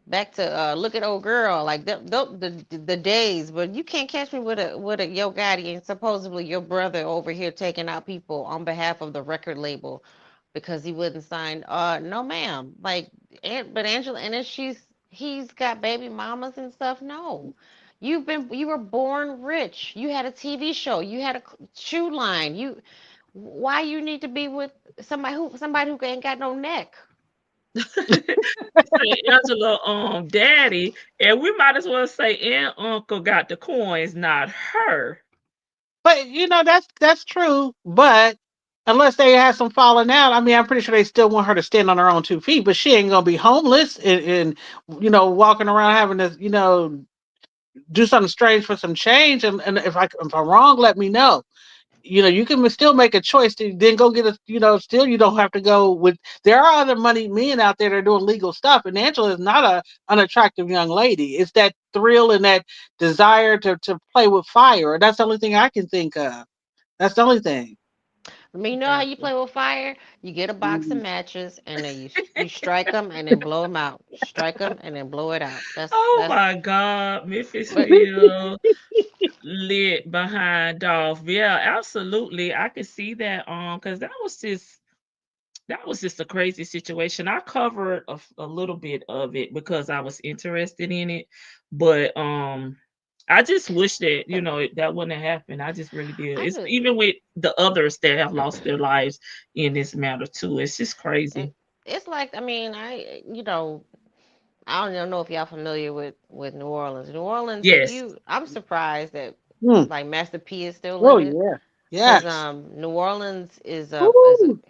Back to look at old girl, like the days. But you can't catch me with a Yo Gotti and supposedly your brother over here taking out people on behalf of the record label because he wouldn't sign. No, ma'am. Like, but Angela, and then he's got baby mamas and stuff. No, you were born rich. You had a TV show. You had a shoe line. Why you need to be with somebody who ain't got no neck? say Angela daddy, and we might as well say and uncle got the coins, not her. But that's true. But unless they have some falling out, I mean, I'm pretty sure they still want her to stand on her own 2 feet. But she ain't gonna be homeless and walking around having to do something strange for some change. And if I'm wrong, let me know. You can still make a choice to then go get still you don't have to go with. There are other money men out there that are doing legal stuff, and Angela is not a unattractive young lady. It's that thrill and that desire to play with fire. That's the only thing I can think of. That's the only thing. I mean, you know how you Gotcha. play with fire? You get a box of Mhm. matches and then you strike them and then blow them out. Strike them and then blow it out. Oh That's my God, Memphis but still lit behind Dolph. Yeah, absolutely. I could see that because that was just a crazy situation. I covered a little bit of it because I was interested in it, but I just wish that that wouldn't have happened. I just really did. I It's just even with the others that have lost their lives in this matter too. It's just crazy. it, it's like I mean I don't even know if y'all familiar with New Orleans. New Orleans, if Yes. you I'm surprised that Mm. like Master P is still Oh living. yeah. Because Yes. New Orleans Woo.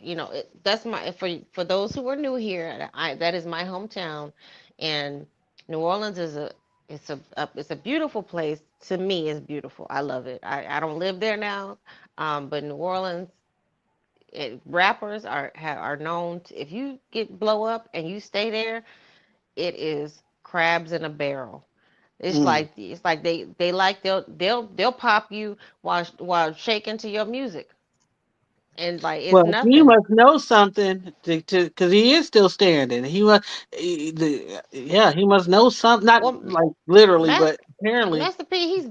that's my for those who are new here, that is my hometown, and New Orleans is it's a beautiful place. To me, it's beautiful. I love it. I don't live there now, but New Orleans, rappers are known if you get blow up and you stay there, it is crabs in a barrel. Mm. It's like they like they'll pop you while shaking to your music, and like it's Well, he nothing. must know something because he is still standing. Yeah, he must know something. Not Well, like literally, Mas- but apparently. Master P, he's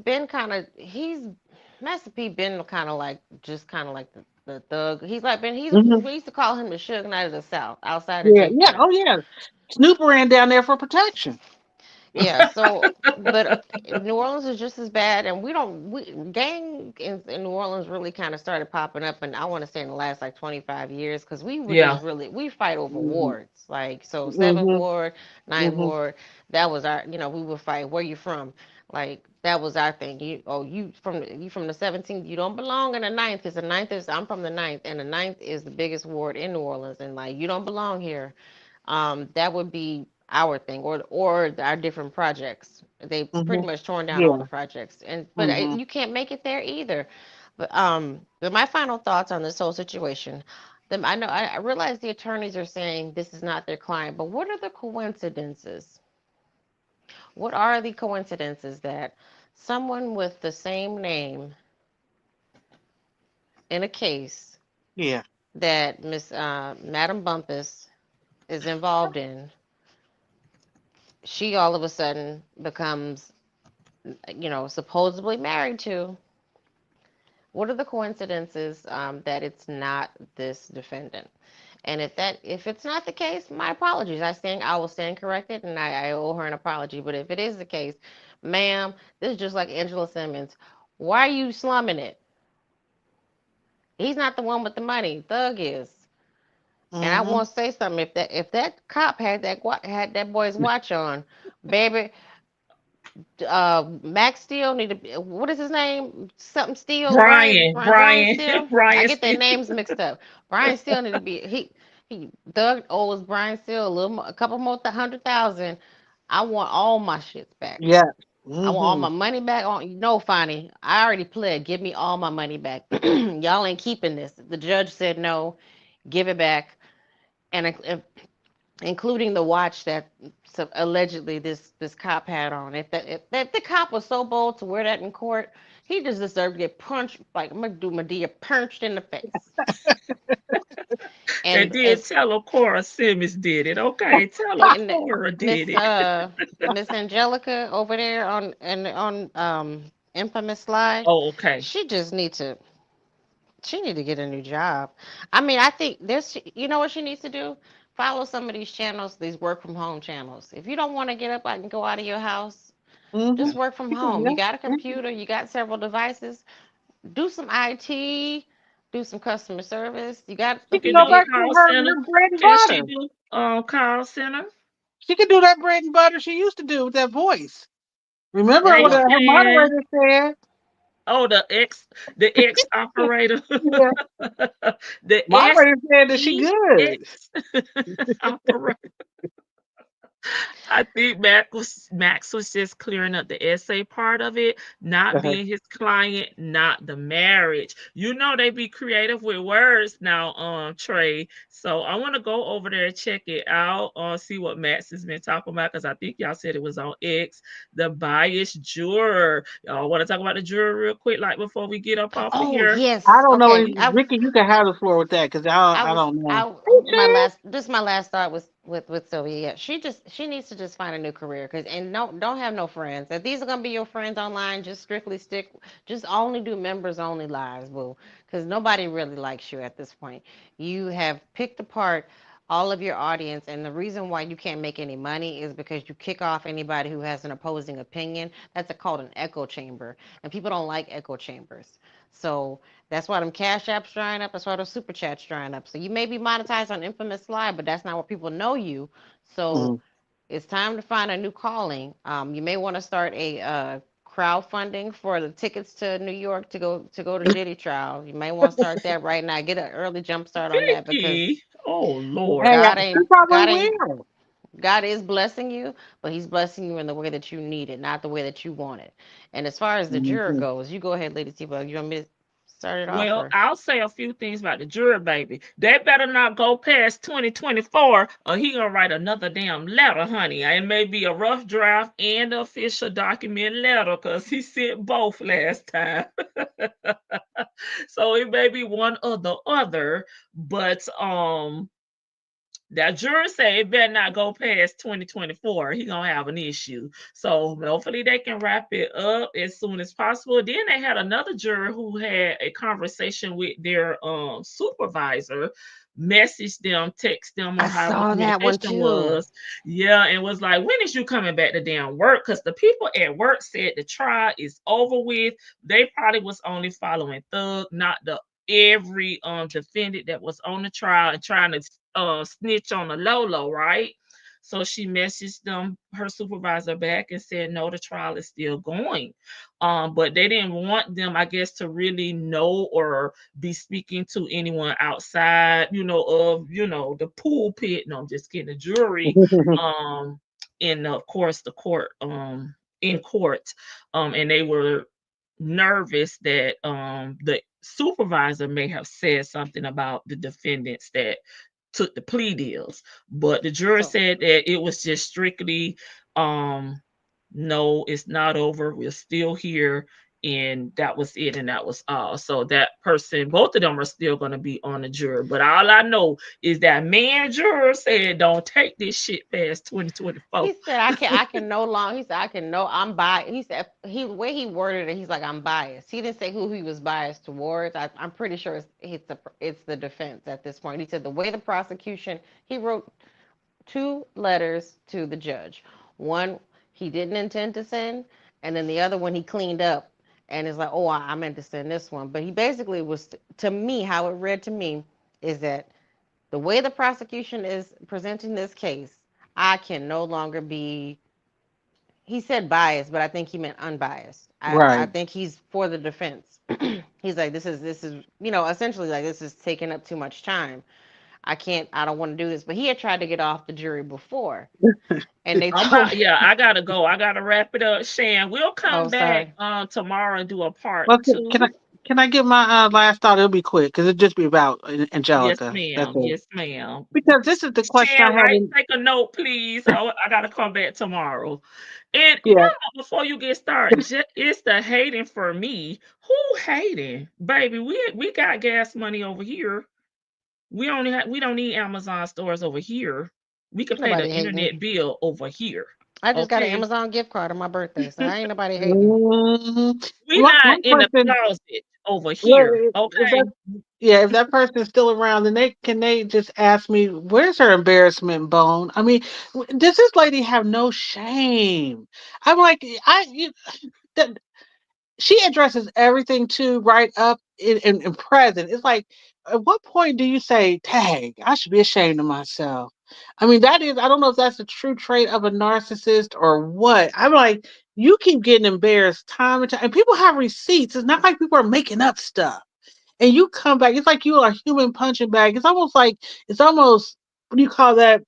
Master P been kind of like just kind of like the thug. He's like been he's Mhm. we used to call him the Suge Knight of the South outside of Yeah, J. yeah. Cole. Oh yeah. Snoop ran down there for protection. Yeah, so but New Orleans is just as bad, and we gang in New Orleans really kind of started popping up, and I want to say in the last like 25 years, because we were just Yeah. really we fight over Mhm. wards, like so Seventh Mhm. Ward, Ninth Mhm. Ward, that was our we would fight. Where you from? Like that was our thing. You from the 17th? You don't belong in the ninth, because the ninth is I'm from the ninth, and the ninth is the biggest ward in New Orleans, and like you don't belong here. That would be our thing, or our different projects. They pretty Mhm. much torn down all Yeah. the projects, and but Mhm. you can't make it there either. But my final thoughts on this whole situation. I realize the attorneys are saying this is not their client, but what are the coincidences? What are the coincidences that someone with the same name in a case Yeah. that Miss Madam Bumpus is involved in, she all of a sudden becomes, supposedly married to. What are the coincidences that it's not this defendant? And if it's not the case, my apologies. I will stand corrected, and I owe her an apology. But if it is the case, ma'am, this is just like Angela Simmons. Why are you slumming it? He's not the one with the money. Thug is. And I want to say something. If that cop had that boy's watch on, baby, Max Steele need to be, what is his name? Something Steele, Brian, Brian Brian, Steele. I Brian get their Steele. names mixed up. Brian Steele need to be he Doug owes Brian Steele a couple more 100,000. I want all my shits back. Yeah. I want all my money back. No, Fonny, I already pled. Give me all my money back. Y'all ain't keeping this. The judge said no. Give it back, and including the watch that allegedly this cop had on. If the cop was so bold to wear that in court, he just deserved to get punched, like Medea punched in the face. And And then as tell her Cora Simmons did it. Okay, tell her and Cora did it. Miss Angelica over there on Infamous Slide, Oh, okay. she just she need to get a new job. I mean, I think you know what she needs to do? Follow some of these channels, these work from home channels. If you don't want to get up and go out of your house, just work from home. You got a computer, you got several devices. Do some IT, do some customer service. You got She She the can can go do you, back to call center. her bread and Can she butter. do call center? She can do that bread and butter she used to do with that voice. Remember what her Amen. moderator said? Oh, the ex operator. Yeah. The Moderator said that she good. ex operator. I think Max was just clearing up the essay part of it, not Uh-huh. being his client, not the marriage. You know they be creative with words now, Trey. So I want to go over there and check it out, see what Max has been talking about because I think y'all said it was on X. The biased juror. Y'all want to talk about the juror real quick, like before we get up off of oh here? I yes, don't know. okay. Ricky, you can have the floor with that because I I was don't know. I this is my last thought was with Sylvia. Yeah, she needs to just find a new career because and don't have no friends. If these are gonna be your friends online, just strictly just only do members only lives, boo. Because nobody really likes you at this point. You have picked apart all of your audience, and the reason why you can't make any money is because you kick off anybody who has an opposing opinion. Called an echo chamber, and people don't like echo chambers. So that's why them cash apps drying up. That's why those super chats drying up. So you may be monetized on Infamous Live, but that's not where people know you. So Mhm. it's time to find a new calling. You may want to start a crowdfunding for the tickets to New York to go to Diddy trial. You may want to start that right now. Get an early jump start on that because Vicky. Oh Lord. Hey, God she ain't probably God ain't will. God is blessing you, but He's blessing you in the way that you need it, not the way that you want it. And as far as the juror Mhm. goes, you go ahead, Lady T-Bug. You want me to start it off Well, or? I'll say a few things about the jury, baby. They better not go past 2024 or he gonna write another damn letter, honey. It may be a rough draft and an official document letter because he sent both last time. So it may be one or the other, but that juror say it better not go past 2024. He gonna have an issue. So hopefully they can wrap it up as soon as possible. Then they had another juror who had a conversation with their supervisor, message them, text them I on how the saw that one communication too. was. Yeah, and was like, when is you coming back to damn work? Because the people at work said the trial is over with. They probably was only following Thug, not the every defendant that was on the trial and trying to snitch on the Lolo, right? So she messaged them, her supervisor back and said, no, the trial is still going. But they didn't want them, I guess, to really know or be speaking to anyone outside, the pulpit. No, I'm just kidding, the jury. And of course the court, in court. And they were nervous that the supervisor may have said something about the defendants that took the plea deals, but the juror So said that it was just strictly no, it's not over, we're still here, and that was it, and that was all. So that person, both of them are still going to be on the jury. But all I know is that man juror said, "Don't take this shit past 2024." He said, I can no longer, he said, I can no, I'm biased. He said, the way he worded it, he's like, I'm biased. He didn't say who he was biased towards. I'm pretty sure it's the defense at this point. He said, the way the prosecution, he wrote 2 letters to the judge. One, he didn't intend to send, and then the other one, he cleaned up and is like, oh, I meant to send this one. But he basically was, to me, how it read to me is that the way the prosecution is presenting this case, I can no longer be, he said biased, but I think he meant unbiased. I Right. think he's for the defense. He's like, this is, essentially like, this is taking up too much time. I don't want to do this. But he had tried to get off the jury before. And they told him, Yeah, I gotta go. I gotta wrap it up. Shan, we'll come oh, back sorry. tomorrow and do a part Well, can I two. can I give my last thought? It'll be quick because it'll just be about Yes, Angelica. That's ma'am. it. Yes, ma'am. Because this is the question I Shan, had right? in. Take a note, please. I gotta come back tomorrow. And Yeah. before you get started, it's the hating for me. Who hating, baby? We got gas money over here. We don't need Amazon stores over here. We can pay the Nobody hating. internet bill over here. I just got an Okay, Amazon gift card on my birthday, so I ain't nobody hating. Mhm. we not One in the person. closet over Well, here. if Okay. that, yeah, if that person's still around, then they just ask me, where's her embarrassment bone? I mean, does this lady have no shame? I'm like, that, she addresses everything too right up in present. It's like, at what point do you say, "Dang, I should be ashamed of myself"? I mean, that is, I don't know if that's a true trait of a narcissist or what. I'm like, you keep getting embarrassed time and time, and people have receipts. It's not like people are making up stuff. And you come back, it's like you are a human punching bag. It's almost, what do you call that?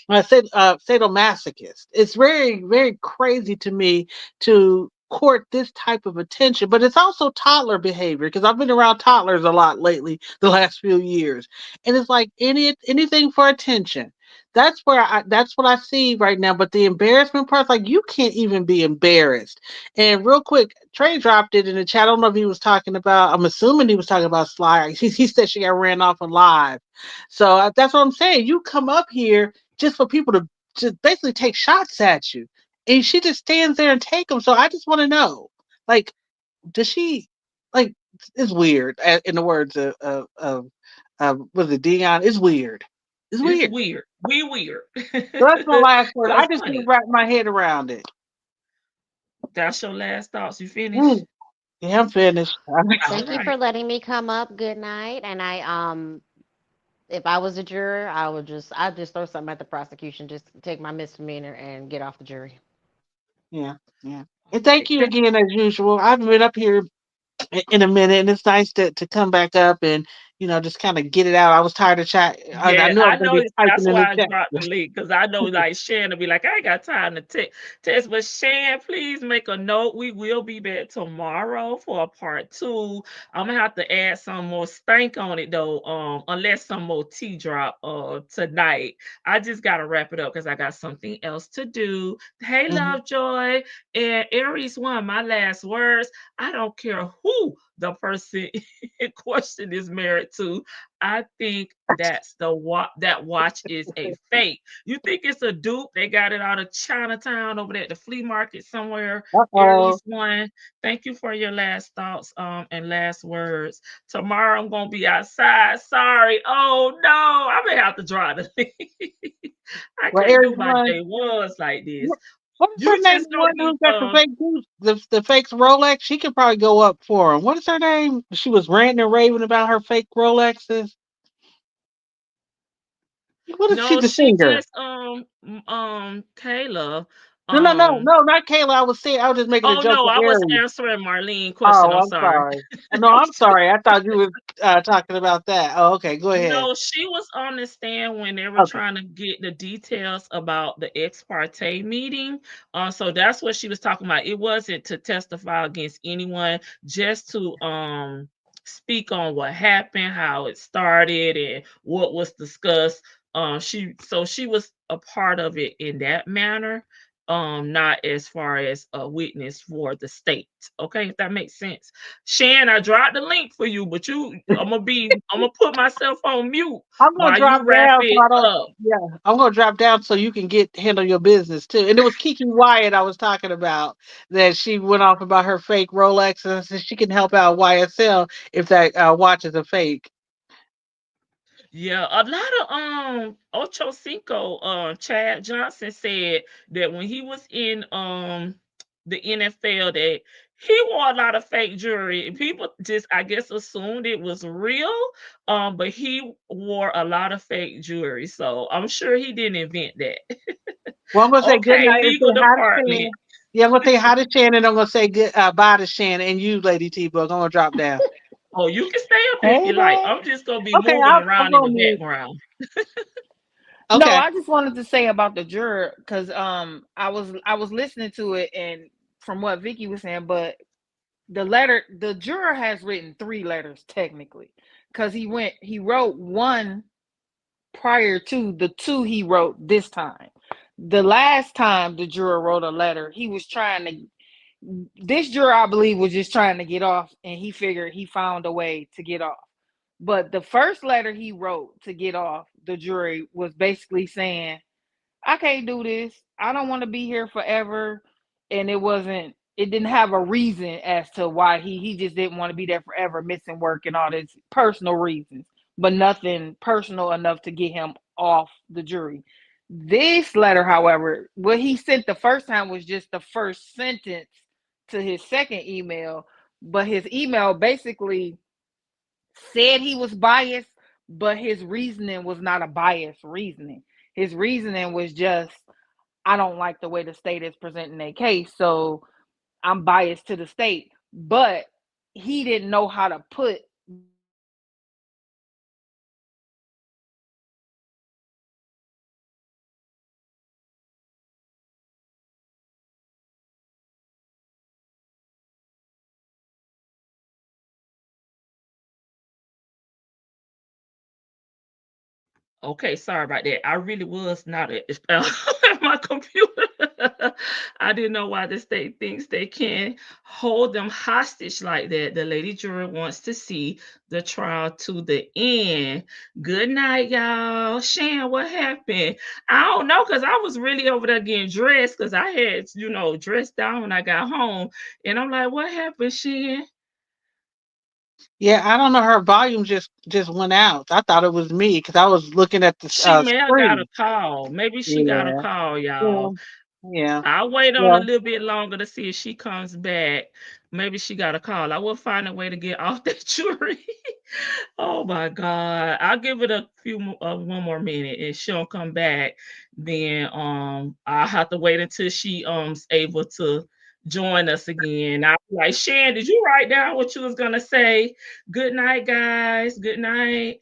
Sadomasochist. It's very, very crazy to me to court this type of attention, but it's also toddler behavior because I've been around toddlers a lot lately the last few years, and it's like anything for attention. That's what I see right now. But the embarrassment part, like you can't even be embarrassed. And real quick, Trey dropped it in the chat. I don't know if he was talking about. I'm assuming he was talking about Sly. He said she got ran off on live. So that's what I'm saying. You come up here just for people to just basically take shots at you. And she just stands there and take them. So I just want to know, like, does she, like, it's weird. In the words of was it Dion? It's weird. It's It's weird. weird. We weird. So that's my last word. I Cause just can't honey, wrap my head around it. that's your last thoughts. You finished? Mm, yeah, I'm finished. All Thank you right. for letting me come up. Good night. And if I was a juror, I'd just throw something at the prosecution, just take my misdemeanor and get off the jury. Yeah, yeah. And thank you Th- again as usual. I've been up here in a minute, and it's nice to come back up and just kind of get it out. I was tired of chat. I Yeah, knew I was I going to know. be typing That's in the why I chat. dropped the link because I know like Shan will be like, I ain't got time to test. But Shan, please make a note. We will be back tomorrow for a part two. I'm gonna have to add some more stank on it though. Unless some more tea drop tonight. I just gotta wrap it up because I got something else to do. Hey, Mhm. Lovejoy and Aries one. My last words. I don't care who the person in question is married to. I think that watch is a fake. You think it's a dupe? They got it out of Chinatown over there at the flea market somewhere. Uh-oh. Aries one. Thank you for your last thoughts and last words. Tomorrow I'm gonna be outside. Sorry. Oh no, I'm gonna have to draw the I Well, can't do Aries my one. day ones like this. What is her You name? just The know one me. who got the fake boots, the fake Rolex. She could probably go up for him. What is her name? She was ranting and raving about her fake Rolexes. What is she? No, The she singer? just Kayla. No, no, no, Um no, not Kayla. I was just making a oh joke no, with I was Aries. answering Marlene's question. Oh, I'm I'm sorry. sorry. No, I'm sorry. I thought you were talking about that. Oh, okay. Go ahead. No, she was on the stand when they were Okay. trying to get the details about the ex parte meeting. So that's what she was talking about. It wasn't to testify against anyone, just to speak on what happened, how it started, and what was discussed. She was a part of it in that manner. not as far as a witness for the state. Okay, if that makes sense. Shan, I dropped the link for you, but I'm gonna put myself on mute I'm gonna while you drop wrap down so it I don't. up. Yeah, I'm gonna drop down so you can handle your business too. And it was Kiki Wyatt I was talking about, that she went off about her fake Rolex, and said she can help out YSL if that watch is a fake. Yeah, a lot of Ocho Cinco, Chad Johnson said that when he was in the NFL that he wore a lot of fake jewelry and people just I guess assumed it was real. But he wore a lot of fake jewelry. So I'm sure he didn't invent that. Well, I'm gonna say good Okay, night and legal say hi to department. Shan. Yeah, I'm gonna say hi to Shan, and I'm gonna say good bye to Shan and you, Lady T Book. I'm gonna drop down. Oh, you can stay up if Hey, you like. bye. I'm just gonna be Okay, moving I'm around in gonna the mute. background. No, Okay. I just wanted to say about the juror because I was listening to it and from what Vicky was saying, but the juror has written 3 letters technically because he wrote one prior to the 2 he wrote this time. The last time the juror wrote a letter, he was trying to. This juror, I believe, was just trying to get off, and he figured he found a way to get off. But the first letter he wrote to get off the jury was basically saying, I can't do this. I don't want to be here forever. And it didn't have a reason as to why he just didn't want to be there forever, missing work and all this personal reasons, but nothing personal enough to get him off the jury. This letter, however, what he sent the first time was just the first sentence to his second email, but his email basically said he was biased, but his reasoning was not a biased reasoning. His reasoning was just, I don't like the way the state is presenting their case, so I'm biased to the state. But he didn't know how to put Okay, sorry about that. I really was not at my computer. I didn't know why the state thinks they can hold them hostage like that. The lady juror wants to see the trial to the end. Good night, y'all. Shan, what happened? I don't know because I was really over there getting dressed because I had, dressed down when I got home. And I'm like, what happened, Shan? Yeah, I don't know. Her volume just went out. I thought it was me because I was looking at the She may have got a screen. call. Maybe she got a Yeah. call, Yeah. y'all. Yeah. I'll wait on a Well, little bit longer to see if she comes back. Maybe she got a call. I will find a way to get off that jewelry. Oh my God. I'll give it a one more minute. If she don't come back, then I'll have to wait until she is able to join us again. I'm like, Shan, did you write down what you was gonna say? Good night, guys. Good night.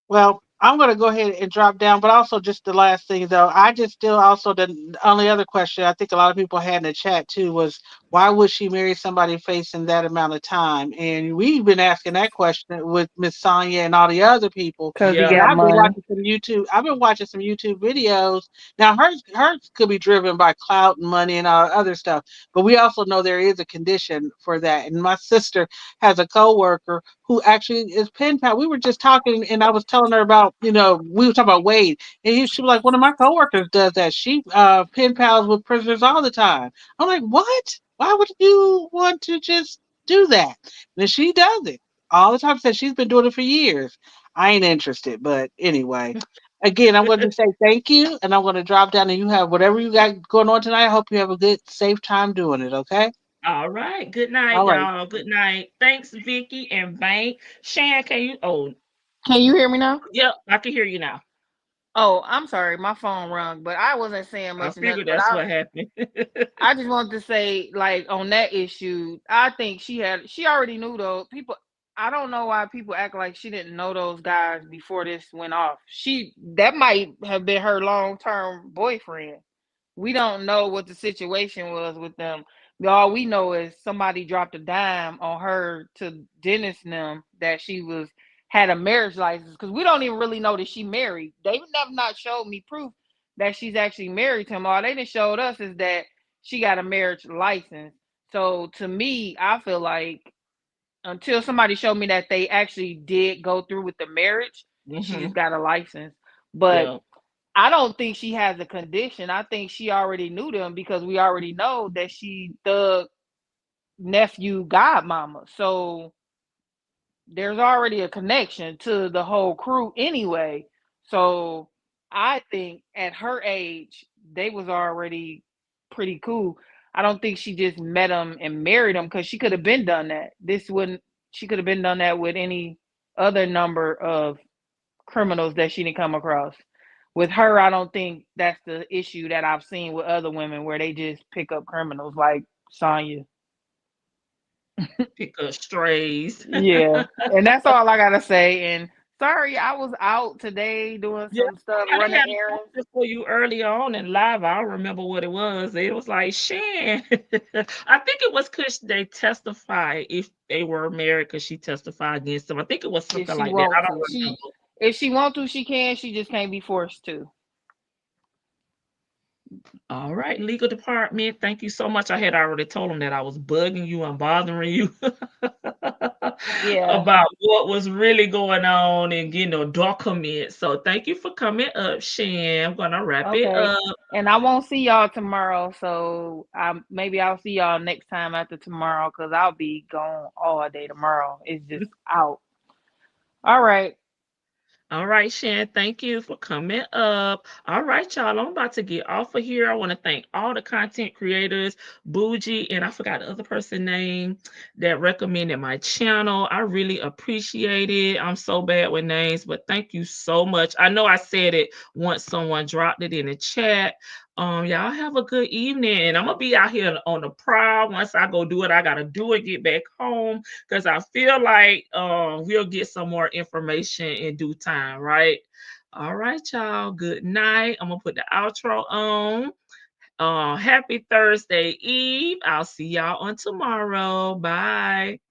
well, I'm going to go ahead and drop down, but also just the last thing though, I just still also the only other question I think a lot of people had in the chat too was why would she marry somebody facing that amount of time? And we've been asking that question with Miss Sonia and all the other people. because he And Yeah. got I've been money. watching some YouTube. I've been watching some YouTube videos. Now hers could be driven by clout and money and all other stuff, but we also know there is a condition for that. And my sister has a coworker who actually is pen pal. We were just talking, and I was telling her about, we were talking about Wade, and she was like, one of my coworkers does that. She pen pals with prisoners all the time. I'm like, what? Why would you want to just do that? And she does it all the time. Says she's been doing it for years. I ain't interested, but anyway. Again, I'm going to say thank you, and I'm going to drop down, and you have whatever you got going on tonight. I hope you have a good, safe time doing it. Okay. All right. Good night, All right. y'all. Good night. Thanks, Vicky and Bank. Shan, can you? Oh, Can you hear me now? yep. I can hear you now. Oh, I'm sorry, my phone rung, but I wasn't saying I much of nothing. figured But that's what happened. I just wanted to say, like, on that issue, I think she already knew those people. I don't know why people act like she didn't know those guys before this went off. That might have been her long-term boyfriend. We don't know what the situation was with them. All we know is somebody dropped a dime on her to Dennis and them that she had a marriage license because we don't even really know that she married. They never not showed me proof that she's actually married to him. All they done showed us is that she got a marriage license. So to me, I feel like until somebody showed me that they actually did go through with the marriage, she just got a license. But Yeah. I don't think she has a condition. I think she already knew them because we already know that she the nephew godmama. So there's already a connection to the whole crew anyway. So I think at her age, they was already pretty cool. I don't think she just met him and married him because she could have been done that. She could have been done that with any other number of criminals that she didn't come across. With her, I don't think that's the issue that I've seen with other women where they just pick up criminals like Sonya. Pick up strays. Yeah, and that's all I gotta say. And sorry, I was out today doing Yeah, some stuff, I running had a errands. question for you early on in live. I don't remember what it was. It was like Shan. I think it was because they testified if they were married because she testified against them. I think it was If something she like that. I want to, don't remember. if she want to, she can. She just can't be forced to. All right, legal department. Thank you so much. I had already told them that I was bugging you and bothering you Yeah. about what was really going on and getting a document. So thank you for coming up, Shan. I'm gonna wrap it Okay. up. And I won't see y'all tomorrow, so maybe I'll see y'all next time after tomorrow because I'll be gone all day tomorrow. It's just out. All right. All right, Shan, thank you for coming up. All right, y'all, I'm about to get off of here. I want to thank all the content creators, Bougie, and I forgot the other person's name that recommended my channel. I really appreciate it. I'm so bad with names, but thank you so much. I know I said it once someone dropped it in the chat. Y'all have a good evening, and I'm gonna be out here on the prowl. Once I go do it, I gotta do it, get back home because I feel like we'll get some more information in due time, right? All right, y'all. Good night. I'm gonna put the outro on. Happy Thursday Eve. I'll see y'all on tomorrow. Bye.